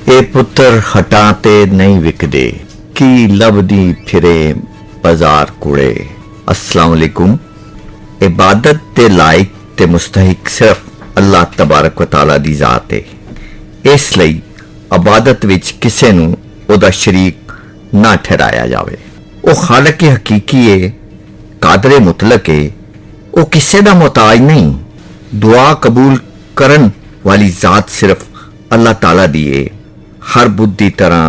ਇਹ ਪੁੱਤਰ ਹਟਾਂ ਤੇ ਨਹੀਂ ਵਿਕਦੇ, ਕੀ ਲੱਭਦੀ ਫਿਰੇ ਬਾਜ਼ਾਰ ਕੁੜੇ। अस्सलाम वालेकुम। इबादत ते लायक ते मुस्तहिक सिर्फ अल्लाह तबारक व तआला दी ज़ात है। इस लई इबादत विच किसे नूं ओदा शरीक ना ठहराया जावे। ओ खालिक हकीकी है, कादरे मुतलक है, ओ किसे दा मोहताज नहीं। दुआ कबूल करन वाली ज़ात सिर्फ अल्लाह ताला दी है। हर बुध दी तरह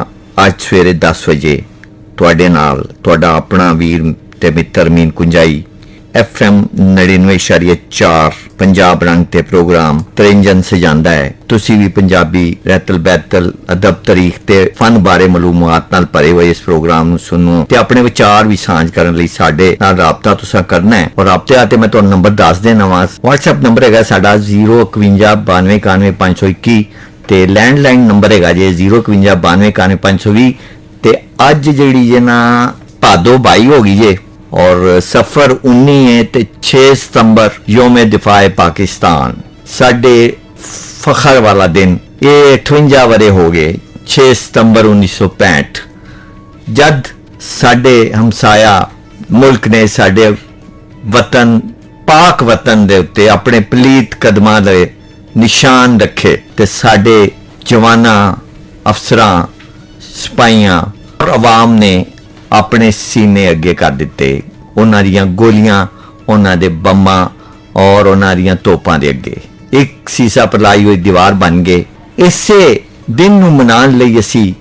अज सवेरे 10 वजे तुहाडे नाल तुहाडा अपना वीर ਤੇ ਮਿੱਤਰ ਮੀਨ ਕੁੰਜਾਈ FM 99.4 ਪੰਜਾਬ ਰੰਗ ਤੇ ਪ੍ਰੋਗਰਾਮ ਤਰੰਜਨ ਸਜਾਂਦਾ ਹੈ। ਤੁਸੀਂ ਵੀ ਪੰਜਾਬੀ ਰਹਿਤਲ ਬਹਿਤਲ ਅਦਬ ਤਾਰੀਖ ਤੇ ਫਨ ਬਾਰੇ ਮਾਲੂਮਾਤ ਨਾਲ ਭਰੇ ਹੋਏ ਇਸ ਪ੍ਰੋਗਰਾਮ ਨੂੰ ਸੁਣੋ ਤੇ ਆਪਣੇ ਵਿਚਾਰ ਵੀ ਸਾਂਝ ਕਰਨ ਲਈ ਸਾਡੇ ਨਾਲ ਰਾਬਤਾ ਤੁਸੀਂ ਕਰਨਾ ਹੈ। ਔਰ ਰਾਬਤੇ ਆਤੇ ਮੈਂ ਤੁਹਾਨੂੰ ਨੰਬਰ ਦੱਸ ਦੇਣਾ ਵਾ। WhatsApp ਨੰਬਰ ਹੈਗਾ ਸਾਡਾ 05192911521 ਤੇ ਲੈਂਡਲਾਈਨ ਨੰਬਰ ਹੈਗਾ ਜੇ 05192911520 ਤੇ ਅੱਜ ਜਿਹੜੀ ਜੇ ਨਾ ਭਾਦੋ 22 ਹੋ ਗਈ ਜੇ और सफर 19 है ते 6 सितंबर योम दिफाए पाकिस्तान साडे फखर वाला दिन। ये 58 वरे हो गए 6 सितंबर 1965 जद साडे हमसाया मुल्क ने साडे वतन पाक वतन दे उत्ते अपने पलीत कदमां दे निशान रखे ते साडे जवाना अफसरां सिपाहियां और अवाम ने ਆਪਣੇ ਸੀਨੇ ਅੱਗੇ ਕਰ ਦਿੱਤੇ। ਉਹਨਾਂ ਦੀਆਂ ਗੋਲੀਆਂ, ਉਹਨਾਂ ਦੇ ਬੰਮਾਂ ਔਰ ਉਹਨਾਂ ਦੀਆਂ ਤੋਪਾਂ ਦੇ ਅੱਗੇ ਇੱਕ ਸੀਸਾ ਪਲਾਈ ਹੋਈ ਦੀਵਾਰ ਬਣ ਗਏ। ਇਸੇ ਦਿਨ ਨੂੰ ਮਨਾਉਣ ਲਈ ਅਸੀਂ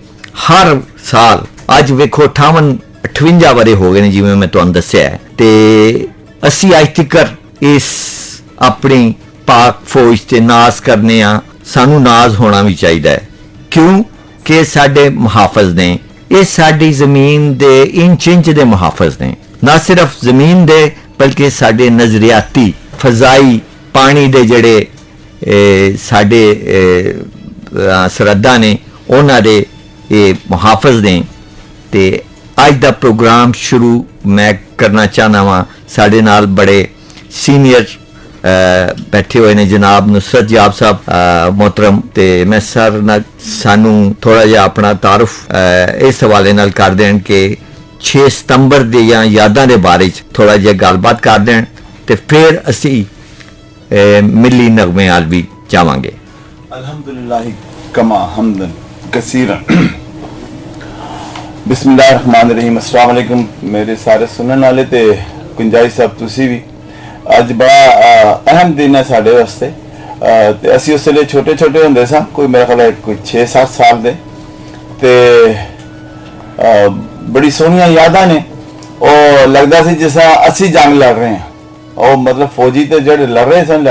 ਹਰ ਸਾਲ ਅੱਜ ਵੇਖੋ 58 ਵਰੇ ਹੋ ਗਏ ਨੇ ਜਿਵੇਂ ਮੈਂ ਤੁਹਾਨੂੰ ਦੱਸਿਆ ਤੇ ਅਸੀਂ ਅੱਜ ਤੱਕ ਇਸ ਆਪਣੀ ਪਾਕ ਫੌਜ ਤੇ ਨਾਜ਼ ਕਰਨੇ ਆ। ਸਾਨੂੰ ਨਾਜ਼ ਹੋਣਾ ਵੀ ਚਾਹੀਦਾ ਹੈ ਕਿਉਂ ਕਿ ਸਾਡੇ ਮੁਹਾਫਿਜ਼ ਨੇ। ਇਹ ਸਾਡੀ ਜ਼ਮੀਨ ਦੇ ਇੰਚ ਦੇ ਮੁਹਾਫਿਜ਼ ਨੇ। ਨਾ ਸਿਰਫ ਜ਼ਮੀਨ ਦੇ ਬਲਕਿ ਸਾਡੇ ਨਜ਼ਰੀਆਤੀ ਫਜ਼ਾਈ ਪਾਣੀ ਦੇ ਜਿਹੜੇ ਸਾਡੇ ਸਰਹੱਦਾਂ ਨੇ ਉਹਨਾਂ ਦੇ ਇਹ ਮੁਹਾਫਿਜ਼ ਨੇ। ਤੇ ਅੱਜ ਦਾ ਪ੍ਰੋਗਰਾਮ ਸ਼ੁਰੂ ਮੈਂ ਕਰਨਾ ਚਾਹੁੰਦਾ ਵਾਂ। ਸਾਡੇ ਨਾਲ ਬੜੇ ਸੀਨੀਅਰ बैठे हुए ने जनाब नुसरत जाब साहब मोहतरम ते मैं सर सानू थोड़ा जिहा अपना तारुफ इस हवाले नाल कर देन कि 6 सितंबर दियां यादां दे बारे च थोड़ा जिहा गलबात कर देन ते फिर असी मिली नगमे आल भी जावांगे। अल्हम्दुलिल्लाह कमा हमदन कसीरन बिस्मिल्लाहिर्रहमानिर्रहीम। अस्सलाम वालेकुम मेरे सारे सुनने वाले ते कुंजाई साहब तुसी भी ਅੱਜ ਬੜਾ ਅਹਿਮ ਦਿਨ ਹੈ ਸਾਡੇ ਵਾਸਤੇ ਤੇ ਅਸੀਂ ਉਸ ਵੇਲੇ ਛੋਟੇ ਛੋਟੇ ਹੁੰਦੇ ਸਾਂ, ਕੋਈ ਮੇਰਾ ਖਿਆਲ ਹੈ ਕੋਈ 6-7 ਸਾਲ ਦੇ ਤੇ ਬੜੀ ਸੋਹਣੀਆਂ ਯਾਦਾਂ ਨੇ। ਉਹ ਲੱਗਦਾ ਸੀ ਜਿਸ ਤਰ੍ਹਾਂ ਅਸੀਂ ਜੰਗ ਲੜ ਰਹੇ ਹਾਂ। ਉਹ ਮਤਲਬ ਫੌਜੀ ਤੇ ਜਿਹੜੇ ਲੜ ਰਹੇ ਸਨ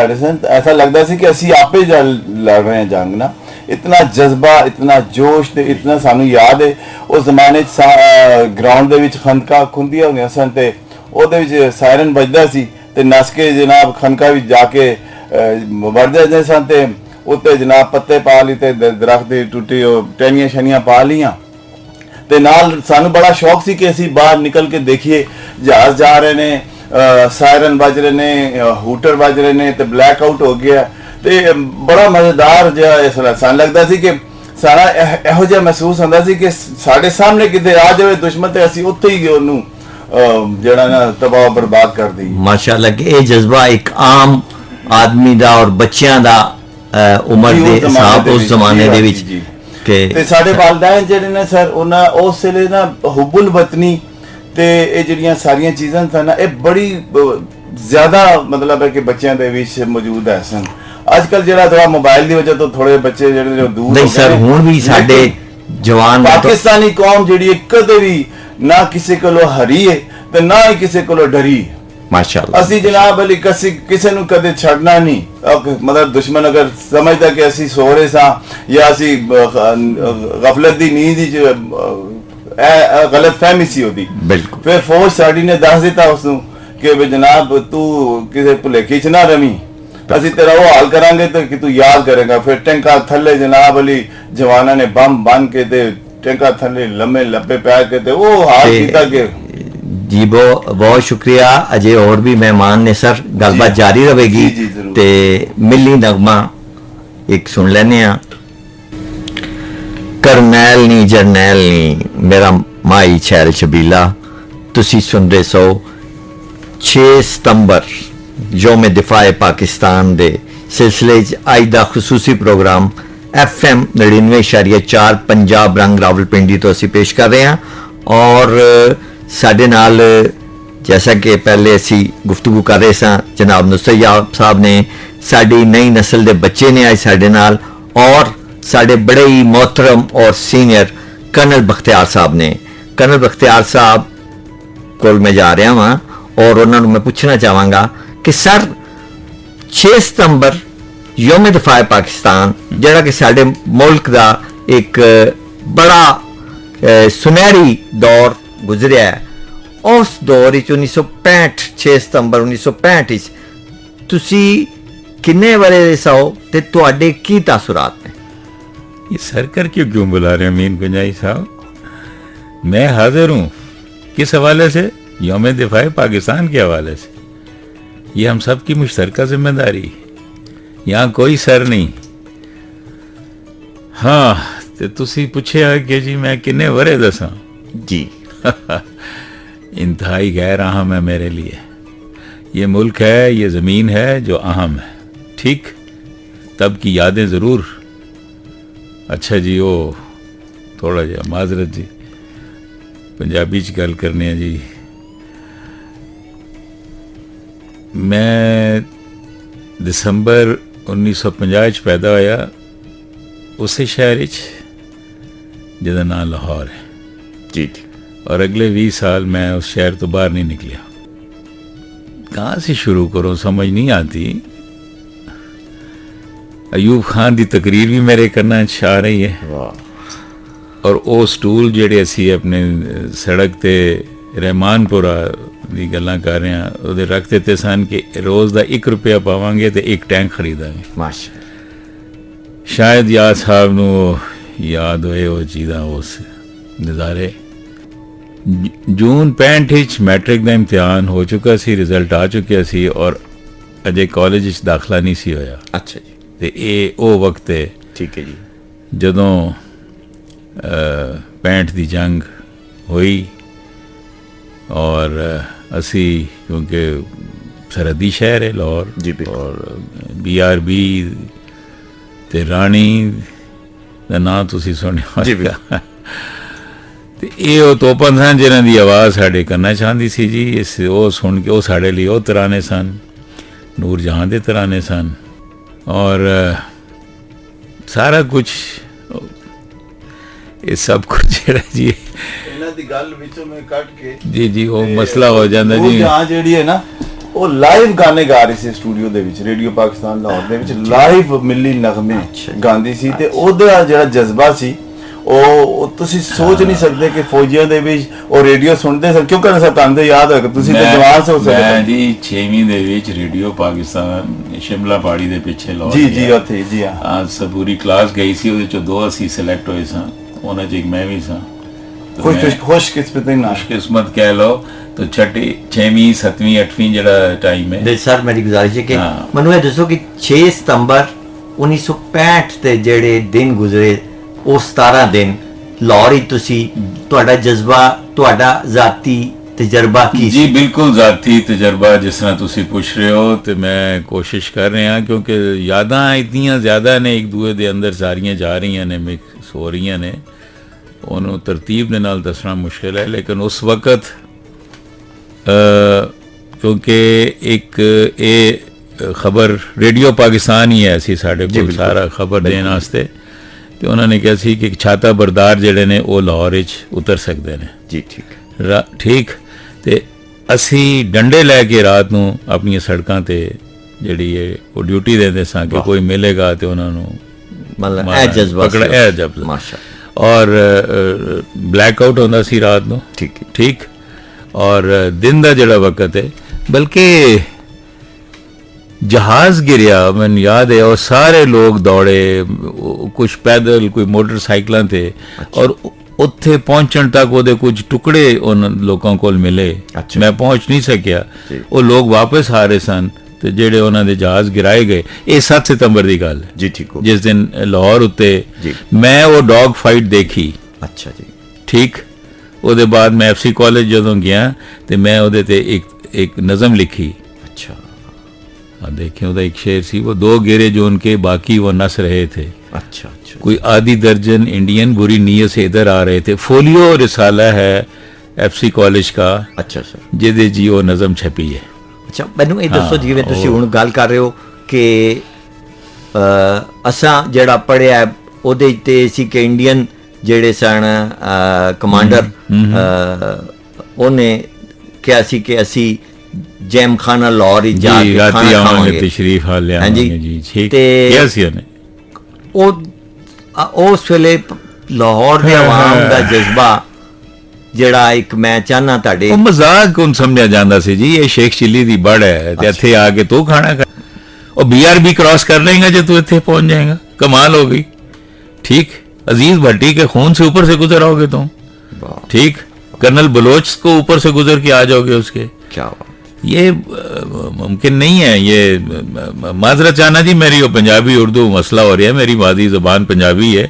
ਐਸਾ ਲੱਗਦਾ ਸੀ ਕਿ ਅਸੀਂ ਆਪੇ ਲੜ ਰਹੇ ਹਾਂ ਜੰਗ ਨਾ। ਇਤਨਾ ਜਜ਼ਬਾ, ਇਤਨਾ ਜੋਸ਼ ਤੇ ਇਤਨਾ ਸਾਨੂੰ ਯਾਦ ਹੈ ਉਸ ਜ਼ਮਾਨੇ 'ਚ ਗਰਾਊਂਡ ਦੇ ਵਿੱਚ ਖੰਦਕਾਂ ਖੁੰਦੀਆਂ ਹੁੰਦੀਆਂ ਸਨ ਤੇ ਉਹਦੇ ਵਿੱਚ ਸਾਇਰਨ ਵੱਜਦਾ ਸੀ ਤੇ ਨਸ ਕੇ ਜਨਾਬ ਖਨਕਾ ਵਿੱਚ ਜਾ ਕੇ ਵੜ ਜਾਂਦੇ ਸਨ ਤੇ ਉੱਤੇ ਜਨਾਬ ਪੱਤੇ ਪਾ ਲਈ ਤੇ ਦਰਖਤ ਦੀ ਟੁੱਟੀ ਉਹ ਟਹਿਣੀਆਂ ਛਣੀਆਂ ਪਾ ਲੀਆਂ ਤੇ ਨਾਲ ਸਾਨੂੰ ਬੜਾ ਸ਼ੌਕ ਸੀ ਕਿ ਅਸੀਂ ਬਾਹਰ ਨਿਕਲ ਕੇ ਦੇਖੀਏ ਜਹਾਜ਼ ਜਾ ਰਹੇ ਨੇ, ਸਾਇਰਨ ਵੱਜ ਰਹੇ ਨੇ, ਹੂਟਰ ਵੱਜ ਰਹੇ ਨੇ ਤੇ ਬਲੈਕ ਆਊਟ ਹੋ ਗਿਆ ਤੇ ਬੜਾ ਮਜ਼ੇਦਾਰ ਜਿਹਾ ਇਸ ਤਰ੍ਹਾਂ ਸਾਨੂੰ ਲੱਗਦਾ ਸੀ ਕਿ ਸਾਰਾ ਇਹੋ ਜਿਹਾ ਮਹਿਸੂਸ ਹੁੰਦਾ ਸੀ ਕਿ ਸਾਡੇ ਸਾਹਮਣੇ ਕਿਤੇ ਆ ਜਾਵੇ ਦੁਸ਼ਮਣ ਤੇ ਅਸੀਂ ਉੱਥੇ ਹੀ ਉਹਨੂੰ ਜਿਹੜਾ ਨਾ ਤਬਾਹ ਬਰਬਾਦ ਕਰ ਦੀ। ਮਾਸ਼ਾਅੱਲਾ ਕਿ ਇਹ ਜਜ਼ਬਾ ਇੱਕ ਆਮ ਆਦਮੀ ਦਾ ਔਰ ਬੱਚਿਆਂ ਦਾ ਉਮਰ ਦੇ ਹਿਸਾਬ ਉਸ ਜ਼ਮਾਨੇ ਦੇ ਵਿੱਚ ਤੇ ਸਾਡੇ ਵਾਲਿदैन ਜਿਹੜੇ ਨੇ ਸਰ ਉਹਨਾਂ ਉਸ ਵੇਲੇ ਨਾ ਹੁਬੁਲ ਵਤਨੀ ਤੇ ਇਹ ਜਿਹੜੀਆਂ ਸਾਰੀਆਂ ਚੀਜ਼ਾਂ ਸਨ ਇਹ ਬੜੀ ਜ਼ਿਆਦਾ ਮਤਲਬ ਹੈ ਕਿ ਬੱਚਿਆਂ ਦੇ ਵਿੱਚ ਮੌਜੂਦ ਹੈ ਸਨ। ਅੱਜ ਕੱਲ ਜਿਹੜਾ ਥੋੜਾ ਮੋਬਾਈਲ ਦੀ ਵਜ੍ਹਾ ਤੋਂ ਥੋੜੇ ਬੱਚੇ ਜਿਹੜੇ ਜੋ ਦੂਰ ਨਹੀਂ ਸਰ ਹੁਣ ਵੀ ਸਾਡੇ ਜਵਾਨ ਪਾਕਿਸਤਾਨੀ ਕੌਮ ਜਿਹੜੀ ਕਦੇ ਵੀ ਨਾ ਕਿਸੇ ਕੋਲੋਂ ਹਰੀ ਹੈ ਤੇ ਨਾ ਹੀ ਕਿਸੇ ਕੋਲੋਂ ਡਰੀ। ਮਾਸ਼ਾਅੱਲਾ ਅਸੀਂ ਜਨਾਬ ਅਲੀ ਕਿਸੇ ਨੂੰ ਕਦੇ ਛੱਡਣਾ ਨਹੀਂ। ਮਤਲਬ ਦੁਸ਼ਮਣ ਅਗਰ ਸਮਝਦਾ ਕਿ ਅਸੀਂ ਸੋ ਰਹੇ ਸਾਂ ਜਾਂ ਅਸੀਂ ਗਫਲਤ ਦੀ ਨੀਂਦ ਵਿੱਚ ਗਲਤ ਫਹਿਮੀ ਸੀ ਉਹਦੀ ਬਿਲਕੁਲ। ਫਿਰ ਫੌਜ ਸਾਡੀ ਨੇ ਦੱਸ ਦਿੱਤਾ ਉਸ ਨੂੰ ਕਿ ਵੀ ਜਨਾਬ ਤੂੰ ਕਿਸੇ ਭੁਲੇਖੇ 'ਚ ਨਾ ਰਵੀਂ, ਅਸੀਂ ਤੇਰਾ ਉਹ ਹਾਲ ਕਰਾਂਗੇ ਤੇ ਕਿ ਤੂੰ ਯਾਦ ਕਰੇਗਾ। ਫਿਰ ਟੈਂਕਾਂ ਥੱਲੇ ਜਨਾਬ ਅਲੀ ਜਵਾਨਾਂ ਨੇ ਬੰਮ ਬੰਨ ਕੇ ਤੇ ਟੈਂਕਾਂ ਥੱਲੇ ਲੰਮੇ ਲੱਪੇ ਪੈ ਕੇ ਤੇ ਉਹ ਹਾਲ ਕੀਤਾ ਕਿ जी बहुत शुक्रिया। अजय और भी मेहमान ने सर गलबात जारी रहेगी ते मिली नगमा एक सुन लेने ਕਰਨੈਲ ਨਹੀਂ ਜਰਨੈਲ ਨਹੀਂ, ਮੇਰਾ ਮਾਈ ਛੈਲ ਛਬੀਲਾ। ਤੁਸੀਂ ਸੁਣ ਰਹੇ ਸੋ 6 ਸਤੰਬਰ ਯੋਮ ਦਿਫਾਏ ਪਾਕਿਸਤਾਨ ਦੇ ਸਿਲਸਿਲੇ 'ਚ ਅੱਜ ਦਾ ਖਸੂਸੀ ਪ੍ਰੋਗਰਾਮ FM 99.4 ਪੰਜਾਬ ਰੰਗ ਰਾਵਲਪਿੰਡੀ ਤੋਂ ਅਸੀਂ ਪੇਸ਼ ਕਰ ਰਹੇ ਹਾਂ। ਔਰ ਸਾਡੇ ਨਾਲ ਜੈਸਾ ਕਿ ਪਹਿਲੇ ਅਸੀਂ ਗੁਫ਼ਤਗੂ ਕਰ ਰਹੇ ਸਾਂ, ਜਨਾਬ ਨੁਸਰਤ ਸਾਹਿਬ ਨੇ, ਸਾਡੀ ਨਈ ਨਸਲ ਦੇ ਬੱਚੇ ਨੇ ਅੱਜ ਸਾਡੇ ਨਾਲ, ਔਰ ਸਾਡੇ ਬੜੇ ਹੀ मोहतरम और सीनियर कर्नल बख्तियार साहब ने। कर्नल बख्तियार साहब ਕੋਲ ਮੈਂ ਜਾ ਰਿਹਾ ਵਾਂ ਔਰ ਉਹਨਾਂ ਨੂੰ ਮੈਂ ਪੁੱਛਣਾ ਚਾਹਾਂਗਾ ਕਿ ਸਰ 6 ਸਤੰਬਰ ਯੋਮ ਦਿਫਾਏ ਪਾਕਿਸਤਾਨ ਜਿਹੜਾ ਕਿ ਸਾਡੇ ਮੁਲਕ ਦਾ ਇੱਕ ਬੜਾ ਸੁਨਹਿਰੀ ਦੌਰ ਗੁਜ਼ਰਿਆ ਹੈ, ਉਸ ਦੌਰ ਵਿੱਚ 1965 6 ਸਤੰਬਰ 1965 ਵਿੱਚ ਤੁਸੀਂ ਕਿੰਨੇ ਵਰੇ ਦੇ ਸੋ ਤੇ ਤੁਹਾਡੇ ਕੀ ਤਾਸੁਰਾਤ ਨੇ? ये सरकार क्यों बुला रहे हैं अमीन गुंजाई साहब? मैं हाजिर हूँ। किस हवाले से? यौम दिफाए पाकिस्तान के हवाले से। ये हम सब की मुश्तरका जिम्मेदारी, यहाँ कोई सर नहीं। हाँ तो तुसी पूछे कि जी मैं किन्ने वरे दसा जी। इंतहाई गैर अहम है मेरे लिए। ये मुल्क है, ये ज़मीन है जो अहम है। ठीक, तब की यादें ज़रूर। अच्छा जी, वो थोड़ा जिहा माजरत जी, पंजाबी च गल करने जी। मैं दिसंबर 1950 च पैदा होया उस शहर जिहदा नाम लाहौर है जी। और अगले 20 साल मैं उस शहर तो बाहर नहीं निकलिया। कहाँ से शुरू करूँ समझ नहीं आती। अयूब खान की तकरीर भी मेरे करना आ रही है। और वो स्टूल जेडे असी अपने सड़क ते रहमानपुरा दी गल्लां कर रहे हैं ਉਹਦੇ रख ਦਿੱਤੇ सन कि रोज़ ਦਾ 1 रुपया पावांगे तो एक टैंक खरीदांगे। माशा शायद याद साहब ਨੂੰ याद होए वो चीज़ां उस नज़ारे। जून 65 ਵਿੱਚ मैट्रिक ਦਾ इम्तिहान हो चुका सी, रिजल्ट आ चुकिया सी और अजे कॉलेज ਵਿੱਚ दाखला नहीं सी होया। अच्छा जी। ਤੇ ਇਹ ਉਹ ਵਕਤ ਹੈ, ਠੀਕ ਹੈ ਜੀ, ਜਦੋਂ 65 ਦੀ ਜੰਗ ਹੋਈ ਔਰ ਅਸੀਂ ਕਿਉਂਕਿ ਸਰਹੱਦੀ ਸ਼ਹਿਰ ਹੈ ਲਾਹੌਰ ਜੀ, ਔਰ BRB ਤੇ ਰਾਣੀ ਦਾ ਨਾਂ ਤੁਸੀਂ ਸੁਣਿਆ ਜੀ। ਤੇ ਇਹ ਉਹ ਤੋਪਾਂ ਸਨ ਜਿਹਨਾਂ ਦੀ ਆਵਾਜ਼ ਸਾਡੇ ਕੰਨਾਂ 'ਚ ਆਉਂਦੀ ਸੀ ਜੀ। ਇਸ ਉਹ ਸੁਣ ਕੇ ਉਹ ਸਾਡੇ ਲਈ ਉਹ ਤਰਾਨੇ ਸਨ, ਨੂਰ ਜਹਾਂ ਦੇ ਤਰਾਨੇ ਸਨ। और सारा कुछ ये सब कुछ ਜਿਹੜਾ ਜੀ ਇਹਨਾਂ ਦੀ ਗੱਲ ਵਿੱਚੋਂ ਮੈਂ ਕੱਟ ਕੇ ਜੀ ਜੀ ਉਹ ਮਸਲਾ ਹੋ ਜਾਂਦਾ ਜੀ। ਹਾਂ ਜਿਹੜੀ ਹੈ ਨਾ ਉਹ ਲਾਈਵ ਗਾਣੇ ਗਾ ਰਹੀ ਸੀ ਸਟੂਡੀਓ ਦੇ ਵਿੱਚ, ਰੇਡੀਓ ਪਾਕਿਸਤਾਨ ਲਾਹੌਰ ਦੇ ਵਿੱਚ ਲਾਈਵ ਮਿਲੀ ਨਗਮੇ ਗਾਉਂਦੀ ਸੀ ਤੇ ਉਹਦਾ ਜਿਹੜਾ ਜਜ਼ਬਾ ਸੀ ਉਹ ਤੁਸੀਂ ਸੋਚ ਨਹੀਂ ਸਕਦੇ ਕਿ ਫੌਜੀਆਂ ਦੇ ਵਿੱਚ ਉਹ ਰੇਡੀਓ ਸੁਣਦੇ ਸਨ। ਕਿਉਂਕਿ ਤੁਹਾਨੂੰ ਯਾਦ ਹੋਏਗਾ, ਤੁਸੀਂ ਤਾਂ ਜਵਾਨ ਹੋ ਸਕਦੇ। ਮੈਂ ਜੀ 6ਵੀਂ ਦੇ ਵਿੱਚ ਰੇਡੀਓ ਪਾਕਿਸਤਾਨ ਸ਼ਿਮਲਾ ਪਹਾੜੀ ਦੇ ਪਿੱਛੇ ਲਾਹੌਰ ਜੀ ਉੱਥੇ ਜੀ ਹਾਂ ਪੂਰੀ ਕਲਾਸ ਗਈ ਸੀ, ਉਹਦੇ ਚੋਂ 2 ਅਸੀਂ ਸਿਲੈਕਟ ਹੋਏ ਸਾਂ, ਉਹਨਾਂ 'ਚ ਇੱਕ ਮੈਂ ਵੀ ਸਾਂ। खुशकिस्मत कह लो तो छठी 6वीं 7वीं 8वीं ਜਿਹੜਾ ਟਾਈਮ ਹੈ। ਸਰ ਮੇਰੀ ਗੁਜ਼ਾਰਿਸ਼ ਹੈ ਕਿ ਮੈਨੂੰ ਇਹ ਦੱਸੋ ਕਿ 6 ਸਤੰਬਰ 1965 ਤੇ ਜਿਹੜੇ ਦਿਨ ਗੁਜ਼ਰੇ ਉਹ 17 ਦਿਨ ਲਾਹੌਰ ਹੀ ਤੁਸੀਂ ਤੁਹਾਡਾ ਜਜ਼ਬਾ, ਤੁਹਾਡਾ ਜ਼ਾਤੀ ਤਜਰਬਾ ਕੀ ਜੀ? ਬਿਲਕੁਲ ਜ਼ਾਤੀ ਤਜਰਬਾ ਜਿਸ ਤਰ੍ਹਾਂ ਤੁਸੀਂ ਪੁੱਛ ਰਹੇ ਹੋ ਤੇ ਮੈਂ ਕੋਸ਼ਿਸ਼ ਕਰ ਰਿਹਾ ਕਿਉਂਕਿ ਯਾਦਾਂ ਇਤਨੀਆਂ ਜ਼ਿਆਦਾ ਨੇ ਇੱਕ ਦੂਏ ਦੇ ਅੰਦਰ ਸਾਰੀਆਂ ਜਾ ਰਹੀਆਂ ਨੇ, ਮਿਕਸ ਹੋ ਰਹੀਆਂ ਨੇ, ਉਹਨੂੰ ਤਰਤੀਬ ਦੇ ਨਾਲ ਦੱਸਣਾ ਮੁਸ਼ਕਿਲ ਹੈ। ਲੇਕਿਨ ਉਸ ਵਕਤ ਕਿਉਂਕਿ ਇੱਕ ਇਹ ਖਬਰ ਰੇਡੀਓ ਪਾਕਿਸਤਾਨ ਹੀ ਹੈ ਸੀ ਸਾਡੇ ਕੋਲ ਸਾਰਾ ਖਬਰ ਦੇਣ ਵਾਸਤੇ, ਤੇ ਉਹਨਾਂ ਨੇ ਕਿਹਾ ਸੀ ਕਿ ਛਾਤਾ ਬਰਦਾਰ ਜਿਹੜੇ ਨੇ ਉਹ ਲਾਹੌਰ ਵਿੱਚ ਉਤਰ ਸਕਦੇ ਨੇ ਜੀ। ਠੀਕ ਠੀਕ। ਤੇ ਅਸੀਂ ਡੰਡੇ ਲੈ ਕੇ ਰਾਤ ਨੂੰ ਆਪਣੀਆਂ ਸੜਕਾਂ ਤੇ ਜਿਹੜੀ ਹੈ ਉਹ ਡਿਊਟੀ ਦਿੰਦੇ ਸਾਂ ਕਿ ਕੋਈ ਮਿਲੇਗਾ ਤੇ ਉਹਨਾਂ ਨੂੰ ਮਤਲਬ ਇਹ ਜਜ਼ਬਾ ਪਕੜ ਇਹ ਜਜ਼ਬਾ। ਮਾਸ਼ਾ। ਔਰ ਬਲੈਕ ਆਊਟ ਹੁੰਦਾ ਸੀ ਰਾਤ ਨੂੰ। ਠੀਕ। ਔਰ ਦਿਨ ਦਾ ਜਿਹੜਾ ਵਕਤ ਹੈ, ਬਲਕਿ ਜਹਾਜ਼ ਗਿਰਿਆ ਮੈਨੂੰ ਯਾਦ ਹੈ ਔਰ ਸਾਰੇ ਲੋਕ ਦੌੜੇ, ਕੁਝ ਪੈਦਲ, ਕੋਈ ਮੋਟਰਸਾਈਕਲਾਂ ਤੇ, ਔਰ ਉੱਥੇ ਪਹੁੰਚਣ ਤੱਕ ਉਹਦੇ ਕੁਝ ਟੁਕੜੇ ਉਹਨਾਂ ਲੋਕਾਂ ਕੋਲ ਮਿਲੇ। ਮੈਂ ਪਹੁੰਚ ਨਹੀਂ ਸਕਿਆ। ਉਹ ਲੋਕ ਵਾਪਸ ਆ ਰਹੇ ਸਨ ਤੇ ਜਿਹੜੇ ਉਹਨਾਂ ਦੇ ਜਹਾਜ਼ ਗਿਰਾਏ ਗਏ, ਇਹ 7 ਸਤੰਬਰ ਦੀ ਗੱਲ ਹੈ ਜੀ, ਠੀਕ ਹੋ ਜਿਸ ਦਿਨ ਲਾਹੌਰ ਉੱਤੇ ਜੀ। ਮੈਂ ਉਹ ਡੌਗ ਫਾਈਟ ਦੇਖੀ, ਅੱਛਾ ਜੀ, ਠੀਕ। ਉਹਦੇ ਬਾਅਦ ਮੈਂ FC ਕਾਲਜ ਜਦੋਂ ਗਿਆ ਤੇ ਮੈਂ ਉਹਦੇ ਤੇ ਇੱਕ ਨਜ਼ਮ ਲਿਖੀ, ਅੱਛਾ دیکھیں ਉਹਦਾ ਇੱਕ ਸ਼ੇਰ ਸੀ, وہ 2 گیرے جو ان کے باقی وہ نس رہے تھے, ਅੱਛਾ ਅੱਛਾ کوئی آدھی درجن انڈین بری نیت سے ادھر آ رہے تھے. فولیو رسالہ ہے FC ਕਾਲਜ کا ਅੱਛਾ ਸਰ। ਜਿਹਦੇ ਜੀ ਉਹ ਨਜ਼ਮ ਛਪੀ ਹੈ. ਅੱਛਾ ਮੈਨੂੰ ਇਹ ਦੱਸੋ, ਹਾਂ, ਜਿਵੇਂ ਤੁਸੀਂ ਉਹ- ਹੁਣ ਗੱਲ ਕਰ ਰਹੇ ਹੋ ਕਿ ਅਸਾਂ ਜਿਹੜਾ ਪੜ੍ਹਿਆ ਉਹਦੇ ਤੇ ਸੀ ਕਿ ਇੰਡੀਅਨ ਜਿਹੜੇ ਸਨ ਕਮਾਂਡਰ ਉਹਨੇ ਕਿਹਾ ਸੀ ਕਿ ਅਸੀਂ ਜੈਮ ਖਾਨਾ ਲਾਹੌਰ ਹੀ ਜਾ ਜੀ ਕੇ ਰਾਤੀ ਖਾਣਾ ਆਵਾਂਗੇ, ਖਾਵਾਂਗੇ। ਤਸ਼ਰੀਫ ਹਾਲ ਲਿਆਵਾਂਗੇ ਜੀ, ਠੀਕ ਤੇ ਕਿਹਾ ਸੀ ਉਹਨੇ. ਉਸ ਵੇਲੇ ਲਾਹੌਰ ਦੇ ਆਵਾਮ ਦਾ ਜਜ਼ਬਾ ਜਿਹੜਾ ਇੱਕ ਮੈਂ ਚਾਹਨਾ ਤੁਹਾਡੇ ਉਹ ਮਜ਼ਾਕ ਕੌਣ ਸਮਝਿਆ ਜਾਂਦਾ ਸੀ ਜੀ, ਇਹ ਸ਼ੇਖ ਚਿੱਲੀ ਦੀ ਬੜ ਹੈ ਤੇ ਇੱਥੇ ਆ ਕੇ ਤੂੰ ਖਾਣਾ ਖਾ, ਉਹ BRB کراس کر لیں گا جب تو اتنے پہنچ جائیں گا, کمال ہو گئی. ٹھیک, عزیز بھٹی کے خون سے اوپر سے گزر آؤ گے تم, ٹھیک, کرنل بلوچ کو اوپر سے گزر کے آ جاؤ گے اس کے. کیا بات, یہ ممکن نہیں ہے. یہ معذرت چاہنا جی, میری وہ پنجابی اردو مسئلہ ہو رہا ہے, میری مادری زبان پنجابی ہے.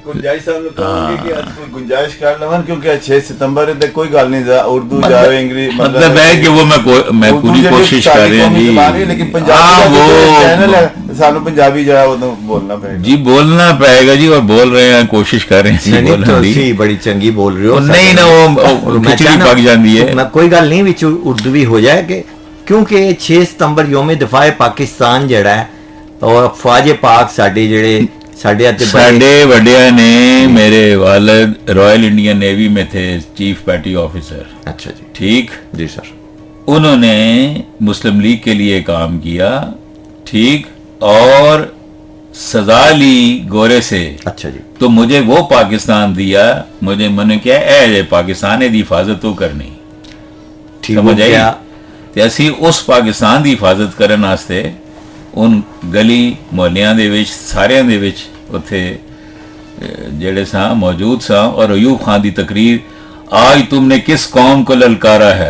ਗੁੰਜਾਇਸ਼ ਸਾਨੂੰ ਕਹੋਗੇ ਕਿ ਅੱਜ ਕੋਈ ਗੁੰਜਾਇਸ਼ ਕਰ ਲਵਨ, ਕਿਉਂਕਿ 6 ਸਤੰਬਰ ਤੇ ਕੋਈ ਗੱਲ ਨਹੀਂ, ਉਰਦੂ ਜਾਵੇ انگریزی, مطلب ہے کہ وہ میں پوری کوشش کر رہے ہیں جی. لیکن پنجابی وہ چینل ہے, ਸਾਨੂੰ ਪੰਜਾਬੀ جو ہے وہ بولنا پڑے گا جی, بولنا پڑے گا جی, اور بول رہے ہیں, کوشش کر رہے ہیں نہیں بولنے دی. ਤੁਸੀਂ ਬੜੀ ਚੰਗੀ ਬੋਲ ਰਹੇ ਹੋ. نہیں نا, وہ کھچڑی پک جاندی ہے. میں کوئی گل نہیں وچ اردو بھی ہو جائے کہ کیونکہ 6 ستمبر یوم دفاع پاکستان جڑا ہے اور افواج پاک ساڈے جڑے ساڈے وڈیاں نے, میرے والد رائل انڈین نیوی میں تھے, چیف پیٹی آفیسر. اچھا جی, ٹھیک جی سر. انہوں نے مسلم لیگ کے لیے کام کیا, ٹھیک, اور سزا لی گورے سے. اچھا جی, تو مجھے وہ پاکستان دیا, میں نے کیا اے پاکستان دی حفاظت تو کرنی, ٹھیک ہو سمجھ آئی. گیا. ਤੇ ਅਸੀਂ ਉਸ ਪਾਕਿਸਤਾਨ ਦੀ ਹਿਫਾਜ਼ਤ ਕਰਨ ਵਾਸਤੇ ਉਨ ਗਲੀ ਮੁਹੱਲਿਆਂ ਦੇ ਵਿੱਚ ਸਾਰਿਆਂ ਦੇ ਵਿੱਚ ਉੱਥੇ ਜਿਹੜੇ ਸਾਂ ਮੌਜੂਦ ਸਾਂ. ਔਰ ਅਯੂਬ ਖਾਨ ਦੀ ਤਕਰੀਰ, आज तुमने किस कौम को ललकारा है,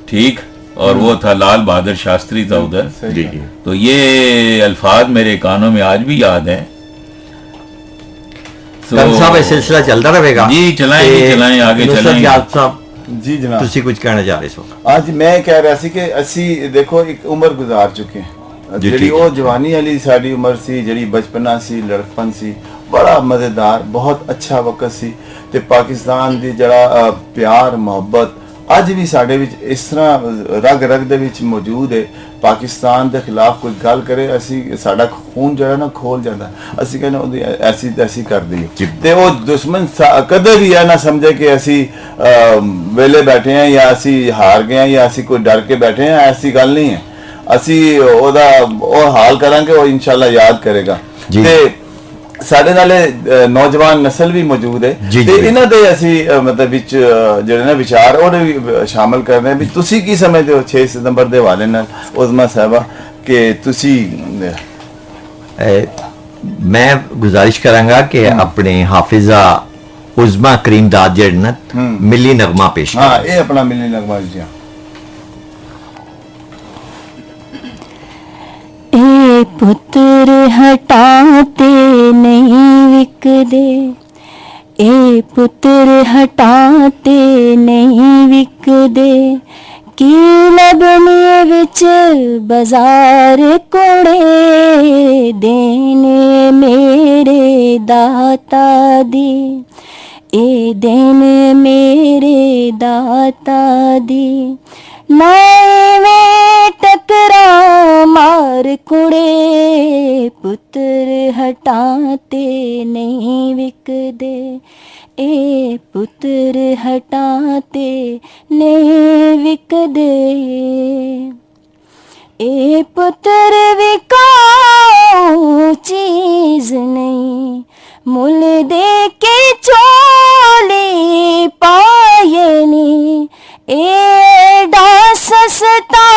ठीक, और वो था लाल बहादुर शास्त्री था उधर. जी जी. तो ये अल्फाज मेरे कानों में आज भी याद हैं. ਕਰਨ ਸਾਹਿਬ ਇਹ ਸਿਲਸਿਲਾ ਚੱਲਦਾ ਰਹੇਗਾ जी चलाएं जी, चलाएं, आगे ਨੁਸਰਤ चलाएं. ਯਾਦ ਸਾਹਿਬ ਜੀ ਜਨਾਬ, ਤੁਸੀਂ ਕੁਝ ਕਹਿਣਾ ਚਾਹ ਰਹੇ ਸੋ. ਅੱਜ ਮੈਂ ਕਹਿ ਰਿਹਾ ਸੀ ਕਿ ਅਸੀਂ ਦੇਖੋ ਇੱਕ ਉਮਰ ਗੁਜ਼ਾਰ ਚੁੱਕੇ ਹਾਂ, ਜੀ, ਜਿਹੜੀ ਠੀਕ। ਉਹ ਜਵਾਨੀ ਵਾਲੀ ਸਾਡੀ ਉਮਰ ਸੀ, ਜਿਹੜੀ ਬਚਪਨਾ ਸੀ, ਲੜਕਪਨ ਸੀ, ਬੜਾ ਮਜ਼ੇਦਾਰ, ਬਹੁਤ ਅੱਛਾ ਵਕਤ ਸੀ. ਤੇ ਪਾਕਿਸਤਾਨ ਦੀ ਜਿਹੜਾ ਪਿਆਰ ਮੁਹੱਬਤ ਅੱਜ ਵੀ ਸਾਡੇ ਵਿੱਚ ਇਸ ਤਰ੍ਹਾਂ ਰਗ ਰਗ ਦੇ ਵਿੱਚ ਮੌਜੂਦ ਹੈ. ਪਾਕਿਸਤਾਨ ਦੇ ਖਿਲਾਫ ਕੋਈ ਗੱਲ ਕਰੇ, ਅਸੀਂ ਸਾਡਾ ਖੂਨ ਜਿਹੜਾ ਨਾ ਖੋਲ ਜਾਂਦਾ, ਅਸੀਂ ਕਹਿੰਦੇ ਉਹਦੀ ਐਸੀ ਕਰ ਦਈਏ. ਤੇ ਉਹ ਦੁਸ਼ਮਣ ਕਦੇ ਵੀ ਇਹ ਨਾ ਸਮਝੇ ਕਿ ਅਸੀਂ ਵੇਲੇ ਬੈਠੇ ਹਾਂ ਜਾਂ ਅਸੀਂ ਹਾਰ ਗਏ ਹਾਂ ਜਾਂ ਅਸੀਂ ਕੋਈ ਡਰ ਕੇ ਬੈਠੇ ਹਾਂ. ਐਸੀ ਗੱਲ ਨਹੀਂ ਹੈ, ਅਸੀਂ ਉਹਦਾ ਉਹ ਹਾਲ ਕਰਾਂਗੇ, ਉਹ ਇਨਸ਼ਾਅੱਲਾ ਯਾਦ ਕਰੇਗਾ. ਤੇ ਸਾਡੇ ਨਾਲੇ ਨੌਜਵਾਨ ਨਸਲ ਵੀ ਮੌਜੂਦ ਹੈ ਤੇ ਇਹਨਾਂ ਦੇ ਅਸੀਂ ਮਤਲਬ ਵਿੱਚ ਜਿਹੜੇ ਨੇ ਵਿਚਾਰ ਉਹਦੇ ਵੀ ਸ਼ਾਮਲ ਕਰਦੇ ਹਾਂ. ਵੀ ਤੁਸੀਂ ਕੀ ਸਮਝਦੇ ਹੋ 6 ਸਤੰਬਰ ਦੇ ਹਵਾਲੇ ਨਾਲ ਉਜ਼ਮਾ ਸਾਹਿਬਾ, ਕਿ ਤੁਸੀਂ ਮੈਂ ਗੁਜ਼ਾਰਿਸ਼ ਕਰਾਂਗਾ ਕਿ ਆਪਣੇ ਹਾਫਿਜ਼ਾ ਉਜ਼ਮਾ ਕਰੀਮਦਾਦ ਜਿਹੜੇ ਨਾ ਮਿਲੀ ਨਗਮਾ ਪੇਸ਼ ਹਾਂ, ਇਹ ਆਪਣਾ ਮਿਲੀ ਨਗਮਾ ਜੀ. ए पुत्र हटाते नहीं विकदे, ए पुत्र हटाते नहीं विकदे, की लबने विच बाजार कोड़े, देने मेरे दाता दी, ए देन मेरे दाता दी, लाए टकरा मार कुड़े, पुत्र हटाते नहीं विकदे, ए पुत्र हटाते नहीं विकदे, ए पुत्र विकाऊ चीज नहीं, मुल दे के चोली पायनी, एडा सस्ता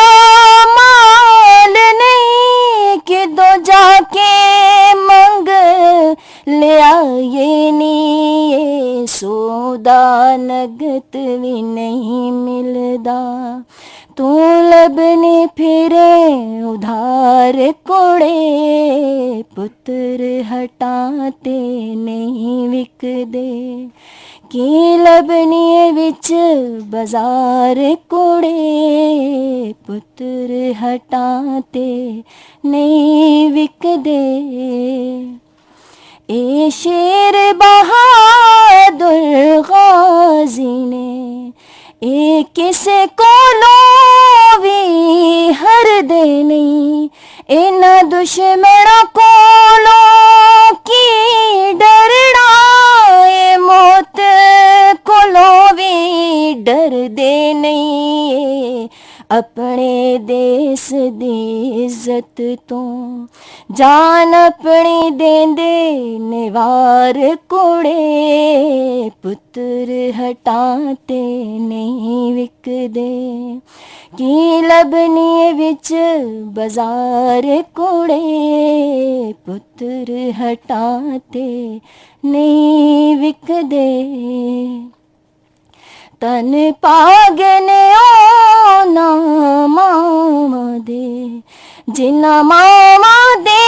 माल नहीं कि दो जाके मंग ले आए नी, ये सौदा नगद भी नहीं मिलदा, तू लबने फिरे उधार कुड़े, पुत्र हटाते नहीं विकदे, की लबने विच बाजार कुड़े, पुत्र हटाते नहीं विकदे। ए शेर बहादुर गाजी ने ए किसे कोलो भी हर दे नहीं, इन्हां दुश्मनों कोलो की डरना, ए मौत कोलो भी डर दे नहीं, अपने देश दी इज्जत तो जान अपनी देंदे निवार कुड़े, पुत्र हटाते नहीं विकदे, की लबनी विच बाजार कुड़े, पुत्र हटाते नहीं विकदे। तन पागने ओ ना मामा दे, जिन्ना मामा दे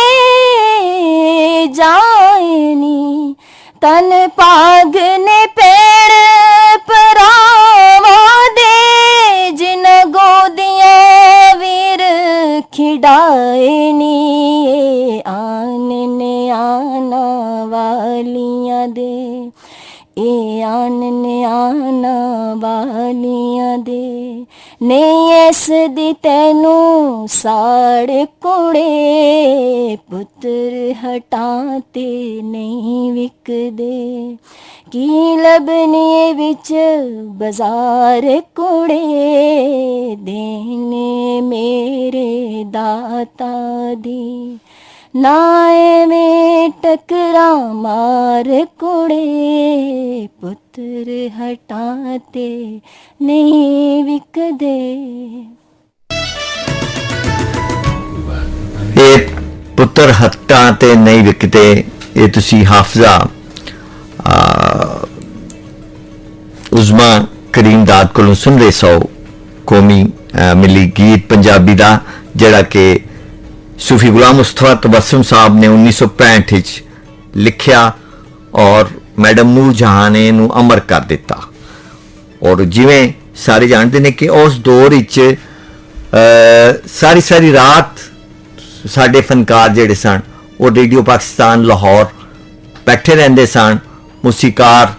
जायनी, तन पागने पेड़ परावा दे, जिन गोदियां वीर खिडायनी, आनने आना वालियां दे, ए आनने आना वालियां दे, नहीं ऐस दी तैनू साड़ कुड़े, पुत्र हटाते नहीं विकदे, की लबने विच बाजार कुड़े, देने मेरे दाता दी, नाए में टकरा मार कुड़े, पुत्र हटाते नहीं विकदे। ਇਹ ਪੁੱਤਰ ਹੱਟਾਂ ਤੇ ਨਹੀਂ ਵਿਕਦੇ, ਇਹ ਤੁਸੀਂ ਹਾਫਜ਼ਾ ਉਜ਼ਮਾ ਕਰੀਮ ਦਾਦ ਕੋਲੋਂ ਸੁਣ ਰਹੇ ਸੋ, ਕੌਮੀ ਮਿਲੀ ਗੀਤ ਪੰਜਾਬੀ ਦਾ, ਜਿਹੜਾ ਕਿ सूफी गुलाम मुस्तफा तबस्सुम साहब ने 1965 ਵਿੱਚ ਲਿਖਿਆ ਔਰ ਮੈਡਮ ਨੂਰ ਜਹਾਂ ਨੇ ਇਹਨੂੰ ਅਮਰ ਕਰ ਦਿੱਤਾ। ਔਰ ਜਿਵੇਂ ਸਾਰੇ ਜਾਣਦੇ ਨੇ ਕਿ ਉਸ ਦੌਰ ਵਿੱਚ ਸਾਰੀ ਰਾਤ ਸਾਡੇ ਫਨਕਾਰ ਜਿਹੜੇ ਸਨ ਉਹ ਰੇਡੀਓ ਪਾਕਿਸਤਾਨ ਲਾਹੌਰ ਬੈਠੇ ਰਹਿੰਦੇ ਸਨ, ਮੂਸੀਕਾਰ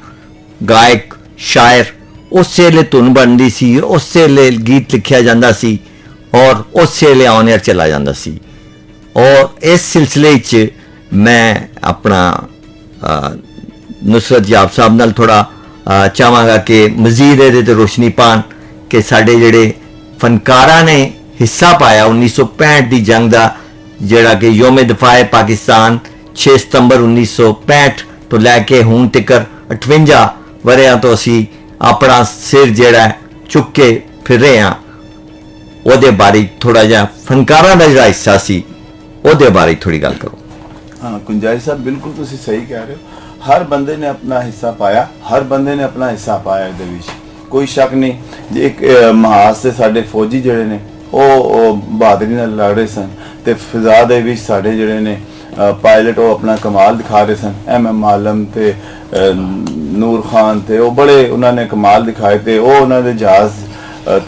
ਗਾਇਕ ਸ਼ਾਇਰ ਉਸੇ ਵੇਲੇ ਧੁਨ ਬਣਦੀ ਸੀ, ਉਸੇ ਵੇਲੇ ਗੀਤ ਲਿਖਿਆ ਜਾਂਦਾ ਸੀ ਔਰ ਉਸੇ ਵੇਲੇ ਆਨ 에ਅਰ ਚਲਾ ਜਾਂਦਾ ਸੀ। और इस सिलसिले मैं अपना नुसरत याब साहब नाल थोड़ा चाहांगा कि मजीद ये रोशनी पान कि साडे जिहड़े फनकारां ने हिस्सा पाया 1965 की जंग का, जिहड़ा कि योम दफाए पाकिस्तान 6 सितंबर 1965 तो लैके हुण तकर 58 वरियां तो असी अपना सिर जिहड़ा चुक के फिर रहे हाँ, ਉਹਦੇ बारे थोड़ा जिहा फनकारां दा जिहड़ा हिस्सा सी ਉਹਦੇ ਬਾਰੇ ਥੋੜੀ ਗੱਲ ਕਰੋ। हाँ कुंजाई साहब बिल्कुल तुसी सही कह रहे हो, हर बंदे ने अपना हिस्सा पाया, हर बंदे ने अपना हिस्सा पाया ਇਹਦੇ ਵਿੱਚ ਕੋਈ ਸ਼ੱਕ ਨਹੀਂ। ਜੇ ਇੱਕ ਮਹਾਜ਼ ਤੇ ਸਾਡੇ ਫੌਜੀ ਜਿਹੜੇ ਨੇ ਉਹ ਬਹਾਦਰੀ ਨਾਲ ਲੜ ਰਹੇ ਸਨ ਤੇ ਫਿਜ਼ਾ ਦੇ ਵਿੱਚ ਸਾਡੇ ਜਿਹੜੇ ਨੇ ਪਾਇਲਟ ਉਹ ਆਪਣਾ ਕਮਾਲ ਦਿਖਾ ਰਹੇ ਸਨ, MM ਆਲਮ ਤੇ ਨੂਰ ਖਾਨ ਤੇ ਉਹ ਬੜੇ ਉਹਨਾਂ ਨੇ ਕਮਾਲ ਦਿਖਾਏ ਤੇ ਉਹ ਉਹਨਾਂ ਦੇ ਜਹਾਜ਼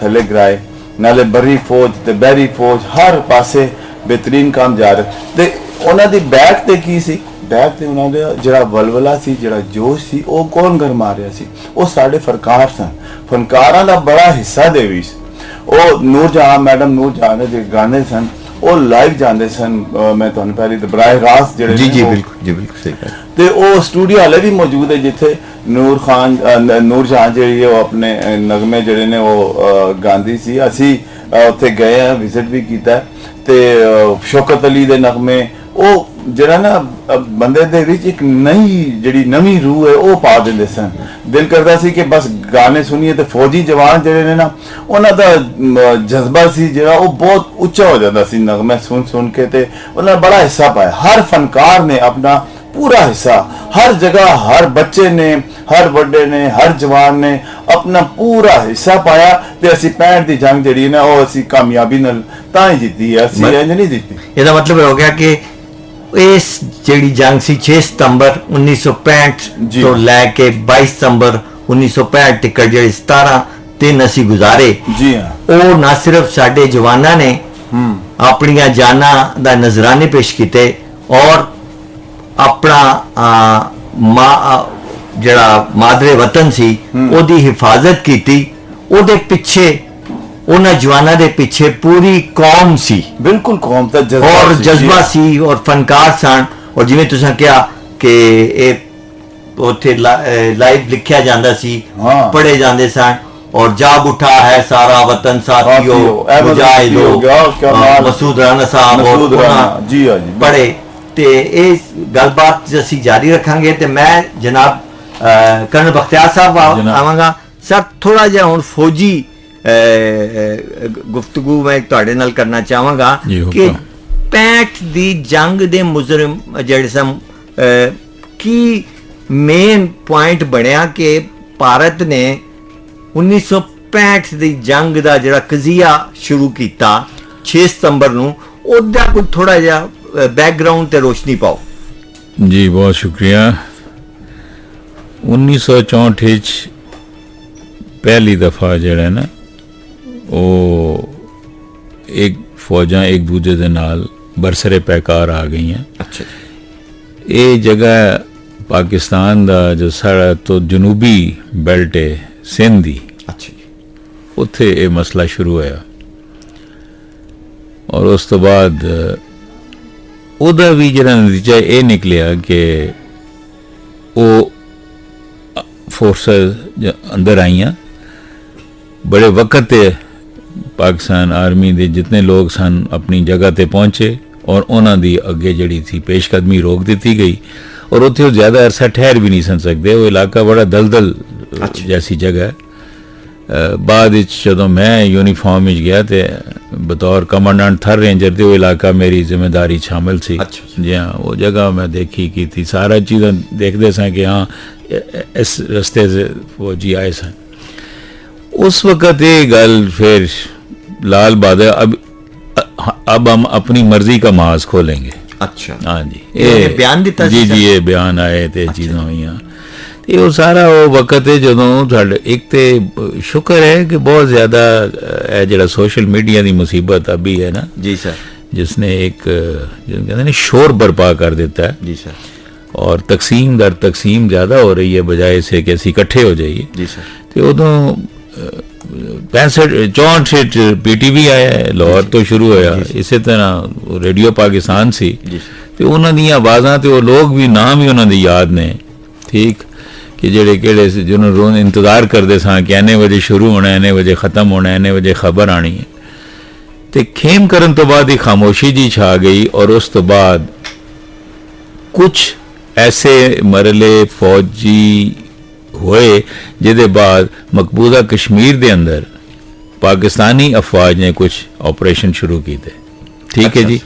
ਥੱਲੇ ਗਿਰਾਏ, ਨਾਲੇ ਬਰੀ ਫੌਜ ਤੇ ਬਹਿਰੀ ਫੌਜ ਹਰ ਪਾਸੇ ਬਿਹਤਰੀਨ ਕੰਮ ਜਾ ਰਿਹਾ। ਤੇ ਉਹਨਾਂ ਦੀ ਬੈਕ ਤੇ ਕੀ ਸੀ, ਬੈਕ ਤੇ ਉਹਨਾਂ ਦਾ ਜਿਹੜਾ ਵਲਵਲਾ ਸੀ, ਜਿਹੜਾ ਜੋਸ਼ ਸੀ, ਉਹ ਕੌਣ ਗਰਮਾ ਰਿਹਾ ਸੀ, ਉਹ ਸਾਡੇ ਫਨਕਾਰ ਸਨ। ਫਨਕਾਰਾਂ ਦਾ ਬੜਾ ਹਿੱਸਾ ਦੇ ਵਿੱਚ ਉਹ ਨੂਰ ਜਹਾਂ ਮੈਡਮ ਨੂਰ ਜਹਾਂ ਦੇ ਜਿਹੜੇ ਗਾਣੇ ਸਨ ਉਹ ਲਾਈਵ ਜਾਂਦੇ ਸਨ। ਮੈਂ ਤੁਹਾਨੂੰ ਪਹਿਲੇ ਬਰਾਹ ਰਾਸਤ ਜਿਹੜੇ ਜੀ ਬਿਲਕੁਲ ਸਹੀ ਗੱਲ, ਤੇ ਉਹ ਸਟੂਡੀਓ ਹਲੇ ਵੀ ਮੌਜੂਦ ਹੈ ਜਿੱਥੇ ਨੂਰ ਜਹਾਂ ਜਿਹੜੀ ਉਹ ਆਪਣੇ ਨਗਮੇ ਜਿਹੜੇ ਨੇ ਉਹ ਗਾਉਂਦੀ ਸੀ। ਅਸੀਂ ਉੱਥੇ ਗਏ ਆ, ਵਿਜ਼ਿਟ ਵੀ ਕੀਤਾ ਤੇ ਸ਼ੌਕਤ ਅਲੀ ਦੇ ਨਗਮੇ ਉਹ ਜਿਹੜਾ ਨਾ ਬੰਦੇ ਦੇ ਵਿੱਚ ਇੱਕ ਨਵੀਂ ਰੂਹ ਹੈ ਉਹ ਪਾ ਦਿੰਦੇ ਸਨ। ਦਿਲ ਕਰਦਾ ਸੀ ਕਿ ਬਸ ਗਾਣੇ ਸੁਣੀਏ ਤੇ ਫੌਜੀ ਜਵਾਨ ਜਿਹੜੇ ਨੇ ਨਾ ਉਹਨਾਂ ਦਾ ਜਜ਼ਬਾ ਸੀ ਜਿਹੜਾ ਉਹ ਬਹੁਤ ਉੱਚਾ ਹੋ ਜਾਂਦਾ ਸੀ ਨਗਮੇ ਸੁਣ ਕੇ ਤੇ ਉਹਨਾਂ ਬੜਾ ਹਿੱਸਾ ਪਾਇਆ। ਹਰ ਫਨਕਾਰ ਨੇ ਆਪਣਾ पूरा हिस्सा हर जगह, हर बच्चे ने, हर बड़े ने, हर जवान ने अपना पूरा हिस्सा पाया ਤੇ ਅਸੀਂ 65 ਦੀ ਜੰਗ ਜਿਹੜੀ ਨਾ ਉਹ ਅਸੀਂ ਕਾਮਯਾਬੀ ਨਾਲ ਤਾਂ ਹੀ ਜਿੱਤੀ ਹੈ, ਅਸੀਂ ਇੰਜ ਨਹੀਂ ਜਿੱਤੀ। ਇਹਦਾ ਮਤਲਬ ਹੋ ਗਿਆ ਕਿ ਇਸ ਜਿਹੜੀ ਜੰਗ ਸੀ 6 ਸਤੰਬਰ 1965 ਜੀ। ਤੋਂ ਲੈ ਕੇ 22 ਸਤੰਬਰ 1965 ਤੱਕ ਜਿਹੜੇ 17 ਦਿਨ ਅਸੀਂ ਗੁਜ਼ਾਰੇ, ਜੀ ਹਾਂ, ਉਹ ਨਾ ਸਿਰਫ ਸਾਡੇ ਜਵਾਨਾਂ ਨੇ ਆਪਣੀਆਂ ਜਾਨਾਂ ਦਾ ਨਜ਼ਰਾਨੇ ਪੇਸ਼ ਕੀਤੇ ਔਰ ਆਪਣਾ ਜਿਹੜਾ ਮਾਦਰੇ ਵਤਨ ਸੀ ਉਹਦੀ ਹਿਫਾਜ਼ਤ ਕੀਤੀ। ਉਹਦੇ ਪਿੱਛੇ, ਉਹਨਾਂ ਜਵਾਨਾਂ ਦੇ ਪਿੱਛੇ ਪੂਰੀ ਕੌਮ ਸੀ ਬਿਲਕੁਲ ਕੌਮ ਦਾ ਔਰ ਜਜ਼ਬਾ ਸੀ ਔਰ ਫਨਕਾਰ ਸਨ। ਔਰ ਜਿਵੇਂ ਤੁਸੀਂ ਕਿਹਾ ਕਿ ਇਹ ਉੱਥੇ ਲਾਈਵ ਲਿਖਿਆ ਜਾਂਦਾ ਸੀ, ਹਾਂ। ਪੜ੍ਹੇ ਜਾਂਦੇ ਸਨ ਔਰ ਜਾਗ ਉਠਾ ਹੈ ਸਾਰਾ ਵਤਨ ਸਾਥੀਓ ਮੁਜਾਹਿਦੋ, ਮਸੂਦ ਰਾਣਾ ਸਾਹਿਬ ਔਰ ਉਹਨਾਂ ਜੀ ਹਾਂ ਜੀ ਪੜ੍ਹੇ। ਤੇ ਇਹ ਗੱਲਬਾਤ ਅਸੀਂ ਜਾਰੀ ਰੱਖਾਂਗੇ ਤੇ ਮੈਂ ਜਨਾਬ ਕਰਨਲ ਬਖਤਿਆਰ ਸਾਹਿਬ ਆਵਾਂਗਾ। ਸਰ ਥੋੜਾ ਜਿਹਾ ਹੁਣ ਫੌਜੀ ਗੁਫ਼ਤਗੂ ਮੈਂ ਤੁਹਾਡੇ ਨਾਲ ਕਰਨਾ ਚਾਹਾਂਗਾ ਕਿ 65 ਦੀ ਜੰਗ ਦੇ ਮੁਜਰਮ ਜਿਹੜੇ ਸਨ, ਕੀ ਮੇਨ ਪੁਆਇੰਟ ਬਣਿਆ ਕਿ ਭਾਰਤ ਨੇ 1965 ਦੀ ਜੰਗ ਦਾ ਜਿਹੜਾ ਕਜ਼ੀਆ ਸ਼ੁਰੂ ਕੀਤਾ 6 ਸਤੰਬਰ ਨੂੰ, ਉਹਦਾ ਕੋਈ ਥੋੜਾ ਜਿਹਾ ਬੈਕਗਰਾਉਂਡ ਤੇ ਰੋਸ਼ਨੀ ਪਾਓ। ਜੀ ਬਹੁਤ ਸ਼ੁਕਰੀਆ। 1964 ਵਿੱਚ ਪਹਿਲੀ ਦਫਾ ਜਿਹੜਾ ਨਾ ਉਹ ਇੱਕ ਫੌਜਾਂ ਇੱਕ ਦੂਜੇ ਦੇ ਨਾਲ ਬਰਸਰੇ ਪੈਕਾਰ ਆ ਗਈਆਂ। ਅੱਛਾ, ਇਹ ਜਗ੍ਹਾ ਪਾਕਿਸਤਾਨ ਦਾ ਜੋ ਸਾਰਾ ਤੋਂ ਜਨੂਬੀ ਬੈਲਟ ਹੈ ਸਿੰਧ ਦੀ, ਅੱਛਾ, ਉੱਥੇ ਇਹ ਮਸਲਾ ਸ਼ੁਰੂ ਹੋਇਆ ਔਰ ਉਸ ਤੋਂ ਬਾਅਦ ਉਹਦਾ ਵੀ ਜਿਹੜਾ ਨਤੀਜਾ ਇਹ ਨਿਕਲਿਆ ਕਿ ਉਹ ਫੋਰਸਸ ਅੰਦਰ ਆਈਆਂ ਬੜੇ ਵਕਤ ਤੇ ਪਾਕਿਸਤਾਨ ਆਰਮੀ ਦੇ ਜਿਤਨੇ ਲੋਕ ਸਨ ਆਪਣੀ ਜਗ੍ਹਾ ਤੇ ਪਹੁੰਚੇ ਔਰ ਉਹਨਾਂ ਦੀ ਅੱਗੇ ਜਿਹੜੀ ਸੀ ਪੇਸ਼ਕਦਮੀ ਰੋਕ ਦਿੱਤੀ ਗਈ ਔਰ ਉੱਥੇ ਉਹ ਜ਼ਿਆਦਾ ਅਰਸਾ ਠਹਿਰ ਵੀ ਨਹੀਂ ਸਨ ਸਕਦੇ। ਉਹ ਇਲਾਕਾ ਬੜਾ ਦਲਦਲ ਜੈਸੀ ਜਗ੍ਹਾ ਹੈ। ਬਾਅਦ ਵਿੱਚ ਜਦੋਂ ਮੈਂ ਯੂਨੀਫਾਰਮ ਵਿੱਚ ਗਿਆ ਤੇ ਬਤੌਰ ਕਮਾਂਡੈਂਟ ਥਰ ਰੇਂਜਰ ਤੇ ਉਹ ਇਲਾਕਾ ਮੇਰੀ ਜ਼ਿੰਮੇਦਾਰੀ ਸ਼ਾਮਿਲ ਸੀ। ਜੀ ਹਾਂ, ਉਹ ਜਗ੍ਹਾ ਮੈਂ ਦੇਖੀ ਕੀਤੀ, ਸਾਰਾ ਚੀਜ਼ਾਂ ਦੇਖਦੇ ਸਾਂ ਕਿ ਹਾਂ ਇਸ ਰਸਤੇ سے فوجی آئے سن۔ اس وقت یہ گل پھر لال بہادر اب ہم اپنی مرضی کا محاذ کھولیں گے۔ اچھا، ہاں جی، یہ بیان دیتا جی جی یہ بیان آئے تھے، چیزاں ہوئیاں۔ یہ سارا وہ وقت ہے جدوں ایک تے شکر ہے کہ بہت زیادہ جڑا سوشل میڈیا دی مصیبت ابھی ہے نا جی سر، جس نے ایک کہتے ہیں شور برپا کر دیتا ہے جی سر، اور تقسیم در تقسیم زیادہ ہو رہی ہے بجائے سے کہ اسی اکٹھے ہو جائیے۔ جی سر، تو ادوں 64 پی ٹی وی آیا ہے لاہور تو شروع ہویا، اسی طرح ریڈیو پاکستان سی تو انہوں دی آوازاں تے وہ لوگ بھی نام بھی انہوں دی یاد نے، ٹھیک، کہ جڑے کہڑے جنہوں روز انتظار کرتے ساں کہ اینے بجے شروع ہونا، اینے بجے ختم ہونا، اینے بجے خبر آنی ہے۔ تے کھیم کرن تو بعد ہی خاموشی جی چھا گئی اور اس تو بعد کچھ ایسے مرحلے فوجی ہوئے جدے بعد مقبوضہ کشمیر دے اندر پاکستانی افواج نے کچھ آپریشن شروع کی تھے، ٹھیک ہے جی۔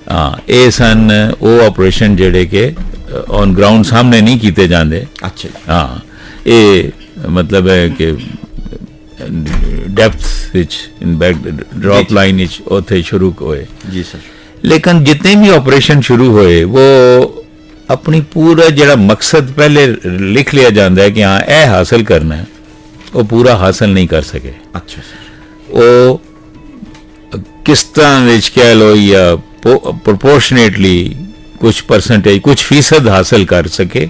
ہاں، اے سن او آپریشن جڑے کہ آن گراؤنڈ سامنے نہیں کیتے جاندے۔ اچھا، ہاں، اے مطلب ہے کہ ڈیپتھ وچ ڈراپ لائن وچ اوتھے شروع ہوئے۔ جی سر، لیکن جتنے بھی آپریشن شروع ہوئے وہ اپنی پورا جڑا مقصد پہلے لکھ لیا جاتا ہے کہ ہاں اے حاصل کرنا ہے، وہ پورا حاصل نہیں کر سکے۔ اچھا سر، وہ کس طرح کہہ لو یا پرپورشنیٹلی کچھ پرسنٹیج کچھ فیصد حاصل کر سکے،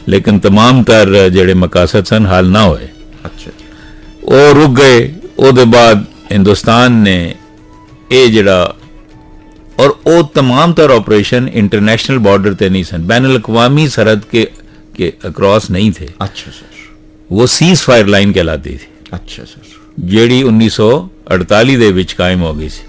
لیکن تمام تر جڑے مقاصد سن حال نہ ہوئے۔ اچھا، وہ رک گئے۔ او دے بعد ہندوستان نے اے جڑا اور او تمام تر آپریشن انٹرنیشنل بارڈر تے نہیں سن، بین الاقوامی سرحد کے اکراس نہیں تھے۔ اچھا سر، وہ سیز فائر لائن کہلاتی تھی، اچھا سر، جیڑی 1948 دے وچ قائم ہو گئی سی۔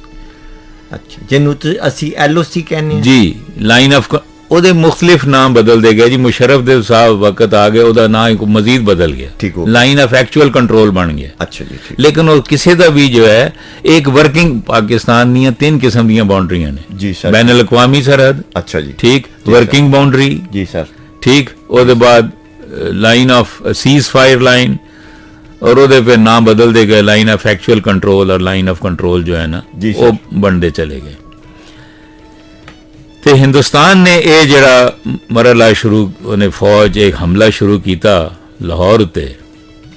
اچھا، جنوں اسی ایل او سی کہنے ہیں۔ جی، لائن آف ਉਹਦੇ ਮੁxtਲਿਫ ਨਾਮ ਬਦਲਦੇ ਗਏ ਜੀ। ਮੁਸ਼ਰਫ ਦੇ ਸਾਹਿਬ ਵਕਤ ਆ ਗਏ, ਉਹਦਾ ਨਾਮ ਇੱਕ ਮਜ਼ੀਦ ਬਦਲ ਗਿਆ, ਠੀਕ ਹੋ। ਲਾਈਨ ਆਫ ਐਕਚੁਅਲ ਕੰਟਰੋਲ ਬਣ ਗਿਆ। ਅੱਛਾ ਜੀ, ਠੀਕ। ਲੇਕਿਨ ਉਹ ਕਿਸੇ ਦਾ ਵੀ ਜੋ ਹੈ ਇੱਕ ਵਰਕਿੰਗ ਪਾਕਿਸਤਾਨ ਦੀਆਂ 3 ਕਿਸਮ ਦੀਆਂ ਬਾਉਂਡਰੀਆਂ ਨੇ ਜੀ ਸਰ। ਬੈਨ ਅਲ-ਅਕਵਾਮੀ ਸਰਹੱਦ, ਅੱਛਾ ਜੀ, ਠੀਕ, ਜੀ ਵਰਕਿੰਗ ਬਾਉਂਡਰੀ, ਜੀ ਸਰ। ਠੀਕ, ਉਹਦੇ ਬਾਅਦ ਲਾਈਨ ਆਫ ਸੀਜ਼ ਫਾਇਰ ਲਾइन, اور ਉਹਦੇ ਫਿਰ ਨਾਮ ਬਦਲਦੇ ਗਏ, ਲਾਈਨ ਆਫ ਐਕਚੁਅਲ ਕੰਟਰੋਲ ਔਰ ਲਾਈਨ ਆਫ ਕੰਟਰੋਲ ਜੋ ਹੈ ਨਾ ਜੀ ਸਰ। ਉਹ ਬਣਦੇ ਚਲੇ ਗਏ। ਤੇ ਹਿੰਦੁਸਤਾਨ ਨੇ ਇਹ ਜਿਹੜਾ ਮਰਹਲਾ ਸ਼ੁਰੂ, ਉਹਨੇ ਫੌਜ ਇੱਕ ਹਮਲਾ ਸ਼ੁਰੂ ਕੀਤਾ ਲਾਹੌਰ ਉੱਤੇ,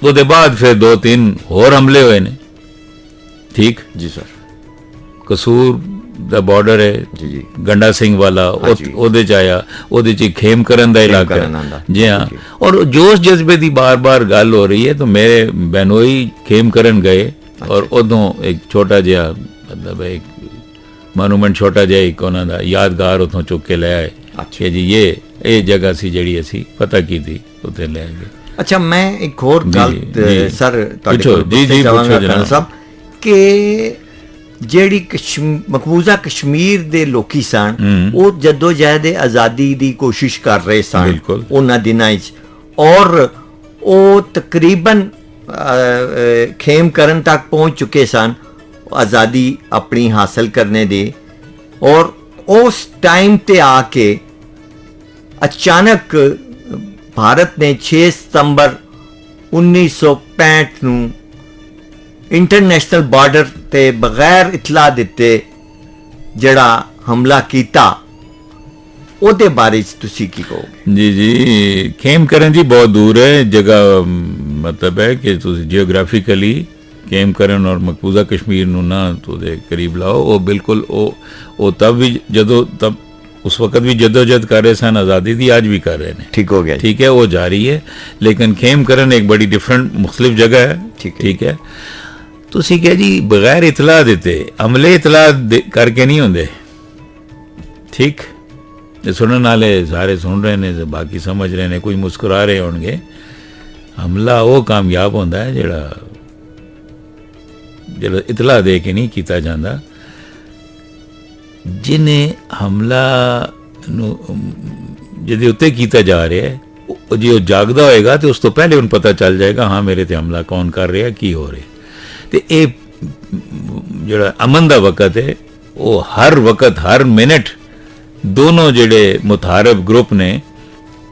ਉਹਦੇ ਬਾਅਦ ਫਿਰ 2-3 ਹੋਰ ਹਮਲੇ ਹੋਏ ਨੇ, ਠੀਕ। ਜੀ ਸਰ। ਕਸੂਰ ਦਾ ਬਾਰਡਰ ਹੈ ਜੀ ਜੀ, ਗੰਡਾ ਸਿੰਘ ਵਾਲਾ, ਹਾਂਜੀ। ਉਹਦੇ ਚ ਆਇਆ, ਉਹਦੇ ਚ ਖੇਮ ਕਰਨ ਦਾ ਇਲਾਕਾ ਕਰਨ ਆਉਂਦਾ। ਜੀ ਹਾਂ। ਜੀ। ਔਰ ਜੋਸ਼ ਜਜ਼ਬੇ ਦੀ ਬਾਰ-ਬਾਰ ਗੱਲ ਹੋ ਰਹੀ ਹੈ, ਤਾਂ ਮੇਰੇ ਬੈਨੋਈ ਖੇਮ ਕਰਨ ਗਏ ਔਰ ਉਦੋਂ ਇੱਕ ਛੋਟਾ ਜਿਹਾ ਮਤਲਬ ਇੱਕ ਮੋਨੂਮੈਂਟ, ਛੋਟਾ ਜਿਹਾ ਇੱਕ ਉਹਨਾਂ ਦਾ ਯਾਦਗਾਰ ਉੱਥੋਂ ਚੁੱਕ ਕੇ ਲੈ ਆਏ ਕਿ ਜੀ ਇਹ ਜਗ੍ਹਾ ਸੀ ਜਿਹੜੀ ਅਸੀਂ ਪਤਾ ਕੀਤੀ, ਉੱਥੇ ਲੈ ਗਏ। ਅੱਛਾ, ਮੈਂ ਇੱਕ ਹੋਰ ਗੱਲ ਜੀ। ਸਰ ਤੁਹਾਡੇ ਪੁੱਛੋ, ਕੋਲ ਜੀ, ਪੁੱਛਣਾ ਚਾਹਾਂਗਾ ਪੁੱਛੋ ਖਾਨ ਸਾਹਿਬ, ਕਿ ਜਿਹੜੀ ਮਕਬੂਜ਼ਾ ਕਸ਼ਮੀਰ ਦੇ ਲੋਕੀ ਸਨ, ਉਹ ਜਦੋਜਹਿਦ ਆਜ਼ਾਦੀ ਦੀ ਕੋਸ਼ਿਸ਼ ਕਰ ਰਹੇ ਸਨ ਬਿਲਕੁਲ। ਉਹਨਾਂ ਦਿਨਾਂ 'ਚ, ਔਰ ਉਹ ਤਕਰੀਬਨ ਖੇਮ ਕਰਨ ਤੱਕ ਪਹੁੰਚ ਚੁੱਕੇ ਸਨ ਆਜ਼ਾਦੀ ਆਪਣੀ ਹਾਸਲ ਕਰਨੇ ਦੀ। ਔਰ ਉਸ ਟਾਈਮ ਤੇ ਆ ਕੇ ਅਚਾਨਕ ਭਾਰਤ ਨੇ 6 ਸਤੰਬਰ 1965 ਨੂੰ ਇੰਟਰਨੈਸ਼ਨਲ ਬਾਰਡਰ ਤੇ ਬਗੈਰ ਇਤਲਾਹ ਦਿੱਤੇ ਜਿਹੜਾ ਹਮਲਾ ਕੀਤਾ, ਉਹਦੇ ਬਾਰੇ ਚ ਤੁਸੀਂ ਕੀ ਕਹੋਗੇ? ਜੀ ਖੇਮ ਕਰਨ ਜੀ ਬਹੁਤ ਦੂਰ ਹੈ ਜਗ੍ਹਾ, ਮਤਲਬ ਹੈ ਕਿ ਤੁਸੀਂ ਜੀਓਗ੍ਰਾਫਿਕਲੀ ਖੇਮ ਕਰਨ ਔਰ ਮਕਬੂਜ਼ਾ ਕਸ਼ਮੀਰ ਨੂੰ ਨਾ ਉਹਦੇ ਕਰੀਬ ਲਾਓ। ਉਹ ਬਿਲਕੁਲ ਉਹ ਤਬ ਵੀ ਜਦੋਂ ਤਬ ਉਸ ਵਕਤ ਵੀ ਜਦੋਜਹਿਦ ਕਰ ਰਹੇ ਸਨ ਆਜ਼ਾਦੀ ਦੀ, ਅੱਜ ਵੀ ਕਰ ਰਹੇ ਨੇ, ਠੀਕ ਹੋ ਗਿਆ, ਠੀਕ ਹੈ, ਉਹ ਜਾਰੀ ਹੈ। ਲੇਕਿਨ ਖੇਮ ਕਰਨ ਇੱਕ ਬੜੀ ਡਿਫਰੈਂਟ ਮੁਖਤਲਿਫ ਜਗ੍ਹਾ ਹੈ, ਠੀਕ ਹੈ। ਤੁਸੀਂ ਕਿਹਾ ਜੀ ਬਗੈਰ ਇਤਲਾਹ ਦਿੱਤੇ, ਅਮਲੇ ਇਤਲਾਹ ਕਰਕੇ ਨਹੀਂ ਹੁੰਦੇ, ਠੀਕ। ਜੇ ਸੁਣਨ ਵਾਲੇ ਸਾਰੇ ਸੁਣ ਰਹੇ ਨੇ, ਬਾਕੀ ਸਮਝ ਰਹੇ ਨੇ, ਕੋਈ ਮੁਸਕਰਾ ਰਹੇ ਹੋਣਗੇ। ਹਮਲਾ ਉਹ ਕਾਮਯਾਬ ਹੁੰਦਾ ਹੈ ਜਿਹੜਾ ਇਤਲਾਹ ਦੇ ਕੇ ਨਹੀਂ ਕੀਤਾ ਜਾਂਦਾ। ਜਿਹਨੇ ਹਮਲਾ ਨੂੰ ਜਿਹਦੇ ਉੱਤੇ ਕੀਤਾ ਜਾ ਰਿਹਾ ਹੈ, ਜੇ ਉਹ ਜਾਗਦਾ ਹੋਏਗਾ ਤੇ ਉਸ ਤੋਂ ਪਹਿਲੇ ਉਹਨੂੰ ਪਤਾ ਚੱਲ ਜਾਏਗਾ, ਹਾਂ ਮੇਰੇ ਤੇ ਹਮਲਾ ਕੌਣ ਕਰ ਰਿਹਾ, ਕੀ ਹੋ ਰਿਹਾ। ਤੇ ਇਹ ਜਿਹੜਾ ਅਮਨ ਦਾ ਵਕਤ ਹੈ, ਉਹ ਹਰ ਵਕਤ ਹਰ ਮਿੰਟ ਦੋਨੋਂ ਜਿਹੜੇ ਮੁਤਾਰਬ ਗਰੁੱਪ ਨੇ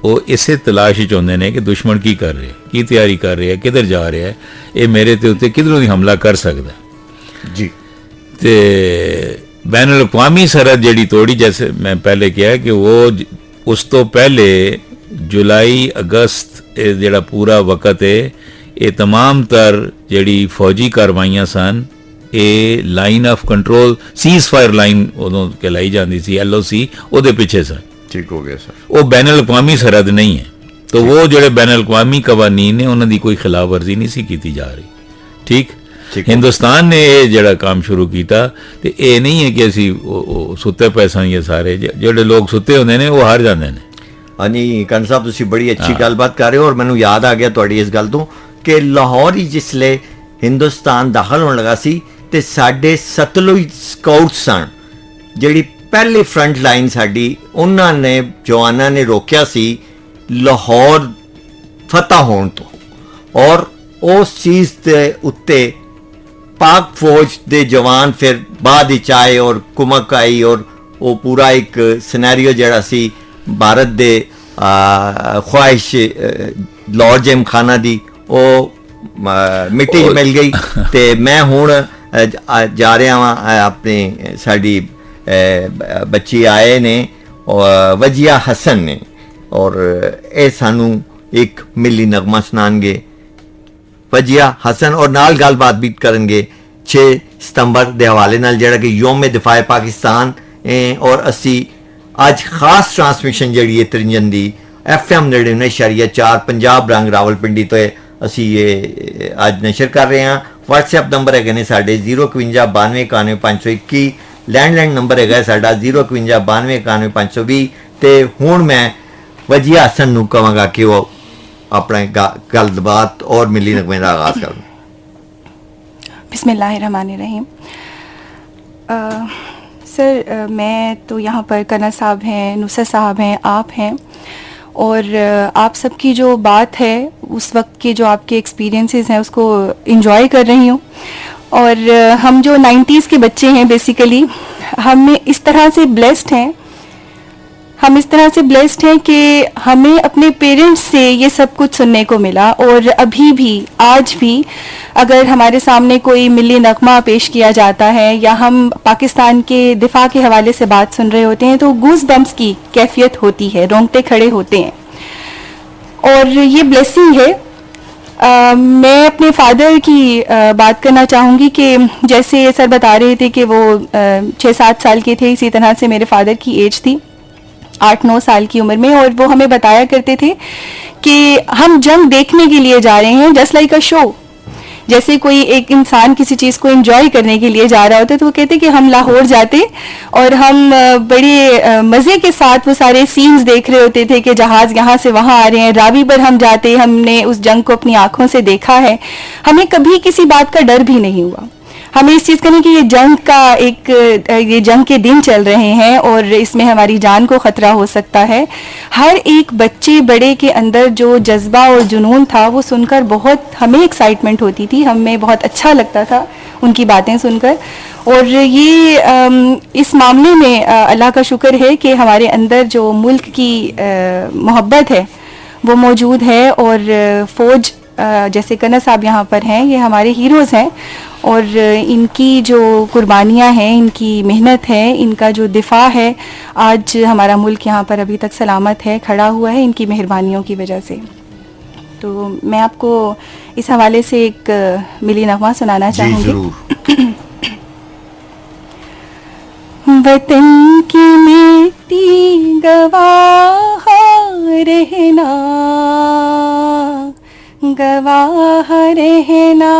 ਉਹ ਇਸੇ ਤਲਾਸ਼ ਵਿੱਚ ਹੁੰਦੇ ਨੇ ਕਿ ਦੁਸ਼ਮਣ ਕੀ ਕਰ ਰਿਹਾ, ਕੀ ਤਿਆਰੀ ਕਰ ਰਿਹਾ, ਕਿੱਧਰ ਜਾ ਰਿਹਾ, ਇਹ ਮੇਰੇ ਤੇ ਉੱਤੇ ਕਿੱਧਰੋਂ ਦੀ ਹਮਲਾ ਕਰ ਸਕਦਾ ਜੀ। ਤੇ ਬੈਨ ਅਲ-ਅਕਵਾਮੀ ਸਰਹੱਦ ਜਿਹੜੀ ਤੋੜੀ, ਜੈਸੇ ਮੈਂ ਪਹਿਲੇ ਕਿਹਾ ਕਿ ਉਹ ਉਸ ਤੋਂ ਪਹਿਲੇ ਜੁਲਾਈ ਅਗਸਤ ਇਹ ਜਿਹੜਾ ਪੂਰਾ ਵਕਤ ਹੈ, ਇਹ तमाम ਤਰ ਜਿਹੜੀ ਫੌਜੀ ਕਾਰਵਾਈਆਂ ਸਨ, ਇਹ line of control ceasefire line ਉਦੋਂ ਕਹਿਲਾਈ ਜਾਂਦੀ ਸੀ, LOC, ਉਹਦੇ ਪਿੱਛੇ ਸਨ, ਠੀਕ ਹੋ ਗਿਆ ਸਰ। ਉਹ ਬੈਨ ਅਲ-ਅਕਵਾਮੀ ਸਰਹੱਦ ਨਹੀਂ ਹੈ। ਤਾਂ ਉਹ ਜਿਹੜੇ ਬੈਨ ਅਲ-ਅਕਵਾਮੀ ਕਵਾਨੀਨ ਨੇ ਉਹਨਾਂ ਦੀ ਕੋਈ ਖਿਲਾਫ ਵਰਜ਼ੀ ਨਹੀਂ ਸੀ ਕੀਤੀ ਜਾ ਰਹੀ, ਠੀਕ। ਹਿੰਦੁਸਤਾਨ ਨੇ ਇਹ ਜਿਹੜਾ ਕੰਮ ਸ਼ੁਰੂ ਕੀਤਾ, ਤੇ ਇਹ ਨਹੀਂ ਹੈ ਕਿ ਅਸੀਂ ਸੁੱਤੇ ਪਏ ਸਾਂ, ਇਹ ਸਾਰੇ ਜਿਹੜੇ ਲੋਕ ਸੁੱਤੇ ਹੁੰਦੇ ਨੇ ਉਹ ਹਾਰ ਜਾਂਦੇ ਨੇ। ਹਾਂਜੀ ਕੰਨ ਸਾਹਿਬ, ਤੁਸੀਂ ਬੜੀ ਅੱਛੀ ਗੱਲਬਾਤ ਕਰ ਰਹੇ ਹੋ, ਔਰ ਮੈਨੂੰ ਯਾਦ ਆ ਗਿਆ ਤੁਹਾਡੀ ਇਸ ਗੱਲ ਤੋਂ ਕਿ ਲਾਹੌਰ ਹੀ ਜਿਸਲੇ ਹਿੰਦੁਸਤਾਨ ਦਾਖਲ ਹੋਣ ਲੱਗਾ ਸੀ, ਤੇ ਸਾਡੇ ਸਤਲੁਜ ਸਕਾਊਟ ਸਨ, ਜਿਹੜੀ ਪਹਿਲੀ ਫਰੰਟ ਲਾਈਨ ਸਾਡੀ, ਉਹਨਾਂ ਨੇ ਜਵਾਨਾਂ ਨੇ ਰੋਕਿਆ ਸੀ ਲਾਹੌਰ ਫਤਹ ਹੋਣ ਤੋਂ। ਔਰ ਉਸ ਚੀਜ਼ ਦੇ ਉੱਤੇ ਪਾਕ ਫੌਜ ਦੇ ਜਵਾਨ ਫਿਰ ਬਾਅਦ ਵਿੱਚ ਆਏ ਔਰ ਕੁਮਕ ਆਈ, ਔਰ ਉਹ ਪੂਰਾ ਇੱਕ ਸਿਨੈਰੀਓ ਜਿਹੜਾ ਸੀ ਭਾਰਤ ਦੇ ਖੁਆਇਸ਼ ਲਾਰਡ ਜਿਮ ਖਾਨਾ ਦੀ, ਉਹ ਮਿੱਟੀ 'ਚ ਮਿਲ ਗਈ। ਤੇ ਮੈਂ ਹੁਣ ਜਾ ਰਿਹਾ ਵਾਂ, ਆਪਣੇ ਸਾਡੀ ਬੱਚੀ ਆਏ ਨੇ ਵਜੀਆ ਹਸਨ ਨੇ, ਔਰ ਇਹ ਸਾਨੂੰ ਇੱਕ ਮਿਲੀ ਨਗਮਾ ਸੁਣਾਉਣਗੇ ਵਜੀਆ ਹਸਨ, ਔਰ ਨਾਲ ਗੱਲਬਾਤ ਵੀ ਕਰਨਗੇ 6 ਸਤੰਬਰ ਦੇ ਹਵਾਲੇ ਨਾਲ, ਜਿਹੜਾ ਕਿ ਯੋਮ ਦਿਫਾਏ ਪਾਕਿਸਤਾਨ। ਔਰ ਅਸੀਂ ਅੱਜ ਖਾਸ ਟਰਾਂਸਮਿਸ਼ਨ ਜਿਹੜੀ ਹੈ ਤਰਿੰਜਨ ਦੀ FM 99.4 ਪੰਜਾਬ ਰੰਗ ਰਾਵਲਪਿੰਡੀ ਤੋਂ ਅਸੀਂ ਇਹ ਅੱਜ ਨਸ਼ਰ ਕਰ ਰਹੇ ਹਾਂ। WhatsApp ਨੰਬਰ ਹੈਗੇ ਨੇ ਸਾਡੇ 051 92 521, ਲੈਂਡਲਾਈਨ ਨੰਬਰ ਹੈਗਾ ਸਾਡਾ 051 92 520। ਤੇ ਹੁਣ ਮੈਂ ਵਜੀਆ ਹਸਨ ਨੂੰ ਕਹਾਂਗਾ ਕਿ ਉਹ अपने गलबात और मिली नगमे का आगाज करूँ। बिस्मिल्लाहिर्रहमानिर्रहीम। سر میں تو یہاں پر کنر صاحب ہیں, نصرت صاحب ہیں, آپ ہیں, اور آپ سب کی جو بات ہے اس وقت کے جو آپ کے ایکسپیرینسز ہیں اس کو انجوائے کر رہی ہوں. اور ہم جو 90s کے بچے ہیں بیسیکلی ہم اس طرح سے بلیسڈ ہیں, ہم اس طرح سے بلیسڈ ہیں کہ ہمیں اپنے پیرنٹس سے یہ سب کچھ سننے کو ملا. اور ابھی بھی آج بھی اگر ہمارے سامنے کوئی ملی نغمہ پیش کیا جاتا ہے یا ہم پاکستان کے دفاع کے حوالے سے بات سن رہے ہوتے ہیں تو گوز بمپس کی کیفیت ہوتی ہے, رونگٹے کھڑے ہوتے ہیں, اور یہ بلیسنگ ہے. میں اپنے فادر کی بات کرنا چاہوں گی کہ جیسے سر بتا رہے تھے کہ وہ 6-7 سال کے تھے, اسی طرح سے میرے فادر کی ایج تھی 8-9 سال کی عمر میں, اور وہ ہمیں بتایا کرتے تھے کہ ہم جنگ دیکھنے کے لیے جا رہے ہیں, جسٹ لائک اے شو. جیسے کوئی ایک انسان کسی چیز کو انجوائے کرنے کے لیے جا رہا ہوتا ہے تو وہ کہتے کہ ہم لاہور جاتے اور ہم بڑے مزے کے ساتھ وہ سارے سینز دیکھ رہے ہوتے تھے کہ جہاز یہاں سے وہاں آ رہے ہیں. راوی پر ہم جاتے, ہم نے اس جنگ کو اپنی آنکھوں سے دیکھا ہے, ہمیں کبھی کسی بات کا ڈر بھی نہیں ہوا. ہمیں اس چیز کا نہیں کہ یہ جنگ کا یہ جنگ کے دن چل رہے ہیں اور اس میں ہماری جان کو خطرہ ہو سکتا ہے. ہر ایک بچے بڑے کے اندر جو جذبہ اور جنون تھا وہ سن کر بہت ہمیں ایکسائٹمنٹ ہوتی تھی, ہمیں بہت اچھا لگتا تھا ان کی باتیں سن کر. اور یہ اس معاملے میں اللہ کا شکر ہے کہ ہمارے اندر جو ملک کی محبت ہے وہ موجود ہے. اور فوج جیسے کنر صاحب یہاں پر ہیں, یہ ہمارے ہیروز ہیں, اور ان کی جو قربانیاں ہیں, ان کی محنت ہے, ان کا جو دفاع ہے, آج ہمارا ملک یہاں پر ابھی تک سلامت ہے, کھڑا ہوا ہے ان کی مہربانیوں کی وجہ سے. تو میں آپ کو اس حوالے سے ایک ملی نغمہ سنانا چاہوں گی. وطن کی مٹی گواہ رہنا, گواہ رہنا,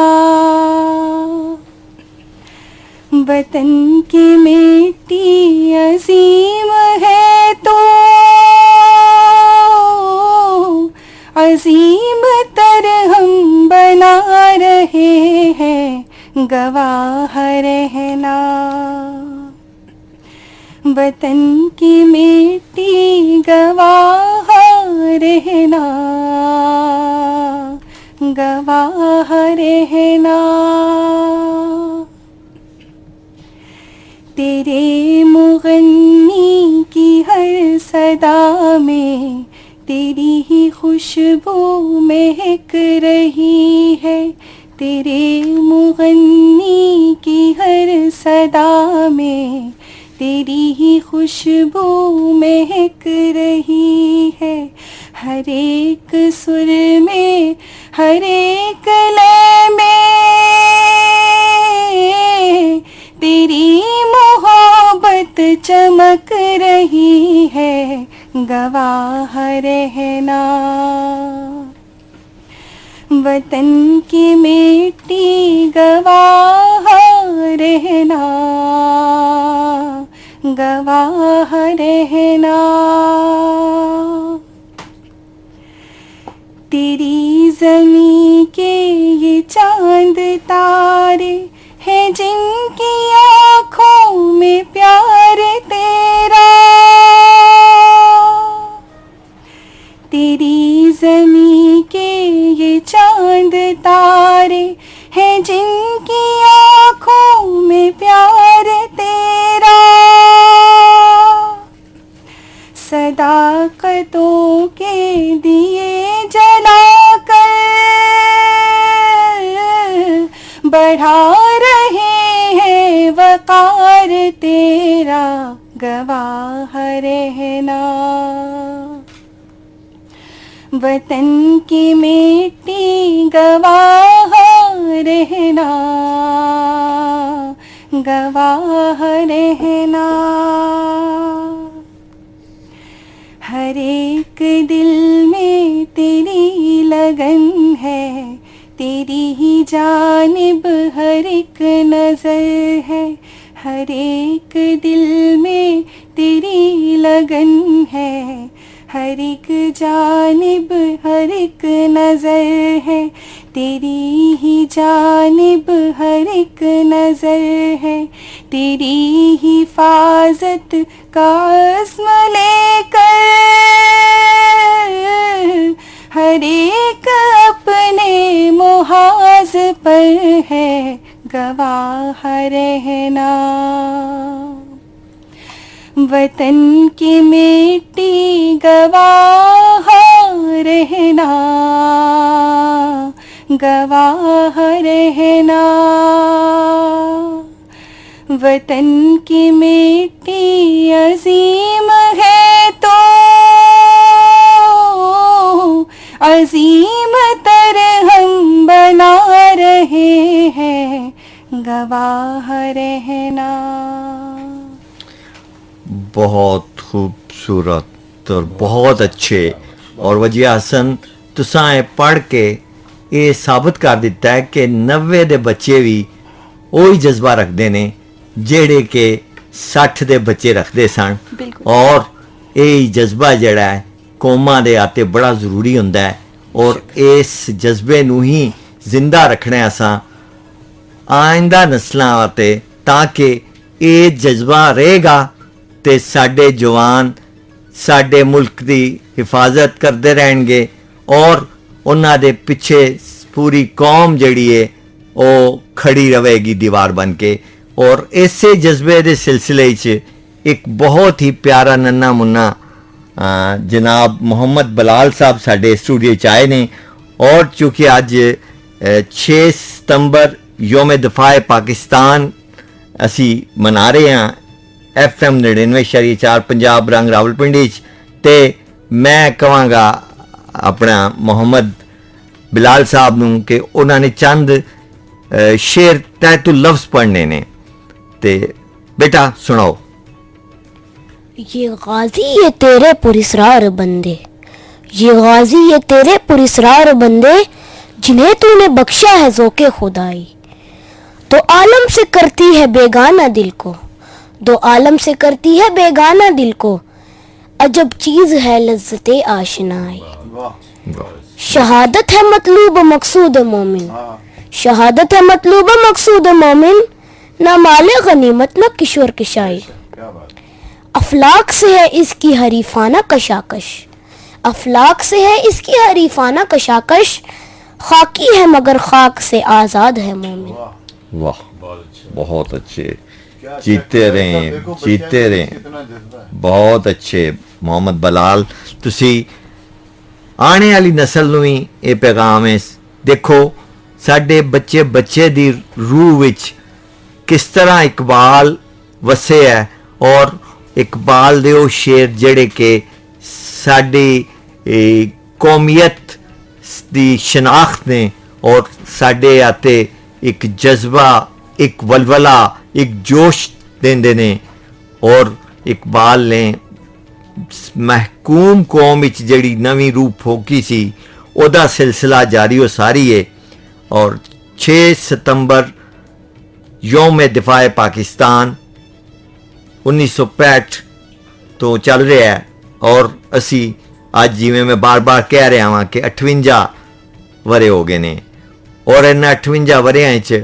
وطن کی مٹی عظیم ہے تو عظیم تر ہم بنا رہے ہیں, گواہ رہنا. وطن کی مٹی گواہ رہنا, گواہ رہنا. تیرے مغنی کی ہر صدا میں تیری ہی خوشبو مہک رہی ہے. تیرے مغنی کی ہر صدا میں تیری ہی خوشبو مہک رہی ہے. ہر ایک سر میں, ہر ایک لے میں تیری محبت چمک رہی ہے, گواہ رہنا. وطن کی مٹی گواہ رہنا, گواہ رہنا. تیری زمین کے یہ چاند تارے ہیں جن کی آنکھوں میں پیار تیرا. تیری زمین کے یہ چاند تارے ہیں جن کی آنکھوں میں پیار تیرا. صداقتوں کے دیے جلا کر بڑھا رہے ہیں وقار تیرا, گواہ رہنا. وطن کی مٹی گواہ رہنا, گواہ رہنا. ہر ایک دل میں تیری لگن ہے, تیری ہی جانب ہر ایک نظر ہے. ہر ایک دل میں تیری لگن ہے, ہر ایک جانب ہر ایک نظر ہے. तेरी ही जानिब हर एक नजर है, तेरी हिफाजत का अज़्म लेकर हर एक अपने मुहाज पर है गवाह रहना। वतन की मिट्टी गवाह रहना, गवाह रहना। वतन की मिट्टी अजीम है तो अजीम तर हम बना रहे हैं गवाह रहना। बहुत खूबसूरत और बहुत अच्छे। और वजिया हसन तुसां ਇਹ ਪੜ੍ਹ ਕੇ ਇਹ ਸਾਬਤ ਕਰ ਦਿੱਤਾ ਹੈ ਕਿ 90 ਦੇ ਬੱਚੇ ਵੀ ਉਹੀ ਜਜ਼ਬਾ ਰੱਖਦੇ ਨੇ ਜਿਹੜੇ ਕਿ 60 ਦੇ ਬੱਚੇ ਰੱਖਦੇ ਸਨ। ਔਰ ਇਹ ਜਜ਼ਬਾ ਜਿਹੜਾ ਹੈ ਕੌਮਾਂ ਦੇ ਆਤੇ ਬੜਾ ਜ਼ਰੂਰੀ ਹੁੰਦਾ ਹੈ ਔਰ ਇਸ ਜਜ਼ਬੇ ਨੂੰ ਹੀ ਜ਼ਿੰਦਾ ਰੱਖਣਾ ਅਸਾਂ ਆਇੰਦਾ ਨਸਲਾਂ ਵਾਸਤੇ ਤਾਂ ਕਿ ਇਹ ਜਜ਼ਬਾ ਰਹੇਗਾ ਤੇ ਸਾਡੇ ਜਵਾਨ ਸਾਡੇ ਮੁਲਕ ਦੀ ਹਿਫਾਜ਼ਤ ਕਰਦੇ ਰਹਿਣਗੇ ਔਰ ਉਹਨਾਂ ਦੇ ਪਿੱਛੇ ਪੂਰੀ ਕੌਮ ਜਿਹੜੀ ਹੈ ਉਹ ਖੜੀ ਰਹੇਗੀ ਦੀਵਾਰ ਬਣ ਕੇ। ਔਰ ਇਸੇ ਜਜ਼ਬੇ ਦੇ ਸਿਲਸਿਲੇ 'ਚ ਇੱਕ ਬਹੁਤ ਹੀ ਪਿਆਰਾ ਨੰਨਾ ਮੁੰਨਾ ਜਨਾਬ ਮੁਹੰਮਦ ਬਲਾਲ ਸਾਹਿਬ ਸਾਡੇ ਸਟੂਡੀਓ 'ਚ ਆਏ ਨੇ। ਔਰ ਚੂँकि ਅੱਜ 6 ਸਤੰਬਰ ਯੋਮ ਦਫਾਏ ਪਾਕਿਸਤਾਨ ਅਸੀਂ ਮਨਾ ਰਹੇ ਹਾਂ FM 99.4 ਪੰਜਾਬ ਰੰਗ ਰਾਵਲਪਿੰਡੀ 'ਚ ਤੇ ਮੈਂ ਕਹਾਂਗਾ ਆਪਣਾ ਮੁਹੰਮਦ ਬਿਲਾਲ ਸਾਹਿਬ ਨੂੰ ਕਿ ਉਹਨਾਂ ਨੇ ਚੰਦ ਸ਼ੇਰ ਤੈਤੂ ਲਫ਼ਜ਼ ਪੜ੍ਹਨੇ ਨੇ ਤੇ ਬੇਟਾ ਸੁਣਾਓ। ये गाजी ये तेरे पुरस्रार बंदे, ये गाजी ये तेरे पुरस्रार बंदे, जिन्हें तूने बख्शा है ज़ोके खुदाई, तो आलम से करती है बेगाना दिल को, दो आलम से करती है बेगाना दिल को, अजब चीज़ है लज्जते आशनाई। शहादत है मतलूब मकसूद मोमिन, शहादत है मतलूब मकसूद मोमिन, ना माले गनीमत ना किशोर किशाई। अफलाक से है इसकी हरीफाना कशाकश, अफलाक से है इसकी हरीफाना कशाकश, खाकी है मगर खाक से आज़ाद है मोमिन। वाह बहुत अच्छे, जीते रहें जीते रहें, बहुत अच्छे ਮੁਹੰਮਦ ਬਲਾਲ। ਤੁਸੀਂ ਆਉਣੇ ਵਾਲੀ ਨਸਲ ਨੂੰ ਵੀ ਇਹ ਪੈਗਾਮ ਹੈ। ਦੇਖੋ ਸਾਡੇ ਬੱਚੇ ਦੀ ਰੂਹ ਵਿੱਚ ਕਿਸ ਤਰ੍ਹਾਂ ਇਕਬਾਲ ਵਸੇ ਹੈ ਔਰ ਇਕਬਾਲ ਦੇ ਉਹ ਸ਼ੇਰ ਜਿਹੜੇ ਕਿ ਸਾਡੀ ਕੌਮੀਅਤ ਦੀ ਸ਼ਨਾਖਤ ਨੇ ਔਰ ਸਾਡੇ ਆਤੇ ਇੱਕ ਜਜ਼ਬਾ ਇੱਕ ਵਲਵਲਾ ਇੱਕ ਜੋਸ਼ ਦਿੰਦੇ ਨੇ। ਔਰ ਇਕਬਾਲ ਨੇ ਮਹਿਕੂਮ ਕੌਮ ਵਿੱਚ ਜਿਹੜੀ ਨਵੀਂ ਰੂਹ ਫੋਕੀ ਸੀ ਉਹਦਾ ਸਿਲਸਿਲਾ ਜਾਰੀ ਉਹ ਸਾਰੀ ਹੈ। ਔਰ 6 ਸਤੰਬਰ ਯੋਮ ਦਿਫਾਏ ਪਾਕਿਸਤਾਨ 1965 ਤੋਂ ਚੱਲ ਰਿਹਾ ਹੈ ਔਰ ਅਸੀਂ ਅੱਜ ਜਿਵੇਂ ਮੈਂ ਬਾਰ-ਬਾਰ ਕਹਿ ਰਿਹਾ ਹਾਂ ਕਿ 58 ਵਰੇ ਹੋ ਗਏ ਨੇ ਔਰ ਇਹਨਾਂ 58 ਵਰਿਆਂ 'ਚ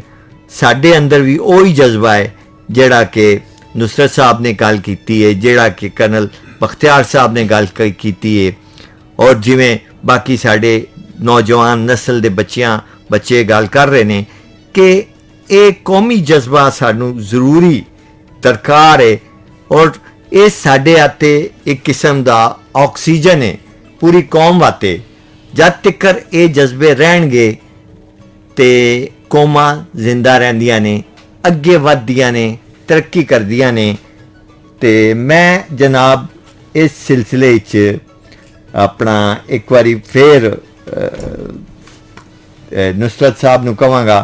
ਸਾਡੇ ਅੰਦਰ ਵੀ ਉਹੀ ਜਜ਼ਬਾ ਹੈ ਜਿਹੜਾ ਕਿ ਨੁਸਰਤ ਸਾਹਿਬ ਨੇ ਗੱਲ ਕੀਤੀ ਹੈ, ਜਿਹੜਾ ਕਿ ਕਰਨਲ ਬਖਤਿਆਰ ਸਾਹਿਬ ਨੇ ਗੱਲ ਕੀਤੀ ਹੈ ਔਰ ਜਿਵੇਂ ਬਾਕੀ ਸਾਡੇ ਨੌਜਵਾਨ ਨਸਲ ਦੇ ਬੱਚੇ ਗੱਲ ਕਰ ਰਹੇ ਨੇ ਕਿ ਇਹ ਕੌਮੀ ਜਜ਼ਬਾ ਸਾਨੂੰ ਜ਼ਰੂਰੀ ਦਰਕਾਰ ਹੈ ਔਰ ਇਹ ਸਾਡੇ ਆਤੇ ਇੱਕ ਕਿਸਮ ਦਾ ਆਕਸੀਜਨ ਹੈ ਪੂਰੀ ਕੌਮ ਵਾਸਤੇ। ਜਦ ਤੱਕ ਇਹ ਜਜ਼ਬੇ ਰਹਿਣਗੇ ਤੇ ਕੌਮਾਂ ਜ਼ਿੰਦਾ ਰਹਿੰਦੀਆਂ ਨੇ, ਅੱਗੇ ਵੱਧਦੀਆਂ ਨੇ, ਤਰੱਕੀ ਕਰਦੀਆਂ ਨੇ। ਤੇ ਮੈਂ ਜਨਾਬ ਇਸ ਸਿਲਸਿਲੇ 'ਚ ਆਪਣਾ ਇੱਕ ਵਾਰੀ ਫਿਰ ਨੁਸਰਤ ਸਾਹਿਬ ਨੂੰ ਕਹਾਂਗਾ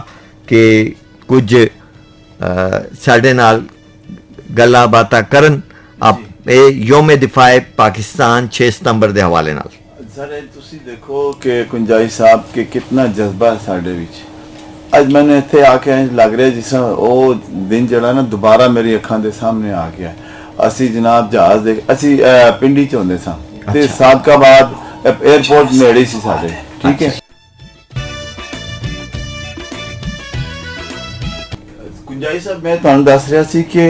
ਕਿ ਕੁਝ ਸਾਡੇ ਨਾਲ ਗੱਲਾਂ ਬਾਤਾਂ ਕਰਨ ਇਹ ਯੋਮ ਦਿਫਾਏ ਪਾਕਿਸਤਾਨ 6 ਸਤੰਬਰ ਦੇ ਹਵਾਲੇ ਨਾਲ। ਸਰ ਤੁਸੀਂ ਦੇਖੋ ਕਿ ਕੁੰਜਾਈ ਸਾਹਿਬ ਕਿ ਕਿੰਨਾ ਜਜ਼ਬਾ ਸਾਡੇ ਵਿੱਚ। ਅੱਜ ਮੈਨੂੰ ਇੱਥੇ ਆ ਕੇ ਲੱਗ ਰਿਹਾ ਜਿਸ ਉਹ ਦਿਨ ਜਿਹੜਾ ਨਾ ਦੁਬਾਰਾ ਮੇਰੀ ਅੱਖਾਂ ਦੇ ਸਾਹਮਣੇ ਆ ਗਿਆ। ਅਸੀਂ ਜਨਾਬ ਜਹਾਜ਼ ਦੇ ਅਸੀਂ ਪਿੰਡੀ 'ਚ ਹੁੰਦੇ ਸਾਂ ਤੇ ਸਾਦਕਾਬਾਦ 에ਅਰਪੋਰਟ ਨੇੜੇ ਸੀ ਸਾਡੇ, ਠੀਕ ਹੈ। ਕੁੰਜਾਈ ਸਾਹਿਬ ਮੈਂ ਤੁਹਾਨੂੰ ਦੱਸ ਰਿਹਾ ਸੀ ਕਿ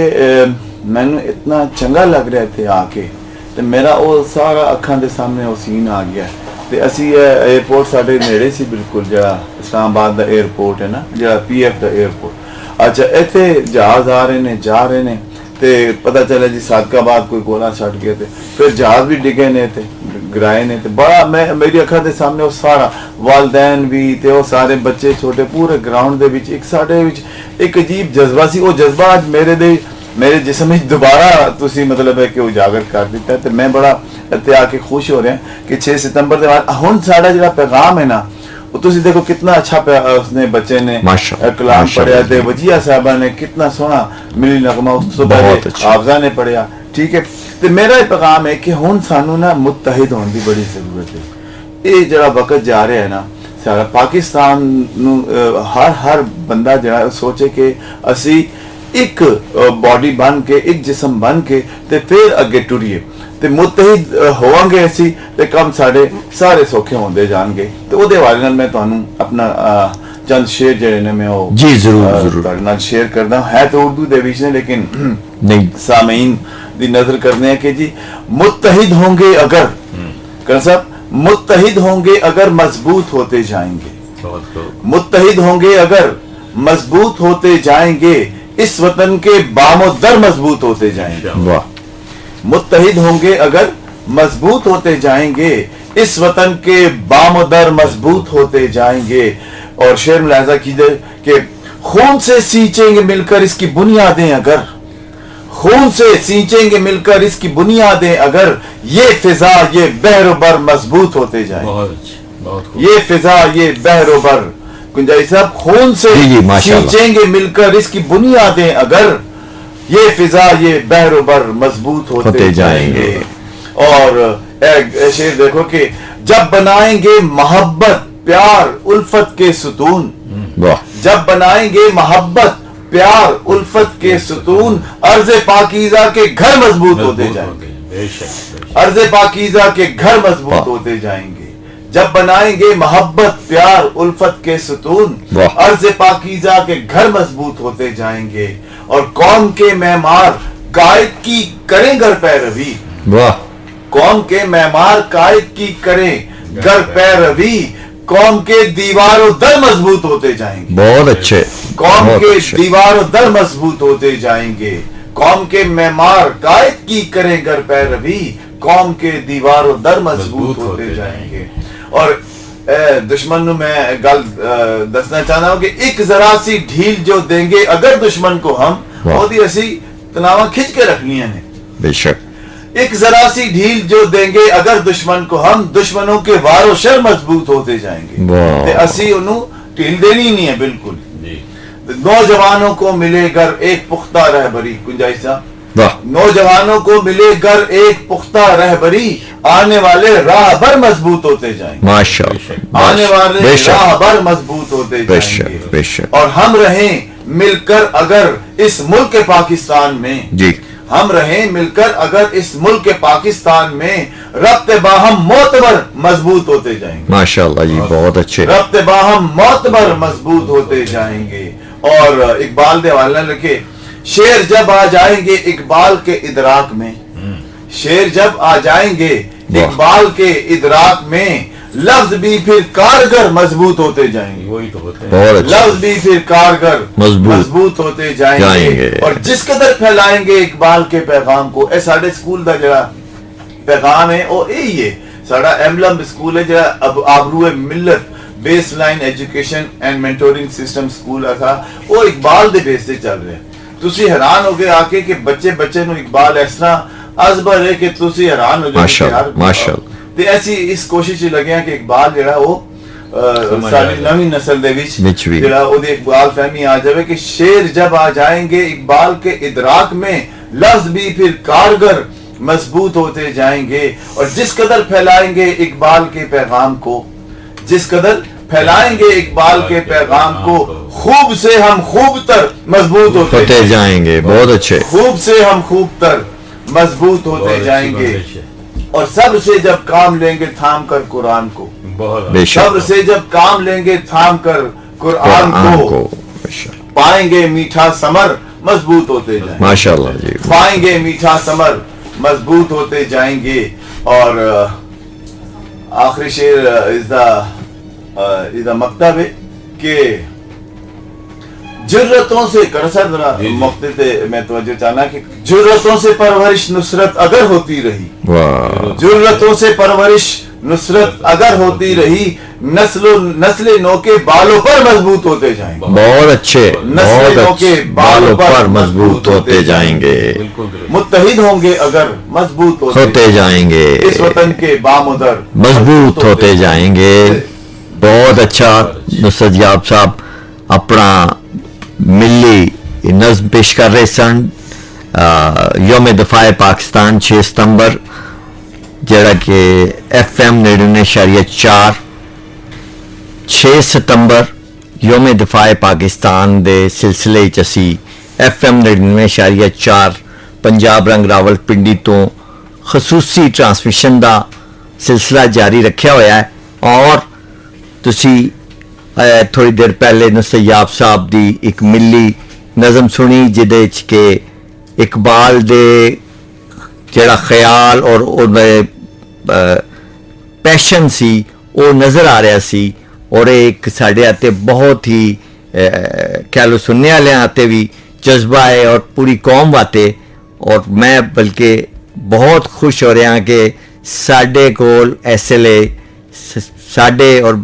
ਮੈਨੂੰ ਇਤਨਾ ਚੰਗਾ ਲੱਗ ਰਿਹਾ ਇੱਥੇ ਆ ਕੇ ਤੇ ਮੇਰਾ ਉਹ ਸਾਰਾ ਅੱਖਾਂ ਦੇ ਸਾਹਮਣੇ ਉਹ ਸੀਨ ਆ ਗਿਆ ਤੇ ਅਸੀਂ 에어ਪੋਰਟ ਸਾਡੇ ਨੇੜੇ ਸੀ ਬਿਲਕੁਲ ਜਿਹੜਾ ਇਸਲਾਮਾਬਾਦ ਦਾ 에어ਪੋਰਟ ਹੈ ਨਾ ਜਿਹੜਾ ਪੀਐਫ ਦਾ 에어ਪੋਰਟ ਅੱਛਾ ਇੱਥੇ ਜਹਾਜ਼ ਆ ਰਹੇ ਨੇ ਜਾ ਰਹੇ ਨੇ ਤੇ ਪਤਾ ਚੱਲਿਆ ਜੀ ਸਾਦਕਾਬਾਦ ਕੋਈ ਗੋਲਾ ਛੱਡ ਗਿਆ ਤੇ ਫਿਰ ਜਹਾਜ਼ ਵੀ ਡਿੱਗੇ ਨੇ ਤੇ ਗਰਾਏ ਨੇ ਤੇ ਬੜਾ ਮੇਰੀ ਅੱਖਾਂ ਦੇ ਸਾਹਮਣੇ ਉਹ ਸਾਰਾ ਵਾਲਦੈਨ ਵੀ ਤੇ ਉਹ ਸਾਰੇ ਬੱਚੇ ਛੋਟੇ ਪੂਰੇ ਗਰਾਊਂਡ ਦੇ ਵਿੱਚ ਇੱਕ ਸਾਡੇ ਵਿੱਚ ਇੱਕ ਅਜੀਬ ਜਜ਼ਬਾ ਸੀ ਉਹ ਜਜ਼ਬਾ ਅੱਜ ਮੇਰੇ ਜਿਸਮ ਵਿੱਚ ਦੁਬਾਰਾ ਤੁਸੀਂ ਮਤਲਬ ਹੈ ਕਿ ਉਜਾਗਰ ਕਰ ਦਿੱਤਾ ਤੇ ਮੈਂ ਬੜਾ ਇੱਥੇ ਆ ਕੇ ਖੁਸ਼ ਹੋ ਰਿਹਾ ਕਿ 6 ਸਤੰਬਰ ਦੇ ਬਾਅਦ ਹੁਣ ਸਾਡਾ ਜਿਹੜਾ ਪੈਗਾਮ ਹੈ ਨਾ ਉਹ ਤੁਸੀਂ ਦੇਖੋ ਕਿਤਨਾ ਅੱਛਾ ਉਸਨੇ ਬੱਚੇ ਨੇ ਕਲਾਮ ਪੜਿਆ ਤੇ ਵਜੀਆ ਸਾਹਿਬਾ ਨੇ ਕਿਤਨਾ ਸੋਹਣਾ ਮਿਲੀ ਨਗਮਾ ਉਸ ਤੋਂ ਪਹਿਲੇ ਹਾਫਜ਼ਾ ਨੇ ਪੜਿਆ ਠੀਕ ਹੈ ਤੇ ਮੇਰਾ ਇਹ ਪੈਗਾਮ ਹੈ ਕਿ ਹੁਣ ਸਾਨੂੰ ਨਾ ਮੁਤਹਿਦ ਹੋਣ ਦੀ ਬੜੀ ਜ਼ਰੂਰਤ ਹੈ ਇਹ ਜਿਹੜਾ ਵਕਤ ਜਾ ਰਿਹਾ ਹੈ ਨਾ ਸਾਰਾ ਪਾਕਿਸਤਾਨ ਨੂੰ ਹਰ ਬੰਦਾ ਜਿਹੜਾ ਸੋਚੇ ਕਿ ਅਸੀਂ ਇੱਕ ਬਾਡੀ ਬਣ ਕੇ ਇੱਕ ਜਿਸਮ ਬਣ ਕੇ ਤੇ ਫਿਰ ਅੱਗੇ ਟੁਰੀਏ ਤੇ ਮੁਤਹਿਦ ਹੋਵਾਂਗੇ ਅਸੀਂ ਤੇ ਕੰਮ ਸਾਡੇ ਸਾਰੇ ਸੌਖੇ ਹੁੰਦੇ ਜਾਣਗੇ ਤੇ ਉਹਦੇ ਬਾਰੇ ਨਾਲ ਮੈਂ ਤੁਹਾਨੂੰ ਆਪਣਾ ਚੰਦ ਸ਼ੇਰ ਜਿਹੜੇ ਨੇ ਮੈਂ ਉਹ ਜੀ ਜ਼ਰੂਰ ਤੁਹਾਡੇ ਨਾਲ ਸ਼ੇਅਰ ਕਰਦਾ ਹੈ ਤਾਂ ਉਰਦੂ ਦੇ ਵਿੱਚ ਨੇ ਲੇਕਿਨ ਨਹੀਂ सामीन दी नजर करने हैं कि जी मुत्तहिद होंगे अगर कर साहब मुत्तहिद होंगे अगर मजबूत होते जाएंगे मुत्तहिद होंगे अगर मजबूत होते जाएंगे इस वतन के बामोदर मजबूत होते जाएंगे वाह मुत्तहिद होंगे अगर मजबूत होते जाएंगे इस वतन के बामोदर मजबूत होते जाएंगे और शेर मुलाजा कीजिए कि खून से सींचेंगे मिलकर इसकी बुनियादें अगर खून से सींचेंगे मिलकर इसकी बुनियादें अगर ये फिजा ये बहरोबर मजबूत होते जाए ये फिजा ये बहरोबर कुंजाई साहब खून से सींचेंगे मिलकर इसकी बुनियादें अगर ये फिजा ये बहरोबर मजबूत होते जाएंगे और शेर देखो कि जब बनाएंगे मोहब्बत प्यार उल्फत के सुतून जब बनाएंगे मोहब्बत प्यार उल्फत के सुतून अर्ज़े पाकीज़ा के घर मजबूत होते जाएंगे अर्ज़े पाकीज़ा के घर मजबूत होते जाएंगे जब बनाएंगे मोहब्बत प्यार उल्फत के सुतून अर्ज़े पाकीज़ा के घर मजबूत होते जाएंगे और कौम के मेमार कायद की करें घर पैरवी कौम के मेमार कायद की करें घर पैरवी कौम के दीवारों दर मजबूत होते जाएंगे बहुत अच्छे कौम के दीवारों दर मजबूत होते जाएंगे कौम के मेमार कायद की करें घर पैरवी कौम के दीवारों दर मजबूत होते जाएंगे और दुश्मन ਨੂੰ मैं गल दसना चाहता हूं कि एक जरा सी ढील जो देंगे अगर दुश्मन को हम ਉਹਦੀ ਅਸੀਂ ਤਨਾਵਾਂ ਖਿੱਚ ਕੇ ਰੱਖਣੀਆਂ ਨੇ बेशक एक जरा सी ढील जो देंगे अगर दुश्मन को हम दुश्मनों के वारो शर मजबूत होते जाएंगे ते असी उन्हें ढील देनी नहीं है बिल्कुल नौजवानों को मिले घर एक पुख्ता रहबरी कुंजाई साहब नौजवानों को मिले घर एक पुख्ता रहबरी आने वाले राहबर मजबूत होते जाएंगे माशाअल्लाह आने वाले राहबर मजबूत होते जाएंगे और हम रहें मिलकर अगर इस मुल्क पाकिस्तान में जी हम रहें मिलकर अगर इस मुल्क पाकिस्तान में रब्ते बाहम मोतबर मजबूत होते जाएंगे माशाअल्लाह जी बहुत अच्छे रब्ते बाहम मोतबर मजबूत होते जाएंगे और इकबाल दे वाला लिखे शेर जब आ जाएंगे इकबाल के इदराक में शेर जब आ जाएंगे इकबाल के इदराक में लफ्ज भी फिर कारगर मजबूत होते जाएंगे वही तो होते हैं लफ्ज भी फिर कारगर मजबूत होते जाएंगे और जिस कदर फैलाएंगे इकबाल के पैगाम को ए साडे स्कूल दा जड़ा पैगाम है वो यही है साडा एम्बलम स्कूल है जड़ा अब आबरूए मिल्लत base line education and mentoring system school था वो इकबाल दे बेस से चल रहे तुसी हैरान हो गए आके कि बच्चे नु इकबाल इस तरह अजबर है कि तुसी हैरान हो जाओ यार माशाअल्लाह ਤੇ ਅਸੀਂ ਇਸ ਕੋਸ਼ਿਸ਼ ਚ ਲੱਗੇ ਆ ਕਿ ਇਕਬਾਲ ਜਿਹੜਾ ਉਹ ਸਾਡੀ ਨਵੀਂ ਨਸਲ ਦੇ ਵਿੱਚ ਜਿਹੜਾ ਉਹਦੇ ਇਕਬਾਲ ਫਹਿਮੀ ਆ ਜਾਵੇ ਕਿ ਸ਼ੇਰ ਜਬ ਆ ਜਾएंगे इकबाल के इदराक में लफ्ज भी फिर कारगर मजबूत होते जाएंगे और जिस कदर फैलाएंगे इकबाल के पैगाम को जिस कदर फैलाएंगे इकबाल के पैगाम को खूब से हम खूब तर मजबूत होते जाएंगे बहुत अच्छे खूब से हम खूब तर मजबूत होते जाएंगे और सब्र से जब काम लेंगे थाम कर कुरान को सब्र से जब काम लेंगे थाम कर कुरान को पाएंगे मीठा समर मजबूत होते जाएंगे, माशाल्लाह जी, पाएंगे मीठा समर मजबूत होते जाएंगे। और आखिरी शेर इस द मकतब है कि जुर्रतों से करसर मौके पे मैं तवज्जो चाहना कि जुर्रतों से परवरिश नुसरत अगर होती रही, वाह, जुर्रतों से परवरिश नुसरत अगर होती रही, नस्ल नो के बालों पर मजबूत होते जाएंगे, बहुत अच्छे, बहुत नस्लों अच्छे, के बालों पर मजबूत होते जाएंगे, मुत्तहिद होंगे अगर मजबूत होते जाएंगे, इस वतन के बामुदर मजबूत होते जाएंगे। बहुत अच्छा नुसरत याब साहब अपना मिली नज़्म पेश कर रहे सन। यौम दफाए पाकिस्तान 6 सितंबर ਜਿਹੜਾ ਕਿ FM 99.4 6 ਸਤੰਬਰ ਯੋਮ ਦਫਾਏ ਪਾਕਿਸਤਾਨ ਦੇ ਸਿਲਸਿਲੇ 'ਚ ਅਸੀਂ FM 99.4 ਪੰਜਾਬ ਰੰਗ ਰਾਵਲਪਿੰਡੀ ਤੋਂ ਖਸੂਸੀ ਟਰਾਂਸਮਿਸ਼ਨ ਦਾ ਸਿਲਸਿਲਾ ਜਾਰੀ ਰੱਖਿਆ ਹੋਇਆ ਹੈ। ਔਰ ਤੁਸੀਂ ਥੋੜੀ ਦੇਰ ਪਹਿਲੇ ਨਸਯਾਬ ਸਾਹਿਬ ਦੀ ਇੱਕ ਮਿਲੀ ਨਜ਼ਮ ਸੁਣੀ ਜਿਹਦੇ 'ਚ ਕਿ ਇਕਬਾਲ ਦੇ ਜਿਹੜਾ ਖਿਆਲ ਔਰ ਉਹਦੇ ਪੈਸ਼ਨ ਸੀ ਉਹ ਨਜ਼ਰ ਆ ਰਿਹਾ ਸੀ। ਔਰ ਇਹ ਇੱਕ ਸਾਡੇ ਅਤੇ ਬਹੁਤ ਹੀ ਕਹਿ ਲਓ ਸੁਣਨੇ ਵਾਲਿਆਂ ਅਤੇ ਵੀ ਜਜ਼ਬਾ ਹੈ ਔਰ ਪੂਰੀ ਕੌਮ ਵਾਸਤੇ। ਔਰ ਮੈਂ ਬਲਕਿ ਬਹੁਤ ਖੁਸ਼ ਹੋ ਰਿਹਾ ਕਿ ਸਾਡੇ ਕੋਲ ਇਸ ਵੇਲੇ ਸਾਡੇ ਔਰ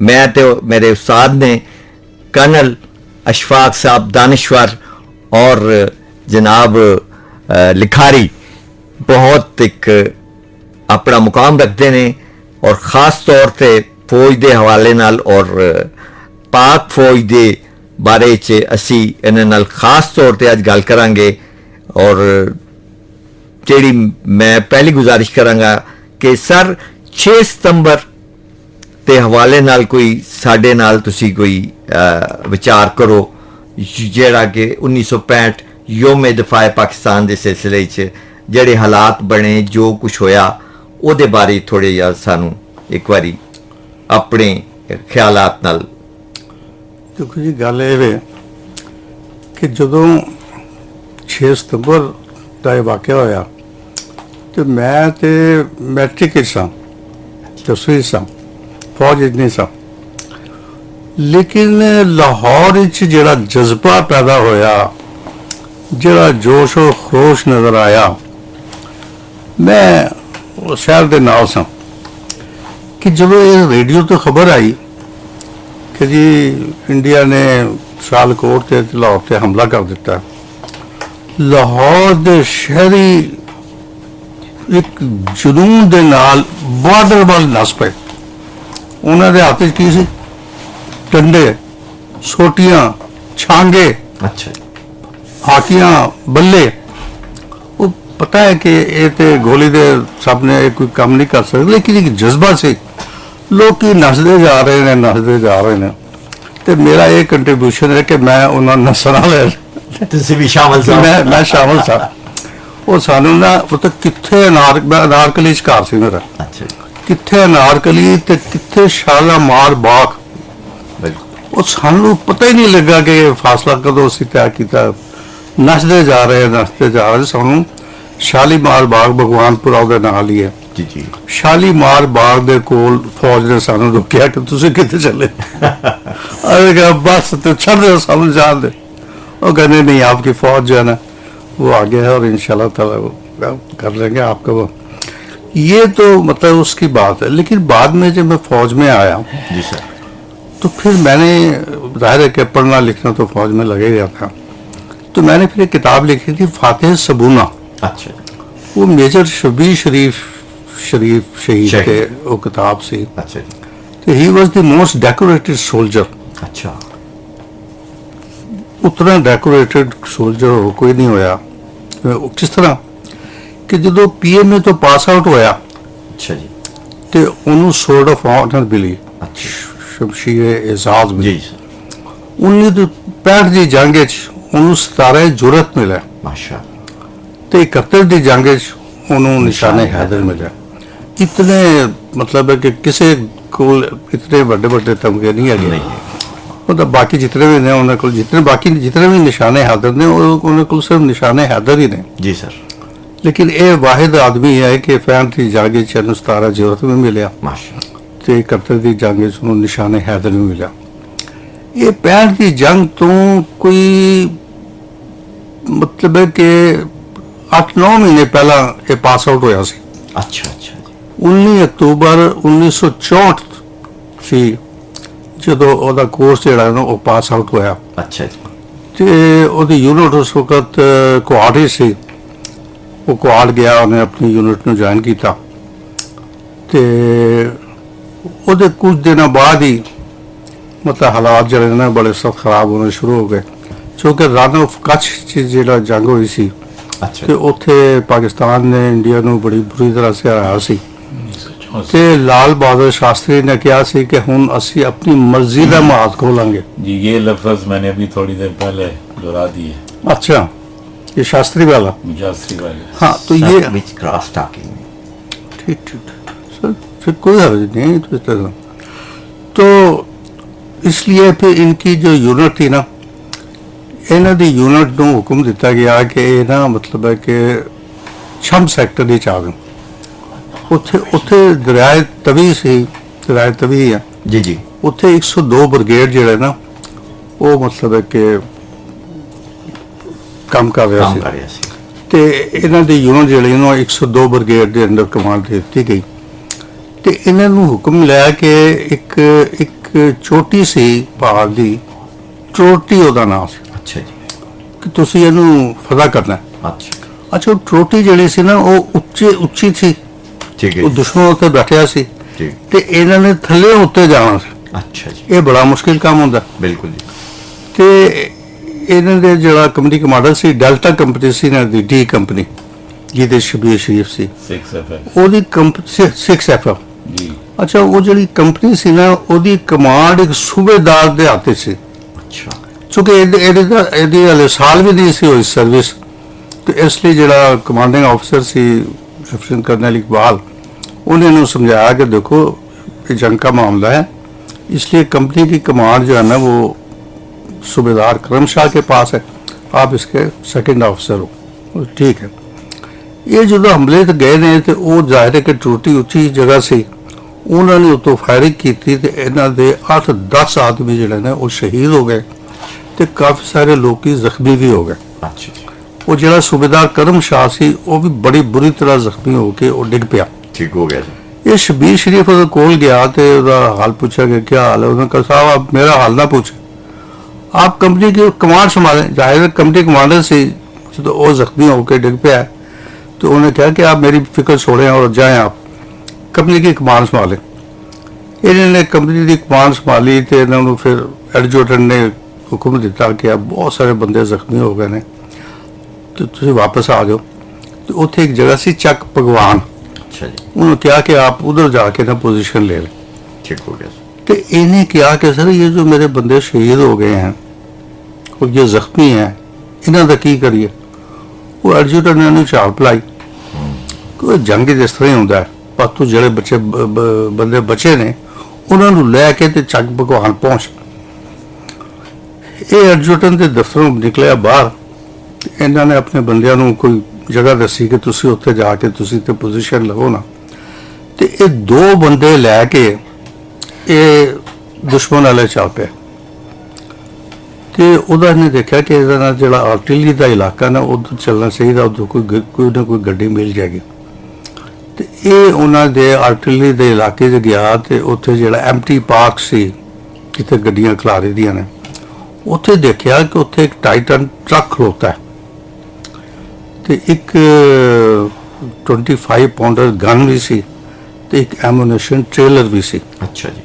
ਮੈਂ ਤੇ ਮੇਰੇ ਉਸਤਾਦ ਨੇ कर्नल अशफाक साहब दानिश्वर और जनाब लिखारी बहुत एक अपना मुकाम रखते हैं। और ख़ास तौर पे फौज के हवाले नाल और पाक फौज के बारे च असी इन्हां नाल खास तौर पर अज गल करांगे। और जिहड़ी मैं पहली गुजारिश करांगा कि सर 6 सितंबर के हवाले नाल कोई साडे नाल तुसी कोई विचार करो जिहड़ा कि 1965 योम दफाए पाकिस्तान के सिलसिले च जिहड़े हालात बने जो कुछ होया ਉਹਦੇ ਬਾਰੇ ਥੋੜੇ ਜਿਹਾ ਸਾਨੂੰ ਇੱਕ ਵਾਰੀ ਆਪਣੇ ਖਿਆਲਾਤ ਨਾਲ। ਦੇਖੋ ਜੀ ਗੱਲ ਇਹ ਵੇ ਕਿ ਜਦੋਂ 6 ਸਤੰਬਰ ਦਾ ਇਹ ਵਾਕਿਆ ਹੋਇਆ ਤੇ ਮੈਂ ਤੇ ਮੈਟ੍ਰਿਕ ਵਿੱਚ ਸਾਂ, 10ਵੀਂ ਸਾਂ, ਫੌਜ ਵਿੱਚ ਨਹੀਂ ਸਾਂ। ਲੇਕਿਨ ਲਾਹੌਰ ਵਿੱਚ ਜਿਹੜਾ ਜਜ਼ਬਾ ਪੈਦਾ ਹੋਇਆ, ਜਿਹੜਾ ਜੋਸ਼ ਔਰ ਖਰੋਸ਼ ਨਜ਼ਰ ਆਇਆ, ਮੈਂ ਸ਼ਹਿਰ ਦੇ ਨਾਲ ਸਾਂ ਕਿ ਜਦੋਂ ਇਹ ਰੇਡੀਓ ਤੋਂ ਖਬਰ ਆਈ ਕਿ ਜੀ ਇੰਡੀਆ ਨੇ ਸਿਆਲਕੋਟ ਤੇ ਲਾਹੌਰ ਤੇ ਹਮਲਾ ਕਰ ਦਿੱਤਾ, ਲਾਹੌਰ ਦੇ ਸ਼ਹਿਰੀ ਇੱਕ ਜਨੂਨ ਦੇ ਨਾਲ ਬਾਰਡਰ ਵੱਲ ਨੱਸ ਪਏ। ਉਹਨਾਂ ਦੇ ਹੱਥ 'ਚ ਕੀ ਸੀ? ਡੰਡੇ, ਸੋਟੀਆਂ, ਛਾਂਗੇ, ਅੱਛਾ, ਹਾਕੀਆਂ, ਬੱਲੇ। ਉਹ ਪਤਾ ਹੈ ਕਿ ਇਹ ਤੇ ਗੋਲੀ ਦੇ ਸਾਹਮਣੇ ਕੋਈ ਕੰਮ ਨਹੀਂ ਕਰ ਸਕਦੇ, ਲੇਕਿਨ ਇੱਕ ਜਜ਼ਬਾ ਸੀ। ਲੋਕੀ ਨੱਸਦੇ ਜਾ ਰਹੇ ਨੇ, ਨੱਸਦੇ ਜਾ ਰਹੇ ਨੇ। ਤੇ ਮੇਰਾ ਇਹ ਕੰਟਰੀਬਿਊਸ਼ਨ ਹੈ ਕਿ ਮੈਂ ਉਹਨਾਂ ਨੱਸਣ ਵਾਲੇ ਤੁਸੀਂ ਵੀ ਸ਼ਾਮਲ ਸੀ? ਮੈਂ ਸ਼ਾਮਲ ਸਾਂ। ਉਹ ਸਾਨੂੰ ਨਾ ਪਤਾ ਕਿੱਥੇ ਅਨਾਰਕਲੀ ਚ ਘਰ ਸੀ ਮੇਰਾ, ਅੱਛਾ, ਕਿੱਥੇ ਅਨਾਰਕਲੀ ਤੇ ਕਿੱਥੇ ਸ਼ਾਲਾਮਾਰ ਬਾਗ। ਉਹ ਸਾਨੂੰ ਪਤਾ ਹੀ ਨਹੀਂ ਲੱਗਾ ਕਿ ਇਹ ਫਾਸਲਾ ਕਦੋਂ ਅਸੀਂ ਤੈਅ ਕੀਤਾ। ਨੱਸਦੇ ਜਾ ਰਹੇ ਸਾਨੂੰ ਸ਼ਾਲੀਮਾਰ ਬਾਗ ਭਗਵਾਨਪੁਰਾ ਉਹਦੇ ਨਾਲ ਹੀ ਹੈ ਜੀ ਜੀ। ਸ਼ਾਲੀਮਾਰ ਬਾਗ ਦੇ ਕੋਲ ਫੌਜ ਨੇ ਸਾਨੂੰ ਰੋਕਿਆ ਕਿ ਤੁਸੀਂ ਕਿੱਥੇ ਚੱਲੇ? ਅਸੀਂ ਕਿਹਾ ਬਸ ਤੇ ਛੱਡ ਦਿਓ ਸਾਨੂੰ ਜਾਣ ਦੇ। وہ کہنے نہیں آپ کی فوج جو ہے نا وہ آگے ہے اور انشاءاللہ تعالی وہ کر لیں گے آپ کا وہ۔ یہ تو مطلب اس کی بات ہے۔ لیکن بعد میں جب میں فوج میں آیا جی سر تو پھر میں نے ظاہر ہے کہ پڑھنا لکھنا تو فوج میں لگے گیا تھا، تو میں نے پھر ایک کتاب لکھی تھی فاتح سبونا۔ اچھا، وہ میجر شبیر شریف شہید کے وہ کتاب سی۔ اچھا جی، he was the most decorated soldier. اچھا، اتنا ڈیکوریٹڈ سولجر ہو کوئی نہیں ہویا۔ کس طرح کہ جدو پی ایم اے تو پاس آؤٹ ہویا اچھا جی، تے انہوں سورڈ آف آنر ملی، اچھا شمشیر اعزاز ملی۔ جی 1965 دی جنگ وچ انہوں ستارہ جرأت ملا، ماشاء تے 71 دی جنگ وچ انہوں نشان حیدر ملا۔ اتنے مطلب ہے کہ کسی کو اتنے بڑے بڑے تمغے نہیں ہے۔ ਉਹਦਾ ਬਾਕੀ ਜਿਤਨੇ ਵੀ ਨੇ ਉਹਨਾਂ ਕੋਲ ਜਿਤਨੇ ਵੀ ਨਿਸ਼ਾਨੇ ਹੈਦਰ ਨੇ ਉਹਨਾਂ ਕੋਲ ਸਿਰਫ ਨਿਸ਼ਾਨੇ ਹੈਦਰ ਹੀ ਨੇ ਜੀ ਸਰ। ਲੇਕਿਨ ਇਹ ਵਾਹਿਦ ਆਦਮੀ ਹੈ ਕਿ 65 ਦੀ ਜੰਗ ਵਿੱਚ ਇਹਨੂੰ 17 ਜ਼ੋਰਤ ਵੀ ਮਿਲਿਆ ਮਾਸ਼ਾਅੱਲਾ। ਤੇ 71 ਦੀ ਜੰਗ ਵਿੱਚ ਉਹਨੂੰ ਨਿਸ਼ਾਨੇ ਹੈਦਰ ਵੀ ਮਿਲਿਆ। ਇਹ 65 ਦੀ ਜੰਗ ਤੋਂ ਕੋਈ ਮਤਲਬ ਹੈ ਕਿ 8-9 ਮਹੀਨੇ ਪਹਿਲਾਂ ਇਹ ਪਾਸ ਆਊਟ ਹੋਇਆ ਸੀ। ਅੱਛਾ ਅੱਛਾ ਜੀ। 19 ਅਕਤੂਬਰ 1964 ਸੀ ਜਦੋਂ ਉਹਦਾ ਕੋਰਸ ਜਿਹੜਾ ਨਾ ਉਹ ਪਾਸ ਆਊਟ ਹੋਇਆ ਅੱਛਾ ਜੀ। ਤੇ ਉਹਦੀ ਯੂਨਿਟ ਉਸ ਵਕਤ ਕੁਆਡ ਹੀ ਸੀ। ਉਹ ਕੁਆਡ ਗਿਆ, ਉਹਨੇ ਆਪਣੀ ਯੂਨਿਟ ਨੂੰ ਜੁਆਇਨ ਕੀਤਾ ਤੇ ਉਹਦੇ ਕੁਝ ਦਿਨਾਂ ਬਾਅਦ ਹੀ ਮਤਲਬ ਹਾਲਾਤ ਜਿਹੜੇ ਨੇ ਬੜੇ ਸਖਤ ਖਰਾਬ ਹੋਣੇ ਸ਼ੁਰੂ ਹੋ ਗਏ ਕਿਉਂਕਿ ਰਨ ਆਫ ਕੱਛ 'ਚ ਜਿਹੜਾ ਜੰਗ ਹੋਈ ਸੀ ਅੱਛਾ ਤੇ ਉੱਥੇ ਪਾਕਿਸਤਾਨ ਨੇ ਇੰਡੀਆ ਨੂੰ ਬੜੀ ਬੁਰੀ ਤਰ੍ਹਾਂ ਸੇ ਹਰਾਇਆ ਸੀ ਤੇ ਲਾਲ ਬਹਾਦਰ शास्त्री ने किया सी कि हम असी अपनी मर्जी का मात खोलेंगे। जी ये लफ्ज मैंने अभी थोड़ी देर पहले दोहरा दिए। अच्छा, ये शास्त्री वाला? शास्त्री वाले। हाँ, तो ये विच क्रॉस टॉकिंग ठीक ठीक सर, फिर कोई हर्ज नहीं तो इस तरह। तो इसलिए फिर इनकी जो यूनिट थी ना, इन्हों की यूनिट को हुक्म दिता गया कि ना मतलब है कि छम सैक्टर की चाह ਉੱਥੇ ਦਰਿਆਏ ਤਵੀ ਸੀ, ਦਰਿਆਏ ਤਵੀ ਹੈ ਜੀ ਜੀ। ਉੱਥੇ 102 ਬ੍ਰਿਗੇਡ ਜਿਹੜੇ ਨਾ ਉਹ ਮਤਲਬ ਹੈ ਕਿ ਕੰਮ ਕਰ ਰਿਹਾ ਸੀ ਤੇ ਇਹਨਾਂ ਦੀ ਯੂਨਿਟ ਜਿਹੜੀ ਨਾ 102 ਬ੍ਰਿਗੇਡ ਦੇ ਅੰਡਰ ਕਮਾਂਡ ਦੇ ਦਿੱਤੀ ਗਈ ਤੇ ਇਹਨਾਂ ਨੂੰ ਹੁਕਮ ਲਿਆ ਕਿ ਇੱਕ ਚੋਟੀ ਸੀ ਪਹਾੜ ਦੀ, ਚੋਟੀ ਉਹਦਾ ਨਾਮ ਸੀ। ਅੱਛਾ ਜੀ। ਕਿ ਤੁਸੀਂ ਇਹਨੂੰ ਫਤਹ ਕਰਨਾ। ਅੱਛਾ, ਉਹ ਚੋਟੀ ਜਿਹੜੀ ਸੀ ਨਾ ਉਹ ਉੱਚੀ ਸੀ। ਠੀਕ ਹੈ। ਉਹ ਦੁਸ਼ਮਣ ਉੱਤੇ ਬੈਠਿਆ ਸੀ ਤੇ ਇਹਨਾਂ ਨੇ ਥੱਲੇ ਉੱਤੇ ਜਾਣਾ ਸੀ। ਅੱਛਾ ਜੀ। ਇਹ ਬੜਾ ਮੁਸ਼ਕਿਲ ਕੰਮ ਹੁੰਦਾ। ਬਿਲਕੁਲ ਜੀ। ਤੇ ਇਹਨਾਂ ਦੇ ਜਿਹੜਾ ਕੰਪਨੀ ਕਮਾਂਡਰ ਸੀ, ਡੈਲਟਾ ਕੰਪਨੀ ਸੀ ਨਾ ਦੀ ਡੀ ਕੰਪਨੀ ਜਿਹਦੇ ਸ਼ਬੀਰ ਸ਼ਰੀਫ ਸੀ, 6FF ਉਹਦੀ ਕੰਪਨੀ 6FF ਜੀ। ਅੱਛਾ, ਉਹ ਜਿਹੜੀ ਕੰਪਨੀ ਸੀ ਨਾ ਉਹਦੀ ਕਮਾਂਡ ਇੱਕ ਸੂਬੇਦਾਰ ਦੇ ਹੱਥ ਸੀ। ਅੱਛਾ। ਕਿਉਂਕਿ ਇਹਦੀ ਹਲੇ ਸਾਲ ਵੀ ਨਹੀਂ ਸੀ ਹੋਈ ਸਰਵਿਸ ਤੇ ਇਸ ਲਈ ਜਿਹੜਾ ਕਮਾਂਡਿੰਗ ਆਫਿਸਰ ਸੀ लेफ्टिनेंट कर्नल इकबाल, उन्होंने समझाया कि देखो ये जंग का मामला है, इसलिए कंपनी की कमांड जो है ना वो सूबेदार करम शाह के पास है, आप इसके सेकंड ऑफिसर हो। ठीक है। ये जो हमले तो गए ने तो वो जाहिर है कि टूटी उच्ची जगह से उन्होंने उतो फायरिंग की थी तो इन्हों के 8-10 आदमी जोड़े ने वो शहीद हो गए तो काफ़ी सारे लोग जख्मी भी हो गए। अच्छा। वो जो सूबेदार करम शाह से वो भी बड़ी बुरी तरह जख्मी होकर वो डिग पिया। ठीक हो गया जी। ये शबीर शरीफ वो कोल गया तो हाल पूछा कि क्या हाल है, उन्होंने कहा साहब आप मेरा हाल ना पूछे, आप कंपनी की कमांड संभालें। जाहिर कंपनी कमांडर से तो वो जख्मी होकर डिग पिया तो उन्होंने कहा कि आप मेरी फिक्र छोड़ें और जाएं, आप कंपनी की कमांड संभालें। इन्होंने कंपनी की कमांड संभाली तो इन्होंने फिर एडजुटेंट ने हुक्म दिता कि अब बहुत सारे बंदे जख्मी हो गए हैं तो तुम वापस आ जाओ। तो उत्थे एक जगह सी चक भगवान। अच्छा जी। उन्होंने कहा कि आप उधर जाके ना पोजीशन ले लें। ठीक हो गया। तो इन्हें कहा कि सर ये जो मेरे बंदे शहीद हो गए हैं और ये जख्मी हैं इन्हों का की करिए। वो एडजुटेंट ने उन्हें चाल पिलाई कोई जंग जिस तरह ही होंदा है, पर तू जेड़े बच्चे बंदे बचे ने उन्होंने लैके ते चक भगवान पहुंच। ये एडजुटेंट के दफ्तरों निकलिया बाहर, इन्होंने अपने बंदियां नूं कोई जगह दसी कि तुसी उत्थे जाके तुसी ते पोजीशन लवो ना। ते ये 2 बंदे लैके ये दुश्मन वाले चल पे कि उधर ने देखा कि इहदा जिहड़ा आर्टिलरी का इलाका ना उधर चलना चाहिए, उधर कोई ना कोई गड्डी मिल जाएगी। तो ये उन्होंने दे आर्टिलरी के इलाके च गया तो उत्थे जिहड़ा एम्प्टी पार्क सी जिथे गड्डियां खलारी दियां ने उत्थे देखा कि उत्थे एक टाइटन ट्रक खलोता है तो एक 25 पाउंडर गन भी सी तो एक एमुनेशन ट्रेलर भी सी। अच्छा जी।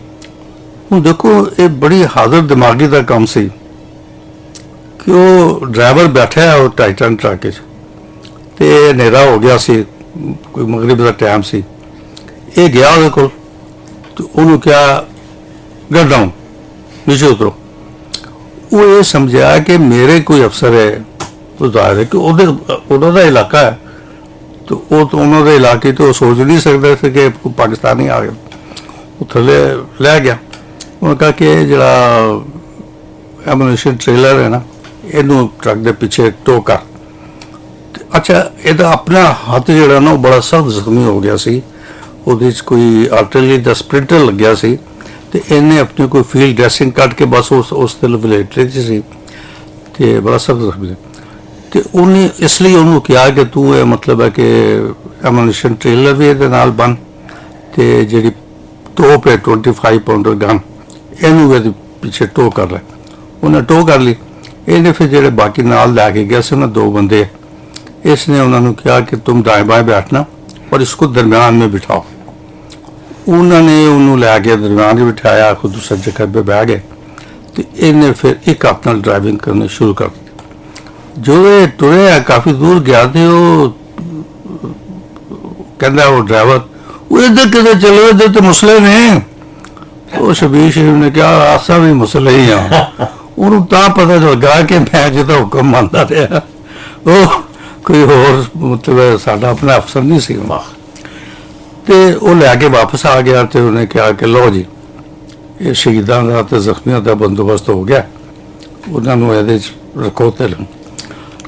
ਹੁਣ देखो ये बड़ी हाजिर दिमागी का काम सी कि वो ड्राइवर बैठा है वो टाइटन ट्रक ते हनेरा हो गया सी, कोई मगरिब का टाइम सी। ये गया ਉਹਦੇ ਕੋਲ तो ਉਹਨੂੰ ਕਿਹਾ गेट डाउन, नीचे उतरो। वो ये समझा कि मेरे कोई अफसर है तो जाहिर है कि उन्होंने इलाका है तो वो तो उन्होंने इलाके तो सोच नहीं सकते थे कि पाकिस्तानी आ गए। वो थले लै गया, उन्होंने कहा कि जरा ਐਮੂਨੇਸ਼ਨ ਟ੍ਰੇਲਰ ਹੈ ਨਾ, ਇਹਨੂੰ ਟਰੱਕ ਦੇ ਪਿੱਛੇ ਟੋ ਕਰ। ਤੇ ਅੱਛਾ, ਇਹਦਾ ਆਪਣਾ ਹੱਥ ਜਿਹੜਾ ਨਾ ਉਹ ਬੜਾ ਸਖਤ ਜ਼ਖਮੀ ਹੋ ਗਿਆ ਸੀ, ਉਹਦੇ 'ਚ ਕੋਈ ਆਰਟਲਰੀ ਦਾ ਸਪਲਿੰਟਰ ਲੱਗਿਆ ਸੀ, ਤੇ ਇਹਨੇ ਆਪਣੀ ਕੋਈ ਫੀਲਡ ਡਰੈਸਿੰਗ ਕੱਢ ਕੇ ਬਸ ਉਸ ਤੇ ਲਪੇਟ 'ਚ ਸੀ, ਤੇ ਬੜਾ ਸਖਤ ਜ਼ਖਮੀ ਸੀ। ਤੇ ਉਹਨੇ ਇਸ ਲਈ ਉਹਨੂੰ ਕਿਹਾ ਕਿ ਤੂੰ ਇਹ ਮਤਲਬ ਹੈ ਕਿ ਐਮੂਨੇਸ਼ਨ ਟ੍ਰੇਲਰ ਵੀ ਇਹਦੇ ਨਾਲ ਬਣ, ਤੇ ਜਿਹੜੀ ਤੋਪ ਹੈ 25 ਪਾਉਂਡਰ ਗਨ, ਇਹਨੂੰ ਵੀ ਇਹਦੇ ਪਿੱਛੇ ਟੋ ਕਰ ਲੈ। ਉਹਨੇ ਟੋ ਕਰ ਲਈ। ਇਹਨੇ ਫਿਰ ਜਿਹੜੇ ਬਾਕੀ ਨਾਲ ਲੈ ਕੇ ਗਿਆ ਸੀ ਨਾ 2 ਬੰਦੇ, इसने उन्होंने कहा कि तुम दाएं बाएं बैठना और इसको दरमियान में बिठाओ। उन्होंने उन्होंने लै के दरमियान ही बिठाया, खुद दूसरी जगह पे बह गए, तो इन्हें फिर एक हाथ नाल ड्राइविंग करनी शुरू कर दी। जो ये टुरे है काफ़ी दूर गया थे, वो कहता वो ड्राइवर वो इधर किधर चलो, इधर तो मुसले ने। तो शबीर शरीफ ने कहा आसा भी मुसले ही हाँ। उन्होंने तो पता लगा कि मैं जो हुक्म मानता रहा, वो कोई होर मतलब साडा अपना अफसर नहीं सी। तो वो लैके वापस आ गया, तो उन्हें कहा कि लो जी ये शहीदों का तो जख्मियों का बंदोबस्त हो गया, उन्होंने ये रखो। तो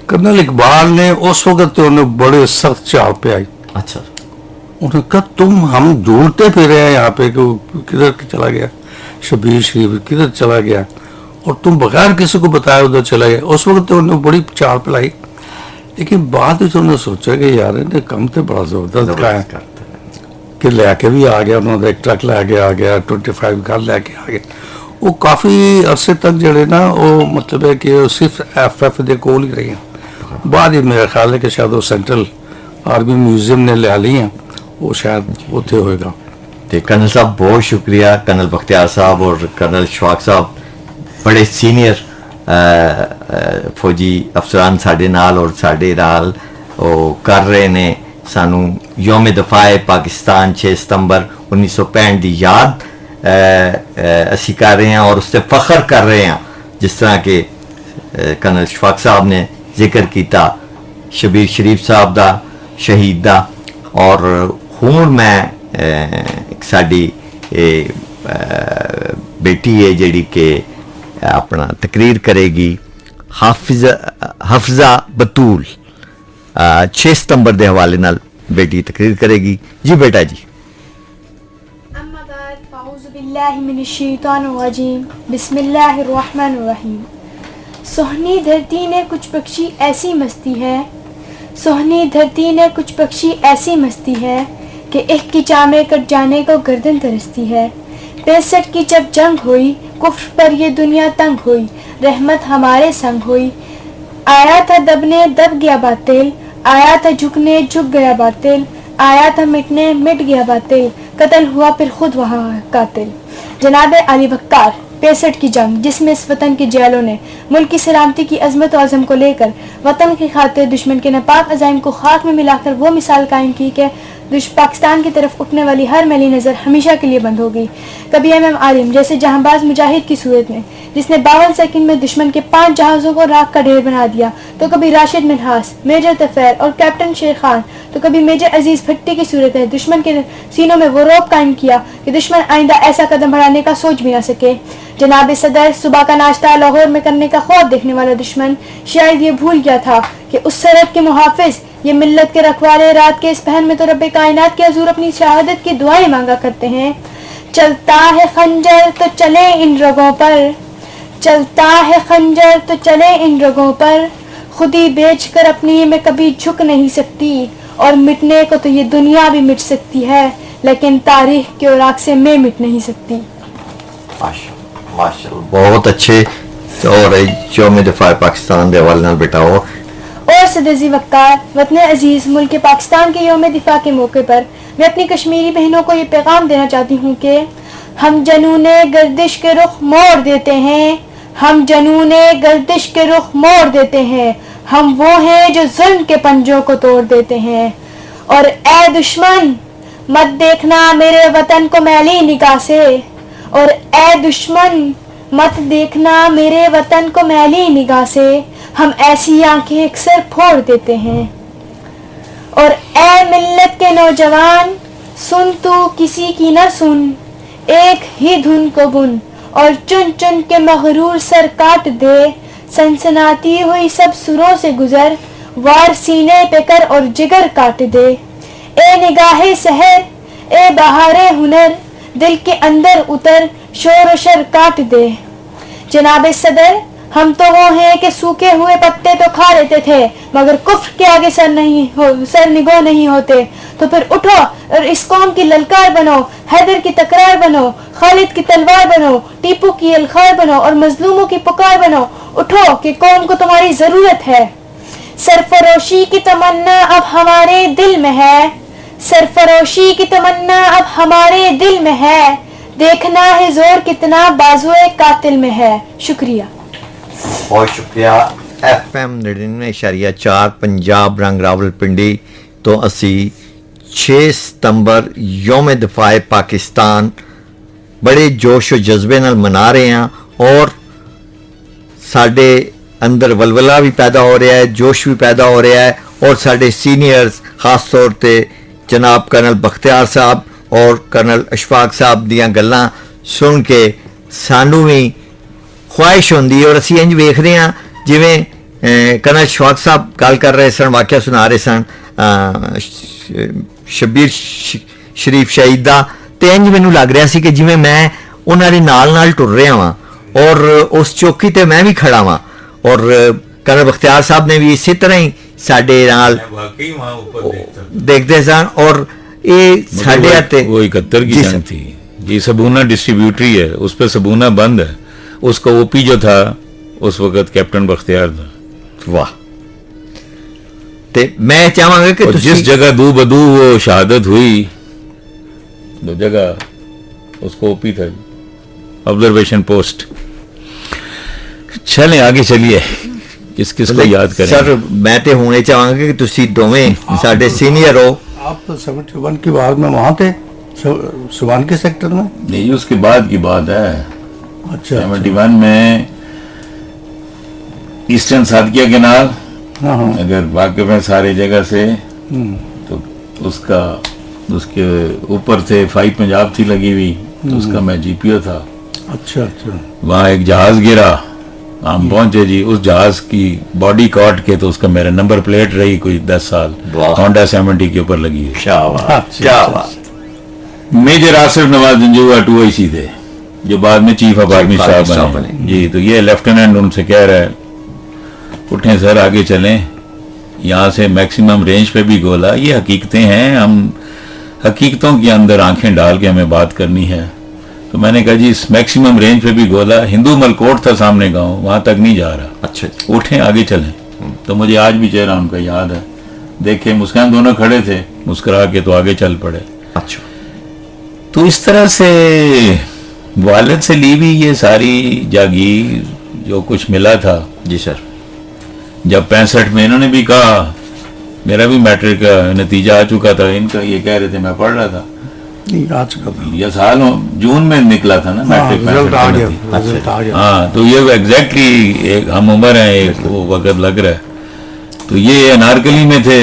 कर्नल इकबाल ने उस वक्त तो उन्हें बड़े सख्त चाल पे आई। अच्छा, उन्होंने कहा तुम हम ढूंढते फिर हैं यहाँ पे कि किधर चला गया शबीर शरीफ, किधर चला गया, और तुम बगैर किसी को बताए उधर चला गया। उस वक्त तो उन्होंने बड़ी चाल पिलाई, लेकिन बाद में उन्होंने सोचा कि यार इन्हें कम तो बड़ा जबरदस्त का है कि लैके भी आ गया, उन्होंने एक ट्रक लैके आ गया, 25 गन लैके आ गया। वो काफ़ी अरसे तक जड़े ना वो मतलब है कि सिर्फ FF के कोल ही रही हैं। बाद ही मेरा ख्याल है कि शायद वो सेंट्रल आर्मी म्यूजियम ने ले ली हैं, वो शायद उत्थे होएगा। तो कर्नल साहब बहुत शुक्रिया, कर्नल बख्तियार साहब और कर्नल शवाक साहब बड़े सीनियर फौजी अफसरान साढ़े नाल और साढ़े नाल वो कर रहे ने सानू योम दफाए पाकिस्तान 6 सितंबर 1965 की याद असी कर रहे हैं और उससे फख्र कर रहे हैं। जिस तरह के कर्नल शफाक साहब ने जिक्र किया शबीर शरीफ साहब का शहीद का, और हुण मैं एक साड़ी बेटी है जिहड़ी कि अपना तकरीर करेगी, हफ्जा बतूल 6 सितंबर के हवाले नाल बेटी तकरीर करेगी। जी बेटा जी। बिस्मिल्लाहिर्रहमानिर्रहीम। सोहनी धरती ने कुछ पक्षी ऐसी मस्ती है, सोहनी धरती ने कुछ पक्षी ऐसी मस्ती है कि एक की चामे कट जाने को गर्दन तरसती है। 65 की जब जंग हुई कुफ्र पर ये दुनिया तंग हुई, रहमत हमारे संग हुई। आया था दबने दब गया बातिल, आया था झुकने झुक गया बातिल, आया था मिटने मिट गया बातिल, कत्ल हुआ फिर खुद वहाँ कातिल। जनाब अली बख्तार 65 की जंग, जिसमें इस वतन की जेलों ने मुल्क की सलामती की अजमत और अज़म को लेकर वतन की खातिर दुश्मन के नापाक अज़ाइम को खाक में मिलाकर वो मिसाल कायम की कि पाकिस्तान की तरफ उठने वाली हर मैली नज़र हमेशा के लिए बंद हो गई। कभी MM आलिम जैसे जहांबाज मुजाहिद की सूरत में, जिसने 52 सेकंड में दुश्मन के 5 जहाज़ों को राख का ढेर बना दिया, तो कभी राशिद मिन्हास, मेजर तफैर और कैप्टन शेर खान, तो कभी मेजर अजीज भट्टी की सूरत है दुश्मन के सीनों में वो रौब कायम किया कि दुश्मन आइंदा ऐसा कदम बढ़ाने का सोच भी ना सके। जनाब सदर सुबह का नाश्ता लाहौर में करने का ख्वाब देखने वाला दुश्मन शायद ये भूल गया था कि उस सरहद के मुहाफिज, ये मिल्लत के रखवाले, रात के इस पहर में तो रब्बे कायनात के हजूर अपनी शहादत की दुआएं मांगा करते हैं। चलता है खंजर तो चले इन रगों पर, चलता है खंजर तो चले इन रगों पर, खुदी बेच कर अपनी मैं कभी झुक नहीं सकती, और मिटने को तो ये दुनिया भी मिट सकती है, लेकिन तारीख के औराक से मैं मिट नहीं सकती। माशाल्लाह बहुत अच्छे। और यौम दफा पाकिस्तान के हवाले नाल बेटा हो और सदजी वक्तार वतन अजीज मुल्क पाकिस्तान के यौम दिफा के मौके पर मैं अपनी कश्मीरी बहनों को ये पैगाम देना चाहती हूँ कि हम जनूने गर्दिश के रुख मोड़ देते हैं, हम जनूने गर्दिश के रुख मोड़ देते हैं, हम वो हैं जो जुल्म के पंजों को तोड़ देते हैं। और ए दुश्मन मत देखना मेरे वतन को मैली निगाह से, और ए दुश्मन मत देखना मेरे वतन को मैली निगाह से, हम ऐसी आंखें अक्सर फोड़ देते हैं। और ए मिल्लत के नौजवान सुन तू किसी की न सुन, एक ही धुन को बुन, और चुन चुन के मगरूर सर काट दे, सनसनाती हुई सब सुरों से गुजर, वार सीने पे कर और जिगर काट दे। ए निगाहे सहर, ए बहारे हुनर, दिल के अंदर उतर, शोर और शर काट दे। जनाबे सदर, हम तो वो हैं कि सूखे हुए पत्ते तो खा लेते थे, मगर कुफ्र के आगे सर निगो नहीं होते। तो फिर उठो और इस कौम की ललकार बनो, हैदर की तकरार बनो, खालिद की तलवार बनो, टीपू की अलखार बनो और मजलूमों की पुकार बनो। उठो कि कौम को तुम्हारी जरूरत है। सरफरोशी की तमन्ना अब हमारे दिल में है, सरफरोशी की तमन्ना अब हमारे दिल में है, देखना है जोर कितना बाजुए कातिल में है। शुक्रिया। बहुत शुक्रिया। FM 99.4 पंजाब रंग रावलपिंडी तो असी 6 सितंबर यौम दिफाए पाकिस्तान बड़े जोश व जज्बे नाल मना रहे हैं और साडे अंदर वलवला भी पैदा हो रहा है, जोश भी पैदा हो रहा है और साडे सीनियर्स खास तौर पे जनाब कर्नल बख्तियार साहब और कर्नल अशफाक साहब दियां गल्लां सुन के सानू भी ख्वाहिश होंदी और असी इंज वेखदे हां जिवें कर्नल अशफाक साहब गल कर रहे सन, वाक़या सुना रहे सन शबीर शरीफ शहीद दा, ते इंज मैनूं लग रहा सी कि जिवें मैं उन्हां दे नाल टुर रहा वां और उस चौकी ते मैं भी खड़ा वां और कर्नल बख्तियार साहब ने भी इसी तरह ही साडे नाल देखते सन और ये साडे हत्थे वो 71 की जंग थी। ये सबूना डिस्ट्रीब्यूटरी है, उस पर सबूना बंद है। उसका ओपी जो था उस वक्त कैप्टन बख्तियार था। वाह। ते मैं चाहांगा कि जिस जगह दू बदू वो शहादत हुई, दो जगह उसको ओपी था, ऑब्जर्वेशन पोस्ट। चलें आगे, चलिए किस किस को याद करें। सर मैं तो होने चाहांगा कि तुसी दोवें साडे सीनियर हो। आप 71 की बाद में वहाँ थे सुबानकी सेक्टर में? नहीं, उसके बाद की बात है। अच्छा 71 में ईस्टर्न सादकिया केनाल, अगर वाकिफ है सारे जगह से, तो उसके ऊपर थे 5 पंजाब थी लगी हुई, तो उसका मैं जीपीओ था। अच्छा अच्छा। वहाँ एक जहाज गिरा, हम पहुंचे जी, उस जहाज की बॉडी काट के तो उसका मेरा नंबर प्लेट रही कोई 10 साल, होंडा 70 के ऊपर लगी है। क्या बात। मेजर आसिफ नवाज जंजूआ 2IC थे, जो बाद में चीफ ऑफ आर्मी स्टाफ बने जी। तो ये लेफ्टिनेंट उनसे कह रहा है उठें सर आगे चलें, यहाँ से मैक्सिमम रेंज पे भी गोला। ये हकीकतें हैं, हम हकीकतों के अंदर आंखें डाल के हमें बात करनी है। तो मैंने कहा जी इस मैक्सिमम रेंज पे भी गोला, हिंदू मलकोट था सामने गांव, वहां तक नहीं जा रहा। अच्छा, उठें आगे चलें। तो मुझे आज भी चेहरा उनका याद है, देखे मुस्कान दोनों खड़े थे, मुस्कुरा के तो आगे चल पड़े। अच्छा, तो इस तरह से वालिद से ली भी ये सारी जागीर जो कुछ मिला था। जी सर। जब 65 में इन्होंने भी कहा, मेरा भी मैट्रिक का नतीजा आ चुका था, इनका ये कह रहे थे, मैं पढ़ रहा था, आ चुका था, यह साल जून में निकला था ना मैट्रिक। हाँ, तो ये एग्जैक्टली हम उम्र है, एक वो वक्त लग रहा है। तो ये अनारकली में थे,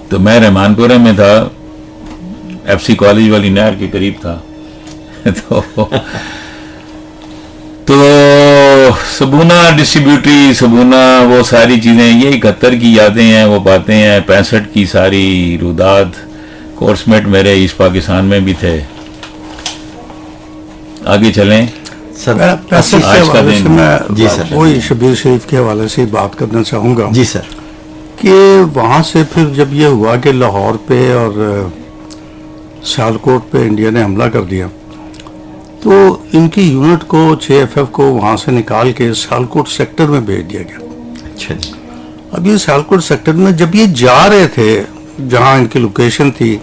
तो मैं रहमानपुरा में था, FC कॉलेज वाली नहर के करीब था। तो सबूना डिस्ट्रीब्यूटरी, सबूना, वो सारी चीज़ें, ये 71 की यादें हैं, वो बातें हैं। 65 की सारी रुदाद, कोर्समेट मेरे ईस्ट पाकिस्तान में भी थे। आगे चलें सर। आज का दिन। मैं जी सर। वही शबीर शरीफ के हवाले से बात करना चाहूँगा जी सर, कि वहाँ से फिर जब ये हुआ कि लाहौर पे और सियालकोट पे इंडिया ने हमला कर दिया, तो इनकी यूनिट को 6FF को वहाँ से निकाल के सियालकोट सेक्टर में भेज दिया गया। अच्छा जी। अब ये सियालकोट सेक्टर में जब ये जा रहे थे, जहाँ इनकी लोकेशन थी,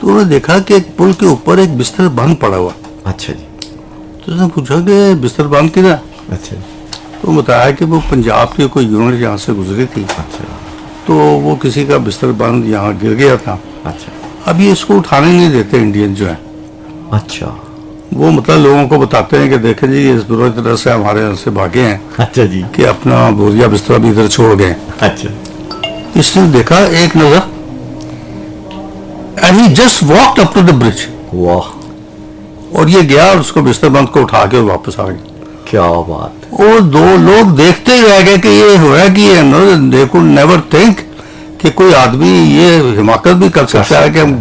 तो उन्होंने देखा कि एक पुल के ऊपर एक बिस्तर बंद पड़ा हुआ। अच्छा जी। तो उसने पूछा कि बिस्तर बंद किधर? अच्छा। तो बताया कि वो पंजाब की कोई यूनिट यहाँ से गुजरी थी। अच्छा। तो वो किसी का बिस्तर बंद यहाँ गिर गया था। अच्छा। अब ये इसको उठाने नहीं देते इंडियन जो है। अच्छा। वो मतलब लोगों को बताते हैं कि देखें जी इस बुरी तरह से हमारे यहाँ से भागे हैं। अच्छा जी। कि अपना बोरिया बिस्तर भी इधर छोड़ गए। अच्छा। इसने देखा एक नजर, and he just walked up to the bridge. वाह। اور یہ گیا اور اس کو بستر بند کو اٹھا کے واپس آ گیا. کیا بات. وہ دو لوگ دیکھتے ہی رہ گئے کہ یہ ہوا کہ they could never think کہ کوئی آدمی یہ حماقت بھی کر سکتا ہے کہ ہم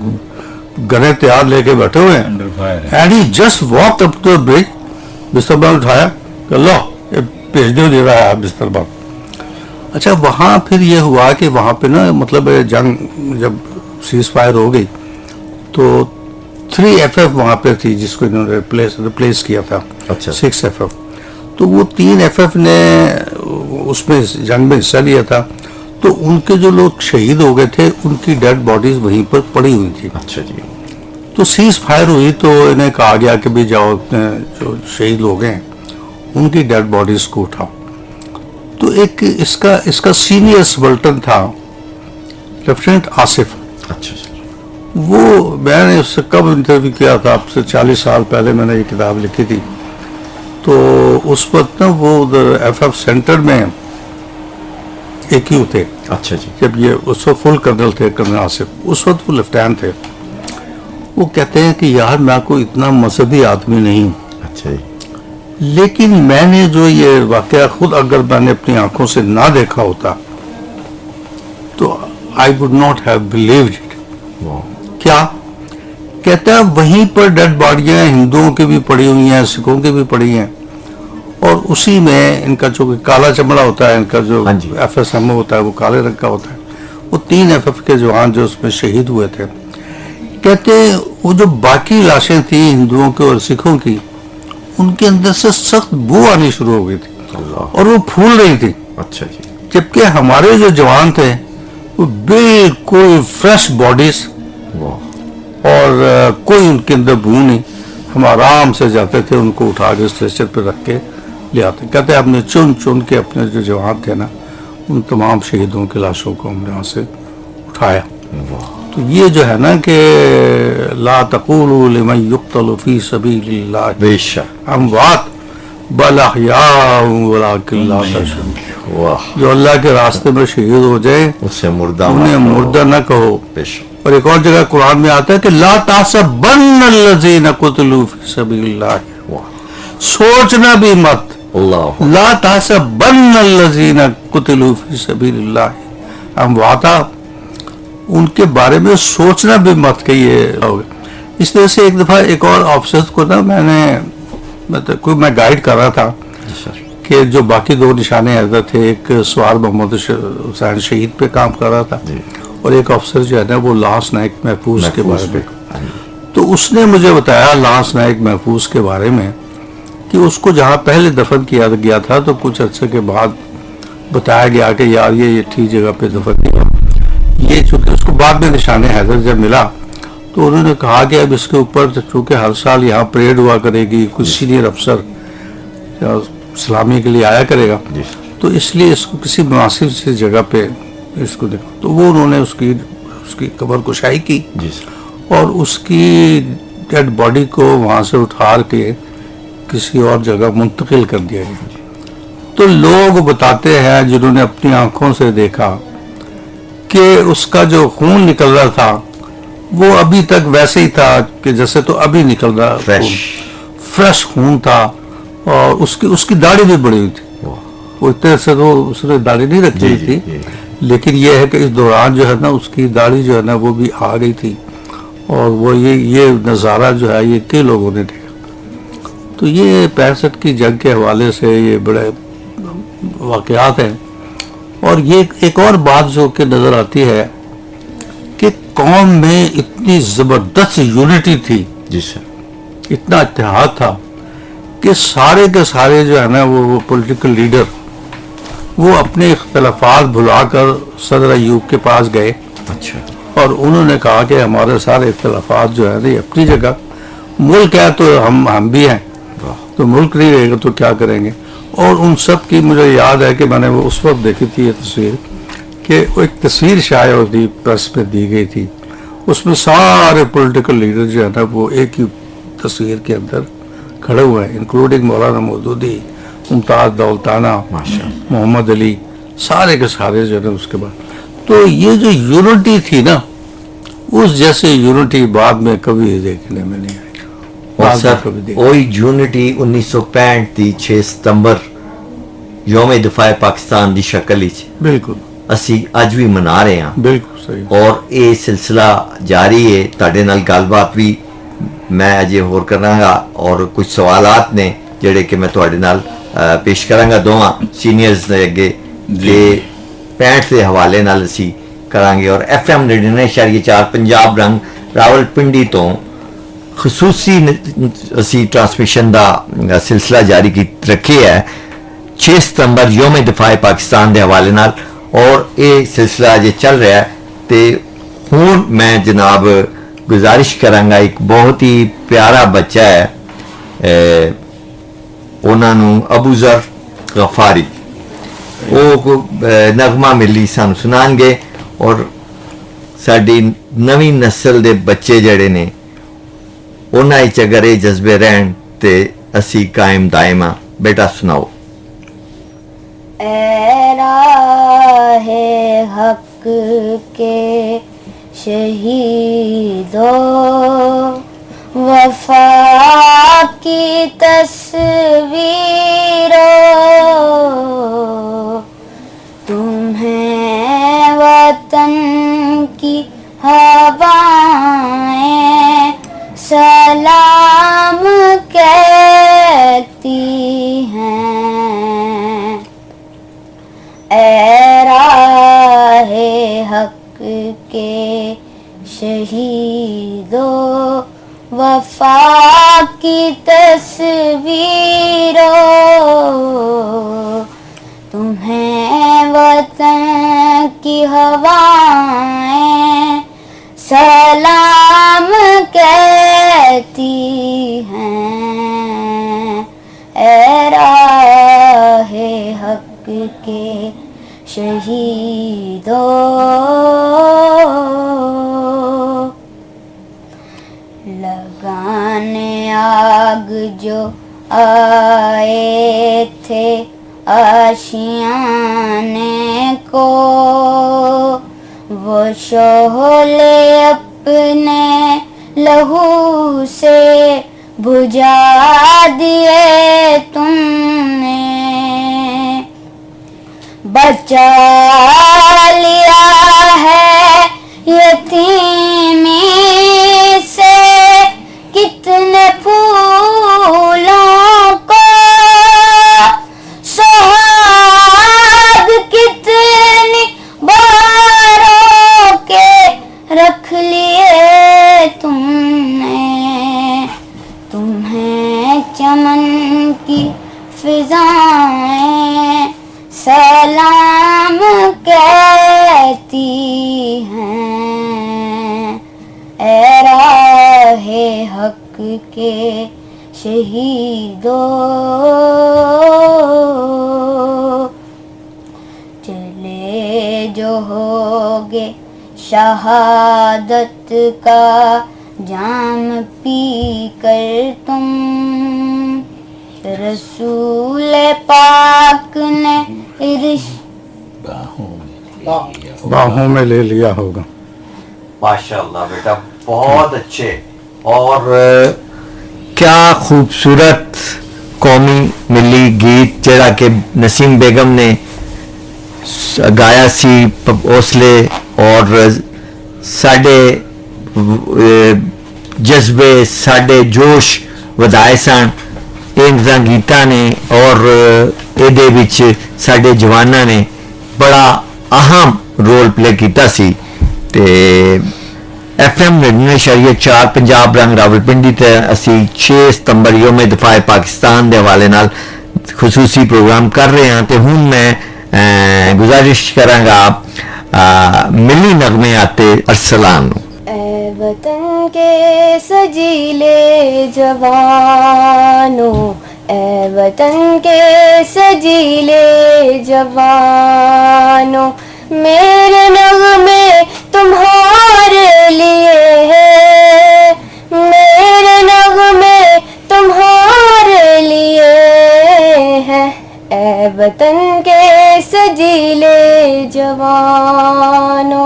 گنے تیار لے کے بیٹھے ہوئے ہیں. And he just walk up to bridge, بستر بند اٹھایا کہ لو یہ بھیج دے رہا ہے بستر بند. اچھا وہاں پھر یہ ہوا کہ وہاں پہ نا مطلب جنگ جب سیز فائر ہو گئی تو 3FF وہاں پہ تھی جس کو انہوں نے ریپلیس کیا تھا. اچھا. 6FF. تو وہ 3FF نے اس میں جنگ میں حصہ لیا تھا, تو ان کے جو لوگ شہید ہو گئے تھے ان کی ڈیڈ باڈیز وہیں پر پڑی ہوئی تھی. اچھا جی. تو سیز فائر ہوئی تو انہیں کہا گیا کہ بھی جاؤ جو شہید لوگ ہیں ان کی ڈیڈ باڈیز کو اٹھاؤ. تو ایک اس کا سینئر سبلٹن تھا لیفٹیننٹ آصف. اچھا سر. وہ میں نے اس سے کب انٹرویو کیا تھا, اب سے 40 سال پہلے میں نے یہ کتاب لکھی تھی. تو اس وقت نا وہ ادھر FF سینٹر میں AQ تھے. اچھا جی. جب یہ اس وقت فل کرنل تھے کرنل آصف, اس وقت وہ لیفٹیننٹ تھے. وہ کہتے ہیں کہ یار میں کوئی اتنا مذہبی آدمی نہیں ہوں, اچھا جی, لیکن میں نے جو یہ واقعہ خود اگر میں نے اپنی آنکھوں سے نہ دیکھا ہوتا تو I would not have believed it. کیا کہتا ہے وہیں پر ڈیڈ باڈیاں ہندوؤں کی بھی پڑی ہوئی ہیں, سکھوں کی بھی پڑی ہیں, اور اسی میں ان کا جو کالا چمڑا ہوتا ہے, ان کا جو FSM ہوتا ہے وہ کالے رنگ کا ہوتا ہے. وہ 3FF کے جوان جو اس میں شہید ہوئے تھے, کہتے ہیں وہ جو باقی لاشیں تھیں ہندوؤں کے اور سکھوں کی, ان کے اندر سے سخت بو آنی شروع ہو گئی تھی اور وہ پھول رہی تھی. اچھا جی. جبکہ ہمارے جو جوان تھے وہ بالکل فریش باڈیز اور کوئی ان کے اندر بو نہیں. ہم آرام سے جاتے تھے, ان کو اٹھا کے اسٹریچر پہ رکھ کے لے آتے. کہتے ہم نے چن چن کے اپنے جو جوان تھے نا ان تمام شہیدوں کی لاشوں کو ہم نے وہاں سے اٹھایا. تو یہ جو ہے نا کہ لا تقولوا لمن يقتل فی سبیل اللہ بے شک اموات بل احیاء ولکن لا تشعرون. جو اللہ کے راستے میں شہید ہو جائے اسے مردہ انہیں مردہ نہ کہو. بے شک. اور ایک اور جگہ قرآن میں آتا ہے کہ لا تحسبن الذین قتلوا فی سبیل اللہ, سوچنا بھی مت, اللہ لا تحسبن الذین قتلوا فی سبیل اللہ امواتا, ان کے بارے میں سوچنا بھی مت کہ یہ ہوگا. اس طرح سے ایک دفعہ ایک اور آفیسر کو نا میں گائیڈ کر رہا تھا کہ جو باقی 2 نشانے حضرت تھے, ایک سوار محمد حسین شہید پہ کام کر رہا تھا اور ایک افسر جو ہے نا وہ لانس نائک محفوظ کے بارے میں. تو اس نے مجھے بتایا لانس نائک محفوظ کے بارے میں کہ اس کو جہاں پہلے دفن کیا گیا تھا تو کچھ عرصے کے بعد بتایا گیا کہ یار یہ ٹھیک جگہ پہ دفن کیا. یہ چونکہ اس کو بعد میں نشان حیدر جب ملا تو انہوں نے کہا کہ اب اس کے اوپر چونکہ ہر سال یہاں پریڈ ہوا کرے گی, کچھ سینئر افسر سلامی کے لیے آیا کرے گا, تو اس لیے اس کو کسی مناسب سی جگہ پہ اس کو دیکھا. تو وہ انہوں نے اس کی قبر کشائی کی اور اس کی ڈیڈ باڈی کو وہاں سے اٹھا کے کسی اور جگہ منتقل کر دیا گیا. تو لوگ بتاتے ہیں جنہوں نے اپنی آنکھوں سے دیکھا کہ اس کا جو خون نکل رہا تھا وہ ابھی تک ویسے ہی تھا کہ جیسے تو ابھی نکل رہا, فریش خون تھا, اور اس کی داڑھی بھی بڑی ہوئی تھی. وہ اتنے سے تو اس نے داڑھی نہیں رکھی ہوئی تھی, لیکن یہ ہے کہ اس دوران جو ہے نا اس کی داڑھی جو ہے نا وہ بھی آ گئی تھی, اور وہ یہ نظارہ جو ہے یہ کئی لوگوں نے دیکھا. تو یہ 65 کی جنگ کے حوالے سے یہ بڑے واقعات ہیں. اور یہ ایک اور بات جو کہ نظر آتی ہے کہ قوم میں اتنی زبردست یونٹی تھی, جی سر, اتنا اتحاد تھا کہ سارے کے سارے جو ہے نا وہ پولیٹیکل لیڈر وہ اپنے اختلافات بھلا کر صدر ایوب کے پاس گئے. اچھا. اور انہوں نے کہا کہ ہمارے سارے اختلافات جو ہے نا اپنی جگہ, ملک ہے تو ہم بھی ہیں, تو ملک نہیں رہے گا تو کیا کریں گے. اور ان سب کی مجھے یاد ہے کہ میں نے وہ اس وقت دیکھی تھی یہ تصویر, کہ وہ ایک تصویر شائع ہوتی پریس میں دی گئی تھی, اس میں سارے پولیٹیکل لیڈر جو ہے نا وہ ایک ہی تصویر کے اندر کھڑے ہوئے ہیں, انکلوڈنگ مولانا مودودی, ممتاز دولتانہ, محمد علی, سارے کے سارے جو ہے نا اس کے بعد. تو یہ جو یونٹی تھی نا, اس جیسے یونٹی بعد میں کبھی دیکھنے میں نہیں آئی. آج ਸਰ کو بھی دیکھ ਉਹੀ ਯੂਨਿਟੀ 1965 ਦੀ 6 ਸਤੰਬਰ ਯੋਮ ਦਿਫਾਏ ਪਾਕਿਸਤਾਨ ਦੀ ਸ਼ਕਲ ਵਿੱਚ بالکل ਅਸੀਂ ਅੱਜ ਵੀ ਮਨਾ ਰਹੇ ਹਾਂ بالکل صحیح ਔਰ ਇਹ ਸਿਲਸਿਲਾ ਜਾਰੀ ਹੈ ਤੁਹਾਡੇ ਨਾਲ ਗੱਲਬਾਤ ਵੀ ਮੈਂ ਅਜੇ ਹੋਰ ਕਰਾਂਗਾ ਔਰ ਕੁਝ ਸਵਾਲਾਤ ਨੇ ਜਿਹੜੇ ਕਿ ਮੈਂ ਤੁਹਾਡੇ ਨਾਲ ਪੇਸ਼ ਕਰਾਂਗਾ ਦੋਵਾਂ ਸੀਨੀਅਰਸ ਦੇ ਅੱਗੇ ਤੇ 65 ਦੇ ਹਵਾਲੇ ਨਾਲ ਅਸੀਂ ਕਰਾਂਗੇ ਔਰ FM 99.4 ਪੰਜਾਬ ਰੰਗ ਰਾਵਲਪਿੰਡੀ ਤੋਂ ਖਸੂਸੀ ਅਸੀਂ ਟ੍ਰਾਂਸਮਿਸ਼ਨ ਦਾ ਸਿਲਸਿਲਾ ਜਾਰੀ ਰੱਖਿਆ ਹੈ 6 ਸਤੰਬਰ ਯੋਮ ਦਿਫਾਏ ਪਾਕਿਸਤਾਨ ਦੇ ਹਵਾਲੇ ਨਾਲ ਔਰ ਇਹ ਸਿਲਸਿਲਾ ਜੇ ਚੱਲ ਰਿਹਾ ਹੈ ਤੇ ਹੁਣ ਮੈਂ ਜਨਾਬ ਗੁਜ਼ਾਰਿਸ਼ ਕਰਾਂਗਾ ਇੱਕ ਬਹੁਤ ਹੀ ਪਿਆਰਾ ਬੱਚਾ ਹੈ ਉਹਨਾਂ ਨੂੰ ਅਬੂ ਜ਼ਰ ਗਫਾਰੀ ਉਹ ਨਗਮਾ ਮਿਲੀ ਸਾਨੂੰ ਸੁਣਾਣਗੇ ਔਰ ਸਾਡੀ ਨਵੀਂ ਨਸਲ ਦੇ ਬੱਚੇ ਜਿਹੜੇ ਨੇ ਉਹਨਾਂ ਵਿੱਚ ਅਗਰ ਇਹ ਜਜ਼ਬੇ ਰਹਿਣ ਤੇ ਅਸੀਂ ਕਾਇਮ ਦਾਇਮਾ ਬੇਟਾ ਸੁਣਾਓ اے راہ حق کے شہیدو وفا کی تصویرو تمہیں وطن کی ہوائیں سلام کہتی ہیں اے راہ حق کے شہیدو وفا کی تصویرو تمہیں وطن کی ہوائیں سلام کہتی ہیں اے راہ حق کے شہیدو لگانے آگ جو آئے تھے آشیانے کو وہ شعلے اپنے لہو سے بجھا دیے تم نے بچا لیا ہے یتیمی سے کتنے پھولوں کو سہاد کتنی بہاروں کے رکھ لیے تم نے تمہیں چمن کی فضائیں سلام کہتی ہیں اے راہ حق کے شہیدو چلے جو ہوگے شہادت کا جام پی کر تم رسول پاک نے باہوں میں لے لیا ہوگا ماشاءاللہ بیٹا بہت اچھے اور کیا خوبصورت قومی ملی گیت جڑا کہ نسیم بیگم نے گایا سی حوصلے اور ساڈے جذبے ساڈے جوش ودائے سن ان گیتاں نے اور ਇਹਦੇ ਵਿੱਚ ਸਾਡੇ ਜਵਾਨਾਂ ਨੇ ਬੜਾ ਅਹਿਮ ਰੋਲ ਪਲੇ ਕੀਤਾ ਸੀ ਤੇ FM 99.4 ਪੰਜਾਬ ਰੰਗ ਰਾਵਲਪਿੰਡੀ ਤੇ ਅਸੀਂ 6 ਸਤੰਬਰ ਯੋਮ ਦਿਫਾਏ ਪਾਕਿਸਤਾਨ ਦੇ ਹਵਾਲੇ ਨਾਲ ਖਸੂਸੀ ਪ੍ਰੋਗਰਾਮ ਕਰ ਰਹੇ ਹਾਂ ਤੇ ਹੁਣ ਮੈਂ ਗੁਜ਼ਾਰਿਸ਼ ਕਰਾਂਗਾ ملی نغمے آتے ارسلان اے وطن کے سجیلے جوانوں اے وطن کے سجیلے جوانوں میرے نغمے تمہارے لیے ہیں میرے نغمے تمہارے لیے ہیں اے وطن کے سجیلے جوانوں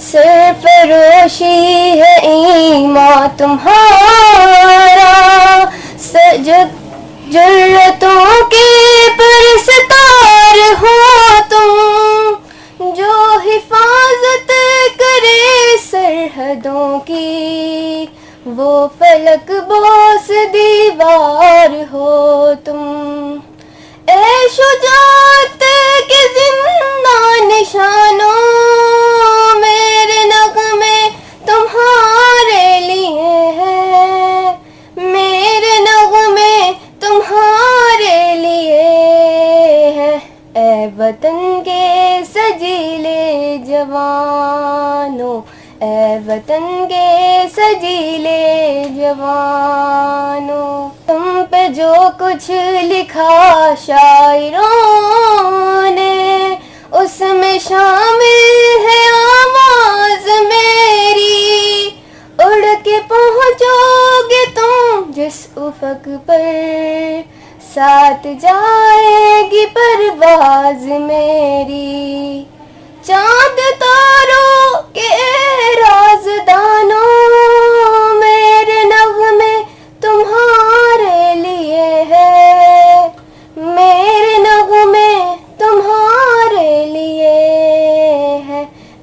سر پہ सरोशी है ईमान तुम्हारा, जुर्रतों के परस्तार हो तुम, जो हिफाजत करे सरहदों की, वो फलक बोस दीवार हो तुम। ए शुजाअत के जिंदा निशानों, मेरे नगमे तुम्हारे लिए हैं, मेरे नगमे तुम्हारे लिए हैं। ए वतन के सजीले जवानों, ए वतन के सजीले जवानों, तुम पे जो कुछ लिखा शायरों ने, उसमें शामिल है आवाज मेरी। उड़ के पहुंचोगे तुम जिस उफक पर, साथ जाएगी परवाज मेरी। चांद तारों के राज़दानों, मेरे नग़्मे तुम्हारे लिए है, मेरे नग़्मे तुम्हारे लिए है।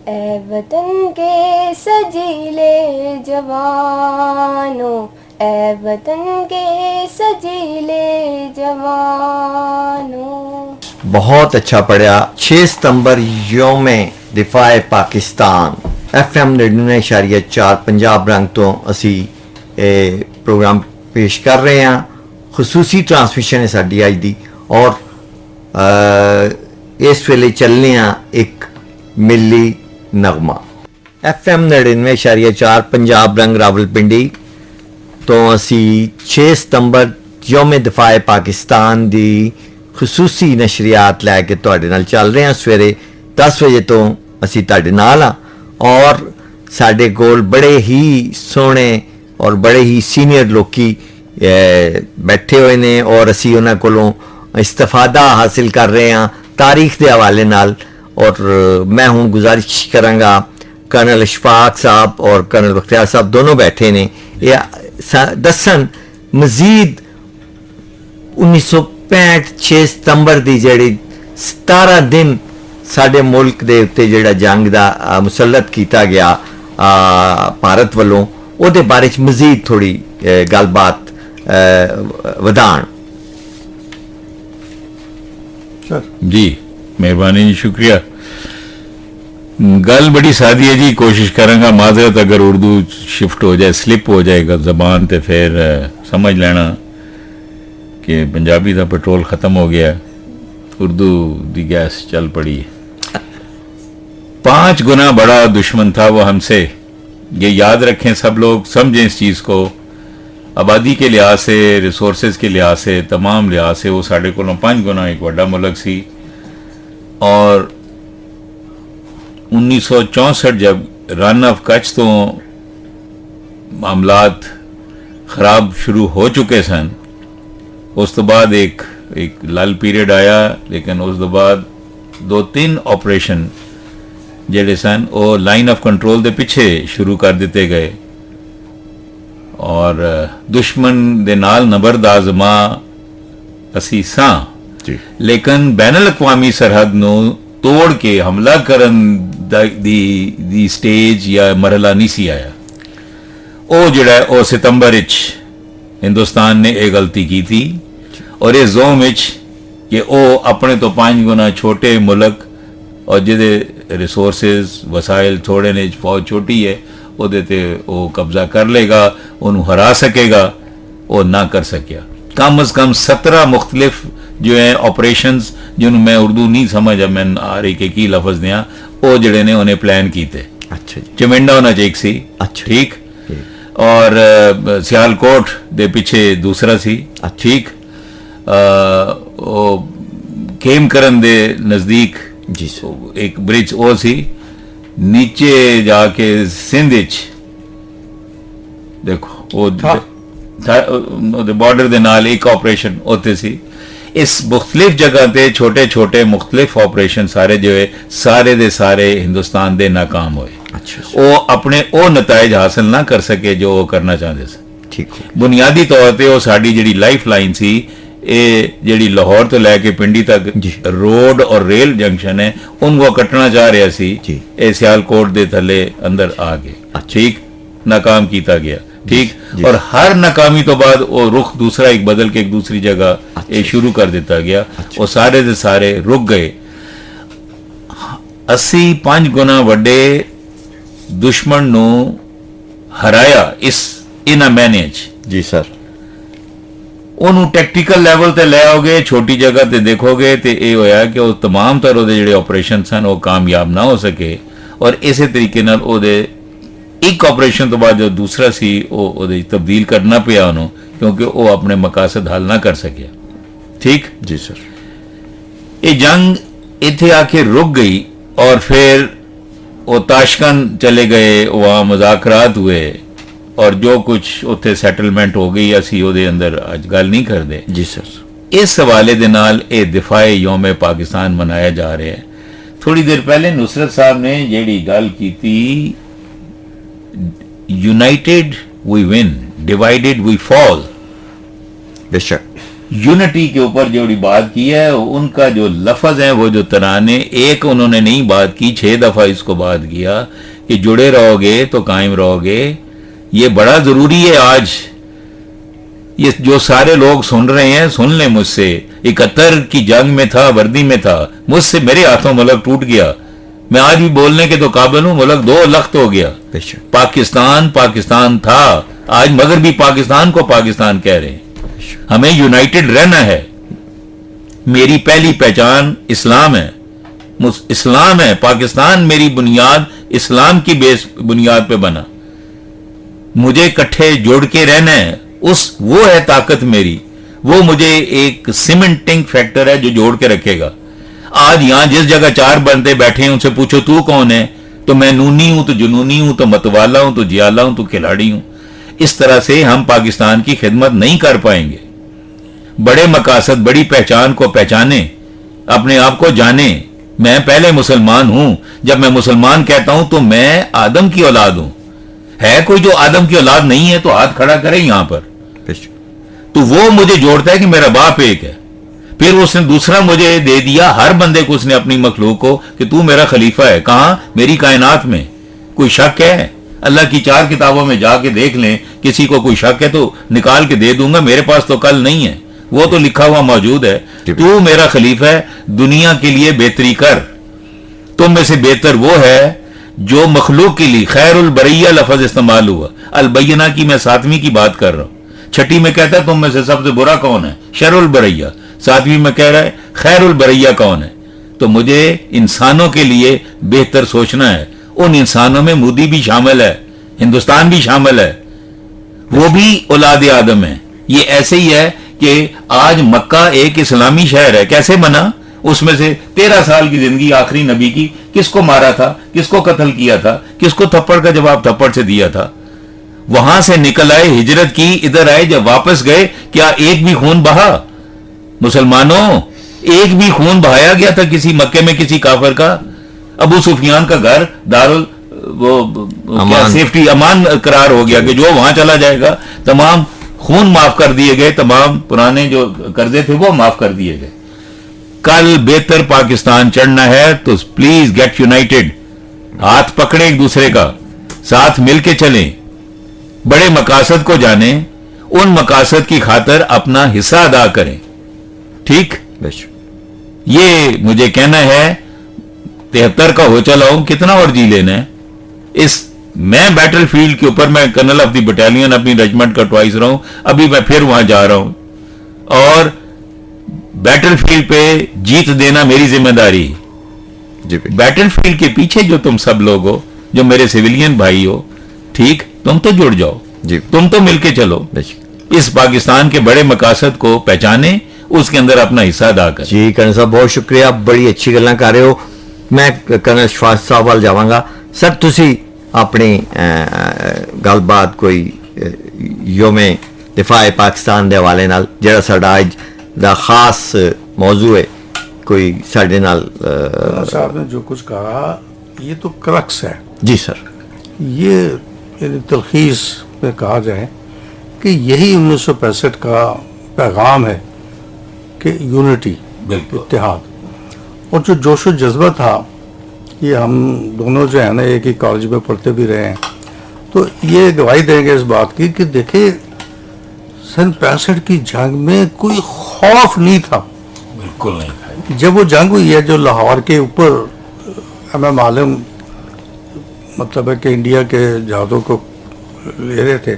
ए वतन के सजीले जवानों, ए वतन के सजीले जवानों। बहुत अच्छा पढ़ा। 6 सितंबर ਯੌਮ ਦਿਫਾਏ ਪਾਕਿਸਤਾਨ FM 99.4 ਪੰਜਾਬ ਰੰਗ ਤੋਂ ਅਸੀਂ ਇਹ ਪ੍ਰੋਗਰਾਮ ਪੇਸ਼ ਕਰ ਰਹੇ ਹਾਂ। ਖਸੂਸੀ ਟਰਾਂਸਮਿਸ਼ਨ ਹੈ ਸਾਡੀ ਅੱਜ ਦੀ, ਔਰ ਇਸ ਵੇਲੇ ਚੱਲਨੇ ਆ ਇੱਕ ਮਿਲੀ ਨਗਮਾ। FM 99.4 ਪੰਜਾਬ ਰੰਗ ਰਾਵਲਪਿੰਡੀ ਤੋਂ ਅਸੀਂ 6 ਸਤੰਬਰ ਯੌਮ ਦਿਫਾਏ ਪਾਕਿਸਤਾਨ ਦੀ ਖਸੂਸੀ ਨਸ਼ਰੀਆਤ ਲੈ ਕੇ ਤੁਹਾਡੇ ਨਾਲ ਚੱਲ ਰਹੇ ਹਾਂ। ਸਵੇਰੇ 10 ਵਜੇ ਤੋਂ ਅਸੀਂ ਤੁਹਾਡੇ ਨਾਲ ਹਾਂ, ਔਰ ਸਾਡੇ ਕੋਲ ਬੜੇ ਹੀ ਸੋਹਣੇ ਔਰ ਬੜੇ ਹੀ ਸੀਨੀਅਰ ਲੋਕੀ ਬੈਠੇ ਹੋਏ ਨੇ, ਔਰ ਅਸੀਂ ਉਹਨਾਂ ਕੋਲੋਂ ਇਸਤਫਾਦਾ ਹਾਸਿਲ ਕਰ ਰਹੇ ਹਾਂ ਤਾਰੀਖ ਦੇ ਹਵਾਲੇ ਨਾਲ। ਔਰ ਮੈਂ ਹੁਣ ਗੁਜ਼ਾਰਿਸ਼ ਕਰਾਂਗਾ, ਕਰਨਲ ਅਸ਼ਫਾਕ ਸਾਹਿਬ ਔਰ ਕਰਨਲ ਬਖਤਿਆਰ ਸਾਹਿਬ ਦੋਨੋਂ ਬੈਠੇ ਨੇ, ਇਹ ਦੱਸਣ ਮਜ਼ੀਦ 1965 6 ਸਤੰਬਰ ਦੀ ਜਿਹੜੀ 17 ਦਿਨ ਸਾਡੇ ਮੁਲਕ ਦੇ ਉੱਤੇ ਜਿਹੜਾ ਜੰਗ ਦਾ ਮੁਸਲਤ ਕੀਤਾ ਗਿਆ ਭਾਰਤ ਵੱਲੋਂ, ਉਹਦੇ ਬਾਰੇ ਚ ਮਜ਼ੀਦ ਥੋੜੀ ਗੱਲਬਾਤ ਵਧਾਣ। जी मेहरबानी जी, शुक्रिया। गल बड़ी सादी है जी, कोशिश करूँगा माजरत अगर उर्दू शिफ्ट हो जाए, स्लिप हो जाएगा ज़बान, तो फिर समझ लेना कि पंजाबी का पेट्रोल ख़त्म हो गया, उर्दू की गैस चल पड़ी है। 5 गुना बड़ा दुश्मन था वो हमसे, ये याद रखें सब लोग, समझें इस चीज़ को। आबादी के लिहाज से, रिसोर्सेज के लिहाज से, तमाम लिहाज से वो साढ़े को 5 गुना एक बड़ा मुल्क सी। और 1964 जब रन ऑफ कच्छ तो मामलात ख़राब शुरू हो चुके सन, उस तो बाद एक लल पीरियड आया, लेकिन उस तो बाद 2-3 ऑपरेशन ਜਿਹੜੇ सन वो लाइन ऑफ कंट्रोल के पिछे शुरू कर दिते गए, और दुश्मन दे नाल नबरदाजमा असी सां, लेकिन बैनुल अक़वामी सरहद नूं तोड़ के हमला करन दी स्टेज या मरहला नहीं सी आया। वो जिहड़ा वो सितंबर विच हिंदुस्तान ने ये गलती की थी, और इस जोम विच कि वो अपने तो 5 गुना छोटे मुल्क और जिहदे रिसोर्सेज वसाइल थोड़े ने, फौज छोटी है, ਉਹਦੇ ਤੇ ਉਹ ਕਬਜ਼ਾ ਕਰ ਲੇਗਾ, ਉਹਨੂੰ ਹਰਾ ਸਕੇਗਾ, ਉਹ ਨਾ ਕਰ ਸਕਿਆ। कम अज़ कम 17 मुख्तलिफ जो है ऑपरेशंस, जिन्होंने मैं उर्दू नहीं समझ मैं आ रही कि की लफज दियाँ, वो जड़े ने उन्हें प्लान किए। अच्छा जी। चमिंडा होना चाहिए सी, अच्छा ठीक, और सियालकोट दे पीछे दूसरा सी, ठीक, खेम करन दे नज़दीक जी एक ब्रिज वो सी, नीचे जाके सिंध देखो वो बॉर्डर दे नाल एक ऑपरेशन होते सी। इस मुख्तलिफ जगह पे छोटे छोटे मुख्तलिफ ऑपरेशन सारे जो है सारे दे सारे हिंदुस्तान दे नाकाम होए। ਉਹ ਆਪਣੇ ਉਹ ਨਤਾਇਜ ਹਾਸਲ ਨਾ ਕਰ ਸਕੇ ਜੋ ਉਹ ਕਰਨਾ ਚਾਹੁੰਦੇ ਸੀ। ਠੀਕ ਹੋ ਬੁਨਿਆਦੀ ਤੌਰ ਤੇ ਉਹ ਸਾਡੀ ਜਿਹੜੀ ਲਾਈਫ ਲਾਈਨ ਸੀ, ਇਹ ਜਿਹੜੀ ਲਾਹੌਰ ਤੋਂ ਲੈ ਕੇ ਪਿੰਡੀ ਤੱਕ ਰੋਡ ਔਰ ਰੇਲ ਜੰਕਸ਼ਨ ਹੈ, ਉਹਨੂੰ ਉਹ ਕੱਟਣਾ ਚਾਹ ਰਿਹਾ ਸੀ। ਜੀ। ਇਹ ਸਿਆਲਕੋਟ ਦੇ ਥੱਲੇ ਅੰਦਰ ਆ ਗਏ। ਠੀਕ, ਨਾਕਾਮ ਕੀਤਾ ਗਿਆ। ਠੀਕ, ਔਰ ਹਰ ਨਾਕਾਮੀ ਤੋਂ ਬਾਅਦ ਉਹ ਰੁਖ ਦੂਸਰਾ ਇੱਕ ਬਦਲ ਕੇ ਇੱਕ ਦੂਸਰੀ ਜਗ੍ਹਾ ਇਹ ਸ਼ੁਰੂ ਕਰ ਦਿੱਤਾ ਗਿਆ। ਉਹ ਸਾਰੇ ਦੇ ਸਾਰੇ ਰੁਕ ਗਏ। ਅਸੀਂ 5 ਗੁਣਾ ਵੱਡੇ ਦੁਸ਼ਮਣ ਨੂੰ ਹਰਾਇਆ ਇਹਨਾਂ ਮਹੀਨਿਆਂ 'ਚ। ਜੀ ਸਰ। ਉਹਨੂੰ ਟੈਕਟੀਕਲ ਲੈਵਲ ਤੇ ਲੈ ਆਓਗੇ, ਛੋਟੀ ਜਗ੍ਹਾ ਤੇ ਦੇਖੋਗੇ ਤੇ ਇਹ ਹੋਇਆ ਕਿ ਉਹ तमाम ਤਰ੍ਹਾਂ ਉਹਦੇ ਜਿਹੜੇ ਆਪਰੇਸ਼ਨ ਸਨ ਉਹ ਕਾਮਯਾਬ ਨਾ ਹੋ ਸਕੇ, ਔਰ ਇਸੇ ਤਰੀਕੇ ਨਾਲ ਉਹਦੇ ਇੱਕ ਆਪਰੇਸ਼ਨ ਤੋਂ ਬਾਅਦ ਜੋ ਦੂਸਰਾ ਸੀ ਉਹ ਉਹਦੇ ਤਬਦੀਲ ਕਰਨਾ ਪਿਆ ਉਹਨੂੰ, ਕਿਉਂਕਿ ਉਹ ਆਪਣੇ ਮਕਾਸਦ ਹੱਲ ਨਾ ਕਰ ਸਕਿਆ। ਠੀਕ ਜੀ ਸਰ। ਇਹ ਜੰਗ ਇੱਥੇ ਆ ਕੇ ਰੁਕ ਗਈ اور پھر وہ تاشکند چلے گئے, وہاں مذاکرات ہوئے اور جو کچھ اتنے سیٹلمنٹ ہو گئی اسی وہ دے اندر اج گل نہیں کر دے. جی سر. اس حوالے دے نال اے دفاع یوم پاکستان منایا جا رہا ہے. تھوڑی دیر پہلے نصرت صاحب نے جیڑی گل کی تھی یونائٹڈ وی ون ڈیوائیڈڈ وی فال, بے شک یونٹی کے اوپر جو بات کی ہے ان کا جو لفظ ہے وہ جو ترانے ایک انہوں نے نہیں بات کی, 6 دفعہ اس کو بات کیا کہ جڑے رہو گے تو قائم رہو گے. یہ بڑا ضروری ہے آج. یہ جو سارے لوگ سن رہے ہیں سن لیں مجھ سے. 71 کی جنگ میں تھا, وردی میں تھا, مجھ سے میرے ہاتھوں ملک ٹوٹ گیا. میں آج بھی بولنے کے تو قابل ہوں, ملک 2 لخت ہو گیا. پاکستان تھا, آج مگر بھی پاکستان کو پاکستان کہہ رہے ہیں. ہمیں یونائٹڈ رہنا ہے. میری پہلی پہچان اسلام ہے, اسلام ہے. پاکستان میری بنیاد اسلام کی بنیاد پہ بنا. مجھے کٹھے جوڑ کے رہنا ہے, وہ ہے طاقت میری. وہ مجھے ایک سیمنٹنگ فیکٹر ہے جو جوڑ کے رکھے گا. آج یہاں جس جگہ 4 بندے بیٹھے ہیں ان سے پوچھو تو کون ہے, تو میں نونی ہوں, تو جنونی ہوں, تو متوالا ہوں, تو جیالا ہوں, تو کھلاڑی ہوں. اس طرح سے ہم پاکستان کی خدمت نہیں کر پائیں گے. بڑے مقاصد, بڑی پہچان کو پہچانیں, اپنے آپ کو جانیں. میں پہلے مسلمان ہوں. جب میں مسلمان کہتا ہوں تو میں آدم کی اولاد ہوں. ہے کوئی جو آدم کی اولاد نہیں ہے تو ہاتھ کھڑا کرے یہاں پر. تو وہ مجھے جوڑتا ہے کہ میرا باپ ایک ہے. پھر اس نے دوسرا مجھے دے دیا, ہر بندے کو اس نے اپنی مخلوق کو, کہ تو میرا خلیفہ ہے. کہاں؟ میری کائنات میں. کوئی شک ہے؟ اللہ کی 4 کتابوں میں جا کے دیکھ لیں. کسی کو کوئی شک ہے تو نکال کے دے دوں گا. میرے پاس تو کل نہیں ہے, وہ تو لکھا ہوا موجود ہے. تو میرا خلیفہ ہے, دنیا کے لیے بہتری کر. تم میں سے بہتر وہ ہے جو مخلوق کے لیے, خیر البریہ لفظ استعمال ہوا. البینہ کی میں 7ویں کی بات کر رہا ہوں. 6 میں کہتا ہے تم میں سے سب سے برا کون ہے, شر البریہ. 7ویں میں کہہ رہا ہے خیر البریہ کون ہے. تو مجھے انسانوں کے لیے بہتر سوچنا ہے. ان انسانوں میں مودی بھی شامل ہے, ہندوستان بھی شامل ہے, وہ بھی اولاد آدم ہے. یہ ایسے ہی ہے کہ آج مکہ ایک اسلامی شہر ہے. کیسے بنا؟ اس میں سے 13 سال کی زندگی آخری نبی کی کس کو مارا تھا, کس کو قتل کیا تھا, کس کو تھپڑ کا جواب تھپڑ سے دیا تھا. وہاں سے نکل آئے, ہجرت کی, ادھر آئے, جب واپس گئے کیا ایک بھی خون بہا؟ مسلمانوں, ایک بھی خون بہایا گیا تھا کسی مکے میں کسی کافر کا؟ ابو سفیان کا گھر سیفٹی امان قرار ہو گیا کہ جو وہاں چلا جائے گا تمام خون معاف کر دیے گئے, تمام پرانے جو قرضے تھے وہ معاف کر دیے گئے. کل بہتر پاکستان چڑھنا ہے تو پلیز گیٹ یونائٹڈ. ہاتھ پکڑیں ایک دوسرے کا, ساتھ مل کے چلیں, بڑے مقاصد کو جانیں, ان مقاصد کی خاطر اپنا حصہ ادا کریں. ٹھیک, یہ مجھے کہنا ہے. 73 کا ہو چلا ہوں, کتنا اور جی لینا ہے. میں بیٹل فیلڈ کے اوپر, میں کرنل آف دی بٹالین اپنی ریجمنٹ کا ٹوائس رہا ہوں. ابھی میں پھر وہاں جا رہا ہوں, اور بیٹل فیلڈ پہ جیت دینا میری ذمہ داری. بیٹل فیلڈ کے پیچھے جو تم سب لوگ ہو, جو میرے سویلین بھائی ہو, ٹھیک, تم تو جڑ جاؤ, تم تو مل کے چلو. اس پاکستان کے بڑے مقاصد کو پہچانے, اس کے اندر اپنا حصہ ادا کریں. جی کرنل صاحب بہت شکریہ, بڑی اچھی گلاں کر رہے ہو. میں کرنل شفاعت صاحب وال جاواں گا. سر تسی اپنی گل بات کوئی یوم دفاع پاکستان دے حوالے نال جڑا ساڈا اج دا خاص موضوع ہے, کوئی ساڈے نال صاحب نے جو کچھ کہا یہ تو کرکس ہے. जी सर, ये यानी तलखीस में कहा जाए कि यही 1965 का पैगाम है कि यूनिटी, इत्तेहाद, और जो जोश व जज्बा था, ये हम दोनों जो है ना एक ही कॉलेज में पढ़ते भी रहे हैं, तो ये गवाही देंगे इस बात की कि देखिए सन 65 की जंग में कोई खौफ नहीं था, बिल्कुल नहीं था। जब वो जंग हुई है जो लाहौर के ऊपर हमें मालूम मतलब है कि इंडिया के जहाज़ों को ले रहे थे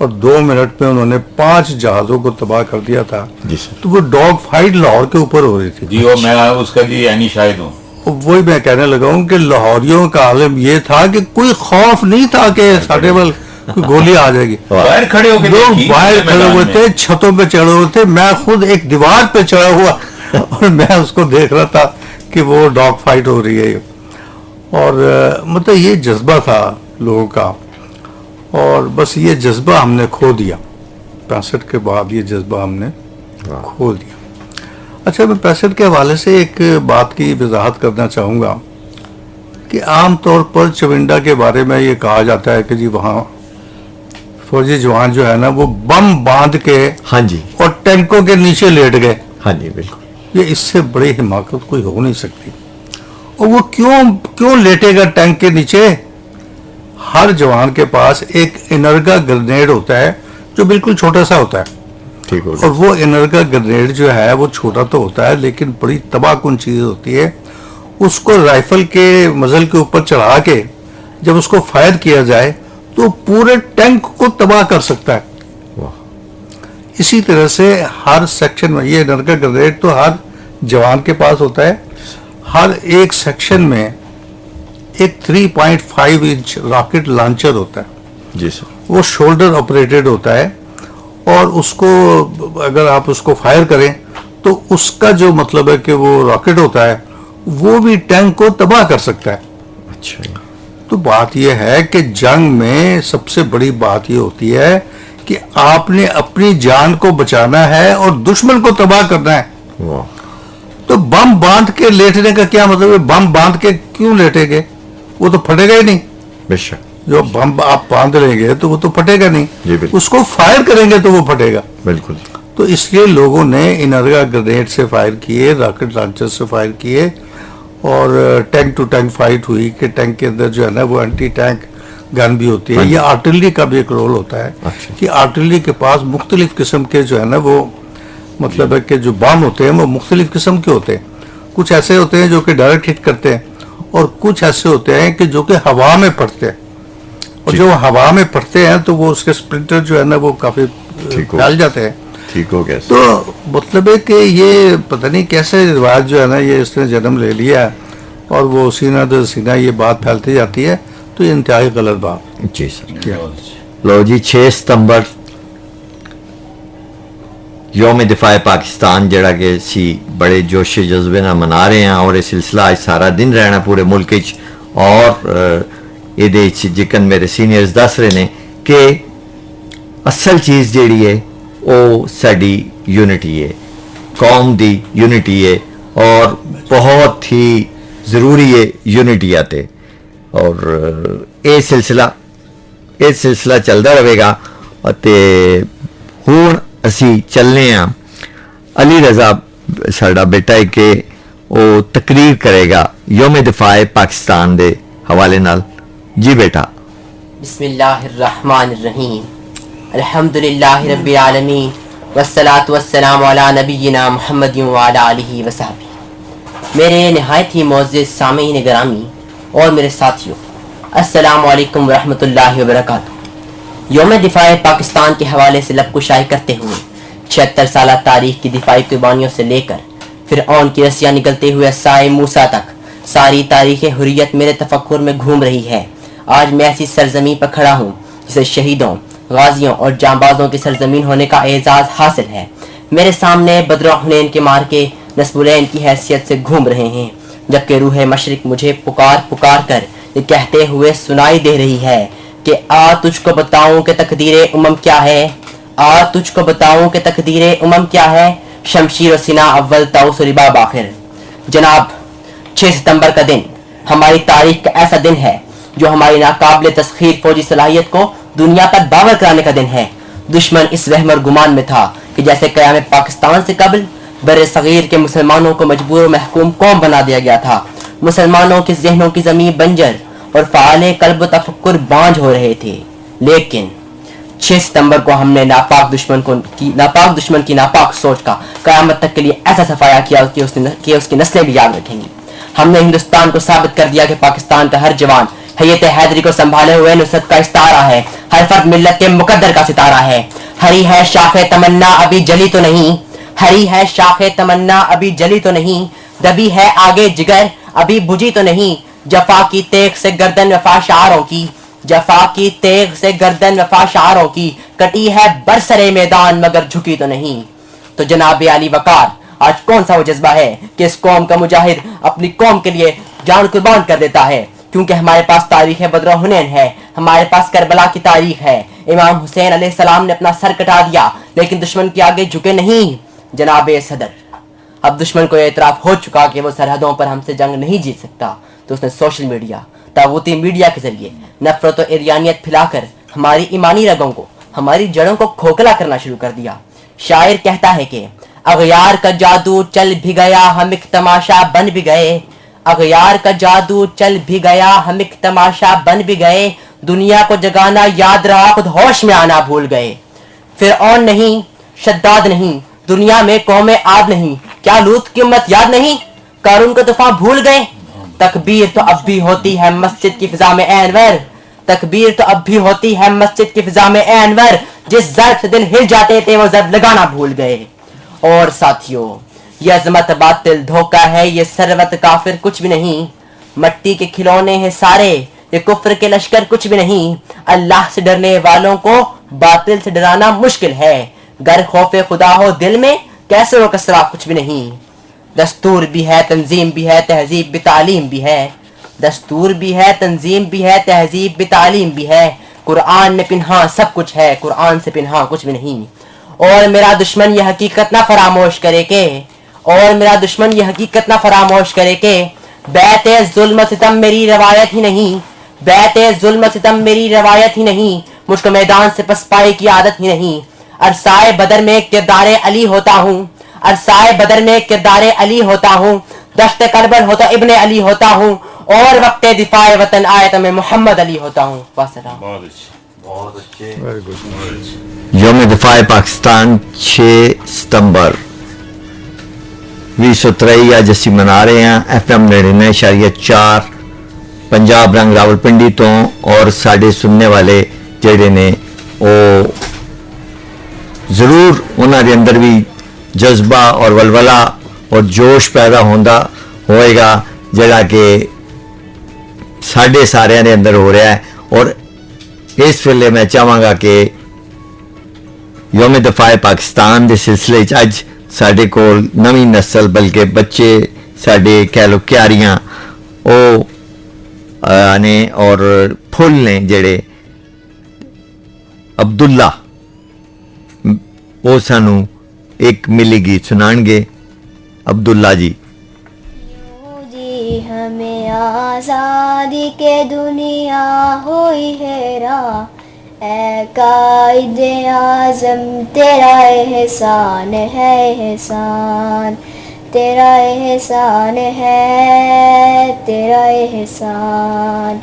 और 2 मिनट में उन्होंने 5 जहाज़ों को तबाह कर दिया था, जी सर, तो वो डॉग फाइट लाहौर के ऊपर हो रही थी। जी, और मैं उसका जी यानी शायद हूँ। वही मैं कहने लगा हूँ कि लाहौरियों का आलम ये था कि कोई खौफ नहीं था कि साढ़े बल कोई गोली आ जाएगी। बाहर खड़े होकर लोग देखिए बाहर खड़े मैदान हुए में। थे, छतों पे चढ़े हुए थे, मैं खुद एक दीवार पे चढ़ा हुआ और मैं उसको देख रहा था कि वो डॉग फाइट हो रही है। और मतलब ये जज्बा था लोगों का, और बस ये जज्बा हमने खो दिया 65 के बाद, ये जज्बा हमने खो दिया। अच्छा, मैं 65 के हवाले से एक बात की वजाहत करना चाहूँगा कि आम तौर पर चविंडा के बारे में ये कहा जाता है कि जी वहाँ फौजी जवान जो है ना वो बम बांध के हाँ जी, और टैंकों के नीचे लेट गए। हाँ जी बिल्कुल, ये इससे बड़ी हिमाकत कोई हो नहीं सकती। और वो क्यों लेटेगा टैंक के नीचे? हर जवान के पास एक इनर्गा ग्रेनेड होता है जो बिल्कुल छोटा सा होता है, ठीक हो और वो इनर्गा ग्रेनेड जो है वो छोटा तो होता है लेकिन बड़ी तबाहकुन चीज होती है। उसको राइफल के मजल के ऊपर चढ़ा के जब उसको फायर किया जाए तो पूरे टैंक को तबाह कर सकता है। इसी तरह से हर सेक्शन में ये इनर्गा ग्रेनेड तो हर जवान के पास होता है। हर एक सेक्शन में एक 3.5 इंच रॉकेट लॉन्चर होता है, जी सर, वो शोल्डर ऑपरेटेड होता है, और उसको अगर आप उसको फायर करें तो उसका जो मतलब है कि वो रॉकेट होता है वो भी टैंक को तबाह कर सकता है। अच्छा, तो बात यह है कि जंग में सबसे बड़ी बात यह होती है कि आपने अपनी जान को बचाना है और दुश्मन को तबाह करना है। वाह, तो बम बांध के लेटने का क्या मतलब है? बम बांध के क्यों लेटेंगे? वो तो फटेगा ही नहीं। बेशक, जो बम आप बांध लेंगे तो वो तो फटेगा जी, नहीं, बिल्कुल। उसको फायर करेंगे तो वो फटेगा। बिल्कुल, तो इसलिए लोगों ने इनर्गा ग्रेनेड से फायर किए, रॉकेट लॉन्चर से फायर किए, और टैंक टू टैंक फाइट हुई कि टैंक के अंदर जो है ना वो एंटी टैंक गन भी होती है। ये आर्टिलरी का भी एक रोल होता है अच्छा। कि आर्टिलरी के पास मुख्तलिफ किस्म के जो है ना वो मतलब है कि जो बम होते हैं वो मुख्तलिफ किस्म के होते हैं। कुछ ऐसे होते हैं जो कि डायरेक्ट हिट करते हैं, और कुछ ऐसे होते हैं कि जो कि हवा में पड़ते हैं, और जो हवा में पड़ते हैं तो वो उसके स्प्लिंटर जो है ना वो काफी ठीक हो। फैल जाते हैं। ठीक हो गया सर। तो मतलब है कि ये पता नहीं कैसे रिवाज जो है ना ये इसने जन्म ले लिया है, और वो सीना दर सीना ये बात फैलती जाती है, तो ये इंतहाई गलत बात। जी सर, लो जी, 6 सितंबर ਯੋਮ ਦਿਫਾਏ ਪਾਕਿਸਤਾਨ ਜਿਹੜਾ ਕਿ ਅਸੀਂ ਬੜੇ ਜੋਸ਼ੇ ਜਜ਼ਬੇ ਨਾਲ ਮਨਾ ਰਹੇ ਹਾਂ, ਔਰ ਇਹ ਸਿਲਸਿਲਾ ਅੱਜ ਸਾਰਾ ਦਿਨ ਰਹਿਣਾ ਪੂਰੇ ਮੁਲਕ 'ਚ। ਔਰ ਇਹਦੇ 'ਚ ਜਿਕਨ ਮੇਰੇ ਸੀਨੀਅਰਸ ਦੱਸ ਰਹੇ ਨੇ ਕਿ ਅਸਲ ਚੀਜ਼ ਜਿਹੜੀ ਹੈ ਉਹ ਸਾਡੀ ਯੂਨਿਟੀ ਹੈ, ਕੌਮ ਦੀ ਯੂਨਿਟੀ ਹੈ, ਔਰ ਬਹੁਤ ਹੀ ਜ਼ਰੂਰੀ ਹੈ ਯੂਨਿਟੀ ਆਤੇ। ਔਰ ਇਹ ਸਿਲਸਿਲਾ ਚੱਲਦਾ ਰਹੇਗਾ। ਅਤੇ ਹੁਣ ਅਸੀਂ ਚੱਲਨੇ ਆ ਅਲੀ ਰਜ਼ਾ ਸਾਡਾ ਬੇਟਾ ਹੈ ਕਿ ਉਹ ਤਕਰੀਰ ਕਰੇਗਾ ਯੋਮ ਦਿਫਾਏ ਪਾਕਿਸਤਾਨ ਦੇ ਹਵਾਲੇ ਨਾਲ। ਜੀ ਬੇਟਾ। बिस्मिल्लाहिर्रहमानिर्रहीम अल्हम्दुलिल्लाहि रब्बिल आलमीन वस्सलातु वस्सलामु अला नबिय्यिना मुहम्मदिन व अला आलिहि व सहबिही। मेरे नहायत ही मोअज़्ज़िज़ सामीईन गिरामी और मेरे साथियों, अस्सलामु अलैकुम व रहमतुल्लाहि व बरकातुहू। यौम दिफाए पाकिस्तान के हवाले से लबकुशाई करते हुए 76 साल तारीख की दिफाई कुर्बानियों से लेकर फिरऔन की रस्सियाँ निकलते हुए साए मूसा तक सारी तारीख़ हुर्रियत मेरे तफक्कुर में घूम रही है। आज मैं ऐसी सरजमीन पर खड़ा हूँ जिसे शहीदों, गाजियों और जांबाजों की सरजमीन होने का एजाज़ हासिल है। मेरे सामने बदर हुनैन के मार्के नस्बुलैन की हैसियत से घूम रहे हैं, जबकि रूह मशरिक मुझे पुकार पुकार कर ये कहते हुए सुनाई दे रही है कि आ तुझको बताऊं कि तकदीर उमम क्या है, आ तुझको बताऊं कि तकदीर उमम क्या है, शमशीर सिना अव्वल ताउस रिबाब आखिर। जनाब, 6 सितंबर का दिन हमारी तारीख का ऐसा दिन है جو ہماری ناقابل تسخیر فوجی صلاحیت کو دنیا پر باور کرانے کا دن ہے۔ دشمن اس وہم اور گمان میں تھا کہ جیسے قیام پاکستان سے قبل بر صغیر کے مسلمانوں کو مجبور و محکوم قوم بنا دیا گیا تھا، مسلمانوں کے ذہنوں کی زمین بنجر اور فعال قلب و تفکر بانجھ ہو رہے تھے۔ لیکن 6 ستمبر کو ہم نے ناپاک دشمن کی ناپاک سوچ کا قیامت تک کے لیے ایسا صفایا کیا کہ اس کی نسلیں بھی یاد رکھیں گی۔ ہم نے ہندوستان کو ثابت کر دیا کہ پاکستان کا ہر جوان حیت حیدری کو سنبھالے ہوئے نصرت کا استعارہ ہے، ہر فرد ملت کے مقدر کا ستارہ ہے۔ ہری ہے شاخ تمنا ابھی جلی تو نہیں، ہری ہے شاخ تمنا ابھی جلی تو نہیں، دبی ہے آگے جگر ابھی بجھی تو نہیں، جفا کی تیغ سے گردن وفا شعاروں کی، جفا کی تیغ سے گردن وفا شعاروں کی، کٹی ہے برسرے میدان مگر جھکی تو نہیں۔ تو جناب علی وقار، آج کون سا وہ جذبہ ہے کہ اس قوم کا مجاہد اپنی قوم کے لیے جان قربان کر دیتا ہے؟ کیونکہ ہمارے پاس تاریخ بدر و حنین ہے، ہمارے پاس کربلا کی تاریخ ہے۔ امام حسین علیہ السلام نے اپنا سر کٹا دیا لیکن دشمن کے آگے جھکے نہیں۔ جناب صدر، اب دشمن کو یہ اعتراف ہو چکا کہ وہ سرحدوں پر ہم سے جنگ نہیں جیت سکتا، تو اس نے سوشل میڈیا، طاغوتی میڈیا کے ذریعے نفرت و عریانیت پھیلا کر ہماری ایمانی رگوں کو، ہماری جڑوں کو کھوکھلا کرنا شروع کر دیا۔ شاعر کہتا ہے کہ اغیار کا جادو چل بھی گیا ہم ایک تماشا بن بھی گئے، اغیار کا جادو چل بھی گیا ہم ایک تماشا بن بھی گئے، دنیا کو جگانا یاد رہا خود ہوش میں آنا بھول گئے۔ فرعون نہیں، شداد نہیں، دنیا میں قوم عاد نہیں، کیا لوط کی امت یاد نہیں، قارون کا طوفان بھول گئے۔ تکبیر تو اب بھی ہوتی ہے مسجد کی فضا میں اے انور، تکبیر تو اب بھی ہوتی ہے مسجد کی فضا میں اے انور، جس ضرب سے دل ہل جاتے تھے وہ ضرب لگانا بھول گئے۔ اور ساتھیوں، یہ عظمت باطل دھوکہ ہے، یہ ثروت کافر کچھ بھی نہیں، مٹی کے کھلونے ہیں سارے، یہ کفر کے لشکر کچھ بھی نہیں، اللہ سے ڈرنے والوں کو باطل سے ڈرانا مشکل ہے، گر خوف خدا ہو دل میں کیسے وہ کسرا کچھ بھی نہیں۔ دستور بھی ہے، تنظیم بھی ہے، تہذیب بھی تعلیم بھی ہے، دستور بھی ہے، تنظیم بھی ہے، تہذیب بھی تعلیم بھی ہے، قرآن میں پنہاں سب کچھ ہے، قرآن سے پنہاں کچھ بھی نہیں۔ اور میرا دشمن یہ حقیقت نہ فراموش کرے کہ، اور میرا دشمن یہ حقیقت نہ فراموش کرے کہ بیت ظلم و ستم میری روایت ہی نہیں، بیت ظلم و ستم میری روایت ہی نہیں، مجھ کو میدان سے پسپائی کی عادت ہی نہیں، عرصائے بدر میں کردار علی ہوتا ہوں، عرصائے بدر میں کردار علی ہوتا ہوں، دشت کربل ہوتا ابن علی ہوتا ہوں، اور وقت دفاع وطن آیت میں محمد علی ہوتا ہوں۔ بہت اچھے۔ یوم دفاع پاکستان 6 ستمبر 2023 ਅੱਜ ਅਸੀਂ ਮਨਾ ਰਹੇ ਹਾਂ FM 99.4 ਪੰਜਾਬ ਰੰਗ ਰਾਵਲਪਿੰਡੀ ਤੋਂ, ਔਰ ਸਾਡੇ ਸੁਣਨੇ ਵਾਲੇ ਜਿਹੜੇ ਨੇ ਉਹ ਜ਼ਰੂਰ ਉਹਨਾਂ ਦੇ ਅੰਦਰ ਵੀ ਜਜ਼ਬਾ ਔਰ ਵਲਵਲਾ ਔਰ ਜੋਸ਼ ਪੈਦਾ ਹੁੰਦਾ ਹੋਏਗਾ ਜਿਹੜਾ ਕਿ ਸਾਡੇ ਸਾਰਿਆਂ ਦੇ ਅੰਦਰ ਹੋ ਰਿਹਾ ਹੈ। ਔਰ ਇਸ ਵੇਲੇ ਮੈਂ ਚਾਹਾਂਗਾ ਕਿ ਯੋਮ ਦਫਾਏ ਪਾਕਿਸਤਾਨ ਦੇ ਸਿਲਸਿਲੇ 'ਚ ਅੱਜ ਸਾਡੇ ਕੋਲ ਨਵੀਂ ਨਸਲ ਬਲਕਿ ਬੱਚੇ ਸਾਡੇ ਕਹਿ ਲਓ ਕਿਆਰੀਆਂ ਉਹ ਨੇ ਔਰ ਫੁੱਲ ਨੇ ਜਿਹੜੇ ਅਬਦੁੱਲਾ ਉਹ ਸਾਨੂੰ ਇੱਕ ਮਿਲੀ ਗੀਤ ਸੁਣਾਣਗੇ। ਅਬਦੁੱਲਾ ਜੀ। जी हमें आज़ादी के दुनिया हुई हैरा, ऐ कायदे आज़म तेरा एहसान है, एहसान तेरा एहसान है, तेरा एहसान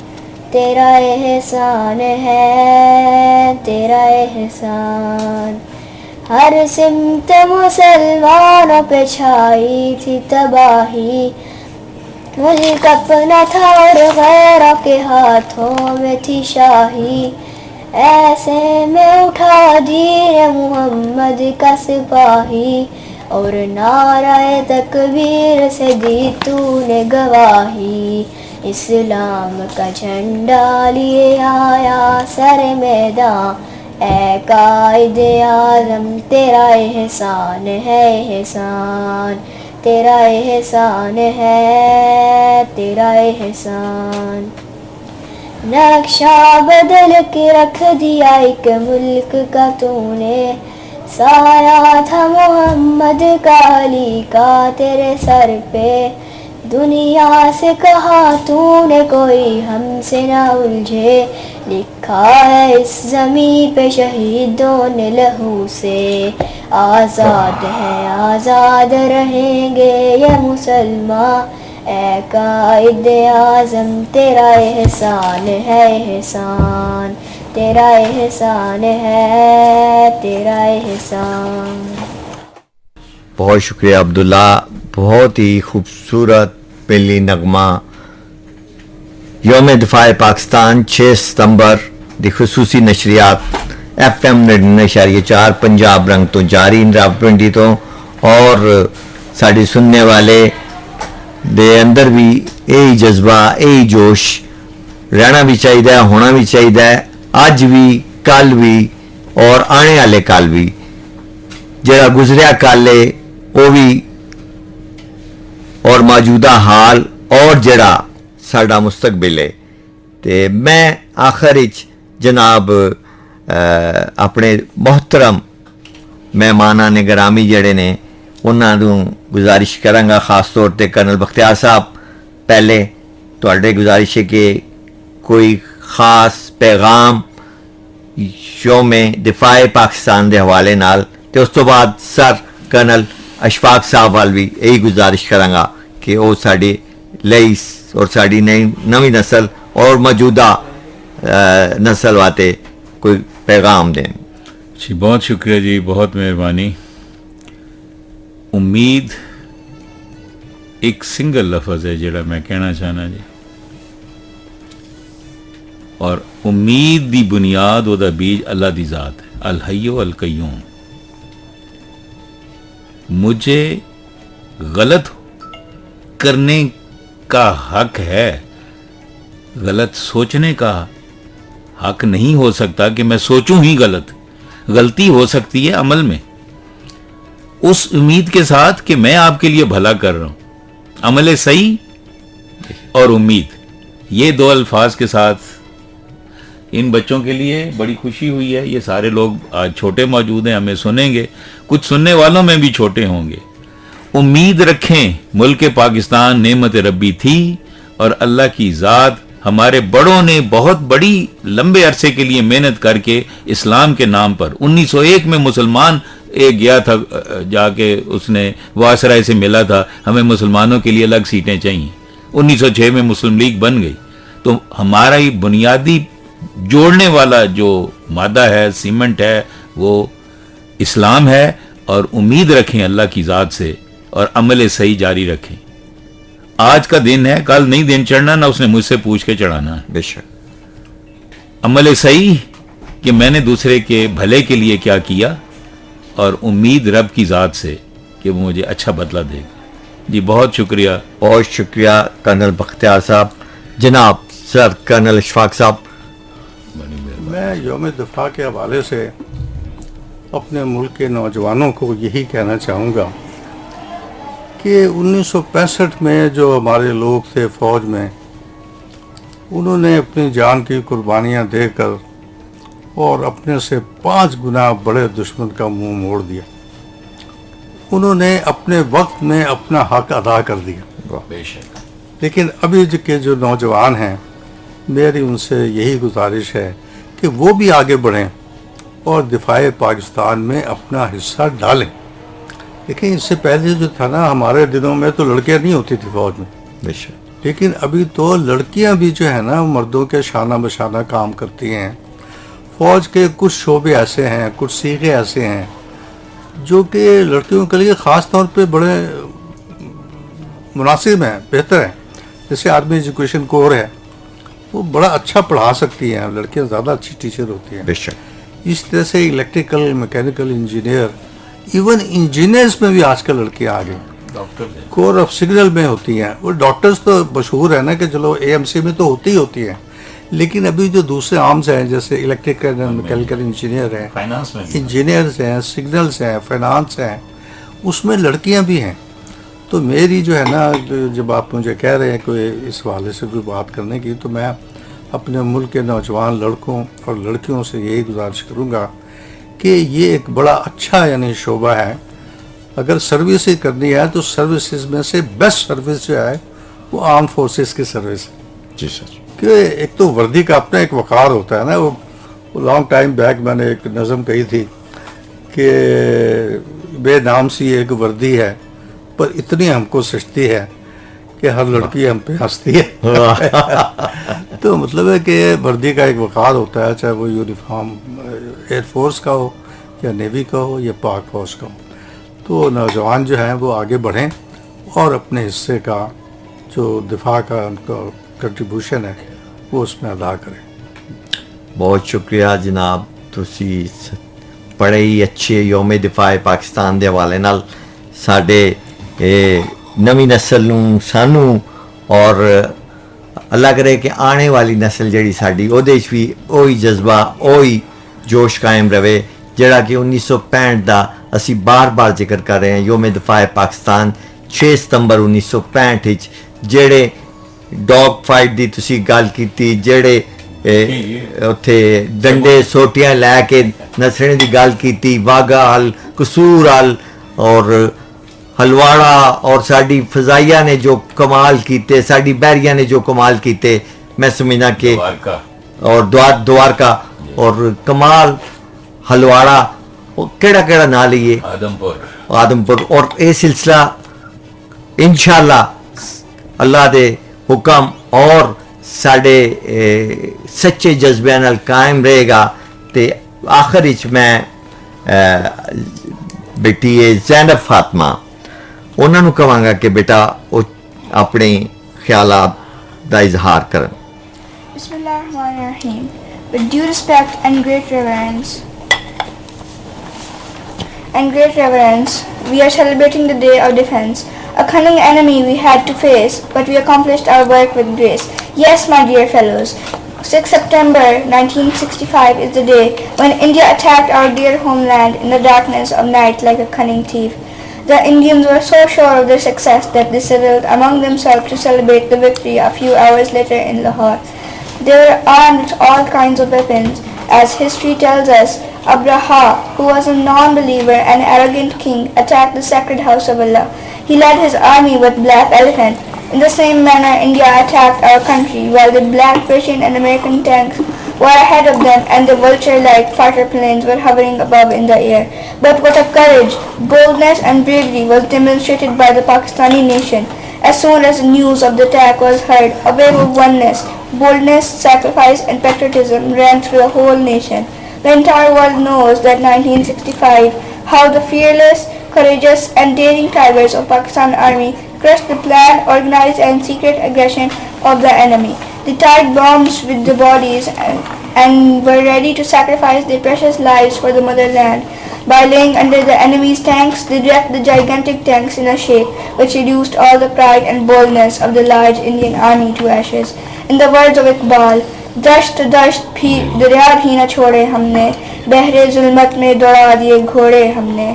तेरा एहसान है, तेरा एहसान। हर सिमत मुसलमानों पे छाई थी तबाही, मुल्क अपना था और गैरों के हाथों में थी शाही, ऐसे में उठा दीन मुहम्मद का सिपाही, और नाराए तकबीर से दी तूने गवाही, इस्लाम का झंडा लिए आया सर मैदान, ऐ कायदे आज़म तेरा एहसान है, एहसान तेरा एहसान है, तेरा एहसान। नक्शा बदल के रख दिया एक मुल्क का तूने, साया था मोहम्मद का अली का तेरे सर पे, दुनिया से कहा तूने कोई हमसे ना उलझे, लिखा है इस ज़मीं पे शहीदों ने लहू से, आज़ाद है आज़ाद रहेंगे ये मुसलमान, ऐ कायद आज़म तेरा एहसान है एहसान, तेरा एहसान है तेरा एहसान। बहुत शुक्रिया अब्दुल्ला, बहुत ही खूबसूरत पहली नगमा। यौम दिफाए पाकिस्तान 6 सितंबर ਦੀ ਖਸੂਸੀ ਨਸ਼ਰੀਆਤ FM 99.4 पंजाब रंग तो जारी रावलपिंडी तो, और साड़ी सुनने वाले दे अंदर भी यही जज्बा यही जोश रहना भी चाहिए, होना भी चाहिए, अज भी कल भी और आने वाले कल भी। जरा गुजरिया कल है वो भी, और मौजूदा हाल और जड़ा साडा मुस्तकबिल है। ते मैं आखिर विच जनाब अपने मोहतरम मेहमाना ने ग्रामी जड़े ने उन्हां नूं गुजारिश करांगा, खास तौर ते कर्नल बख्तियार साहब, पहले तुहाडे गुजारिश है कि कोई खास पैगाम यौम दिफाए पाकिस्तान के हवाले नाल, ते उस तो बाद सर कर्नल अशफाक साहब वाल भी यही गुजारिश करांगा कि वो साड़ी लई और साड़ी नवी नस्ल और मौजूदा नस्ल वाते कोई पैगाम दें। जी बहुत शुक्रिया जी, बहुत मेहरबानी। उम्मीद एक सिंगल लफ्ज़ है जिहड़ा मैं कहना चाहना जी, और उम्मीद दी बुनियाद ओदा बीज अल्लाह दी ज़ात है, अल हय्यो अल कय्यूम। मुझे गलत करने का हक है, गलत सोचने का हक नहीं हो सकता कि मैं सोचूं ही गलत। गलती हो सकती है अमल में, उस उम्मीद के साथ कि मैं आपके लिए भला कर रहा हूं। अमल सही और उम्मीद, ये दो अल्फाज के साथ इन बच्चों के लिए बड़ी खुशी हुई है। ये सारे लोग आज छोटे मौजूद हैं, हमें सुनेंगे, कुछ सुनने वालों में भी छोटे होंगे। उम्मीद रखें, मुल्क पाकिस्तान नेमत रब्बी थी और अल्लाह की ज़ात, हमारे बड़ों ने बहुत बड़ी लंबे अरसे के लिए मेहनत करके इस्लाम के नाम पर 1901 में मुसलमान एक गया था जाके, उसने वासराय से मिला था, हमें मुसलमानों के लिए अलग सीटें चाहिए। 1906 में मुस्लिम लीग बन गई। तो हमारा ये बुनियादी जोड़ने वाला जो मादा है, सीमेंट है, वो इस्लाम है। और उम्मीद रखें अल्लाह की ज़ात से और अमल सही जारी रखें। आज का दिन है, कल नहीं दिन चढ़ना, ना उसने मुझसे पूछ के चढ़ाना है। बेशक अमल सही कि मैंने दूसरे के भले के लिए क्या किया, और उम्मीद रब की ज़ात से कि वो मुझे अच्छा बदला देगा। जी बहुत शुक्रिया। बहुत शुक्रिया कर्नल बख्तियार साहब। जनाब सर कर्नल अशफाक साहब। मैं यौम दिफा के हवाले से अपने मुल्क के नौजवानों को यही कहना चाहूँगा कि 1965 में जो हमारे लोग थे फ़ौज में, उन्होंने अपनी जान की कुर्बानियाँ देकर और अपने से 5 गुना बड़े दुश्मन का मुंह मोड़ दिया। उन्होंने अपने वक्त में अपना हक अदा कर दिया। बेशक। लेकिन अभी के जो नौजवान हैं, मेरी उनसे यही गुजारिश है कि वो भी आगे बढ़ें और दिफाए पाकिस्तान में अपना हिस्सा डालें। लेकिन इससे पहले जो था ना, हमारे दिनों में तो लड़कियां नहीं होती थी फौज में, बेशक। लेकिन अभी तो लड़कियां भी जो है ना, मर्दों के शाना बशाना काम करती हैं। फौज के कुछ शोबे ऐसे हैं, कुछ सीखे ऐसे हैं जो कि लड़कियों के लिए ख़ास तौर पे बड़े मुनासिब हैं, बेहतर हैं। जैसे आर्मी एजुकेशन कोर है, वो बड़ा अच्छा पढ़ा सकती हैं, लड़कियां ज़्यादा अच्छी टीचर होती हैं। बेशक। इस तरह से electrical, mechanical engineer, even engineers में भी आजकल लड़कियां आ गई। डॉक्टर कोर ऑफ सिग्नल में होती हैं। वो डॉक्टर्स तो मशहूर है ना कि चलो एएमसी में तो होती ही होती हैं, लेकिन अभी जो दूसरे आर्म्स हैं जैसे इलेक्ट्रिकल एंड मैकेनिकल इंजीनियर हैं, फाइनेंस में इंजीनियर्स हैं, सिग्नल्स हैं, फाइनेंस हैं, उसमें लड़कियां भी हैं। तो मेरी जो है ना, जब आप मुझे कह रहे हैं कोई इस हवाले से कोई बात करने की, तो मैं अपने मुल्क के नौजवान लड़कों और लड़कियों से यही गुजारिश करूँगा कि ये एक बड़ा अच्छा यानी शोबा है। अगर सर्विस ही करनी है तो सर्विसेज में से बेस्ट सर्विस जो है وہ آرم فورسز کی سروس ہے. جی سر. کہ ایک تو وردی کا اپنا ایک وقار ہوتا ہے نا. وہ لانگ ٹائم بیک میں نے ایک نظم کہی تھی کہ بے نام سی ایک وردی ہے پر اتنی ہم کو سجتی ہے کہ ہر لڑکی ہم پہ ہنستی ہے. تو مطلب ہے کہ وردی کا ایک وقار ہوتا ہے, چاہے وہ یونیفارم ایئر فورس کا ہو یا نیوی کا ہو یا پاک فوج کا ہو. تو نوجوان جو ہیں وہ آگے بڑھیں اور اپنے حصے کا جو دفاع کا ان کا کنٹریبیوشن ہے وہ اس میں ادا کریں. بہت شکریہ جناب. تسی بڑے ہی اچھے یوم دفاع پاکستان دے حوالے نال ساڈے نویں نسل نوں سانوں اور اللہ کرے کہ آنے والی نسل جڑی ساڈی او دے وچ بھی وہی جذبہ وہی جوش قائم رہے جڑا کہ 1965 دا اسی بار بار ذکر کر رہے ہیں. یوم دفاع پاکستان 6 ستمبر 1965 وچ جڑے ڈاگ فائٹ دی تسی گل کیتی, جڑے اتھے ڈنڈے سوٹیاں لے کے نسنے دی گل کیتی, واگا حل قصور حل اور ہلواڑا اور ساڈی فضائیہ نے جو کمال کیتے, ساڈی بحریہ نے جو کمال کیتے, میں سمجھنا کہ اور دوارکا اور کمال ہلواڑا کیڑا کیڑا نا لیے آدم پور. اور یہ سلسلہ انشاءاللہ اللہ دے حکم اور ساڈے سچے جذبے نال قائم رہے گا. تے آخر وچ میں بیٹی زینب فاطمہ انہوں نے کہاں گا کہ بیٹا وہ اپنے خیالات دا اظہار کرن. بسم اللہ الرحمن الرحیم. With due respect and great reverence, we are celebrating the Day of Defense. A cunning enemy we had to face, but we accomplished our work with grace. Yes, my dear fellows, 6 September 1965 is the day when India attacked our dear homeland in the darkness of night like a cunning thief. The Indians were so sure of their success that they settled among themselves to celebrate the victory a few hours later in Lahore. They were armed with all kinds of weapons. As history tells us, Abraha, who was a non-believer and arrogant king, attacked the sacred house of Allah. He led his army with black elephant. In the same manner, India attacked our country, while the black Persian and American tanks were ahead of them and the vulture-like fighter planes were hovering above in the air. But what a courage, boldness and bravery was demonstrated by the Pakistani nation. As soon as the news of the attack was heard, a wave of oneness, boldness, sacrifice and patriotism ran through the whole nation. The entire world knows that 1965, how the fearless, courageous and daring tigers of Pakistan Army crushed the planned, organized and secret aggression of the enemy. They tied bombs with the bodies and were ready to sacrifice their precious lives for the motherland. By laying under the enemy's tanks, they wrecked the gigantic tanks in a shape which reduced all the pride and boldness of the large Indian army to ashes. In the words of Iqbal, دشت دشت بھی دریا بھی نہ چھوڑے ہم نے, بحر ظلمت میں دوڑا دیے گھوڑے ہم نے.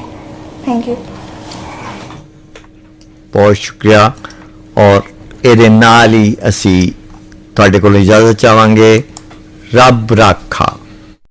Thank you. بہت شکریہ. اور یہ نال ہی اسی تواڈے کولوں اجازت چاہواں گے. رب راکھا.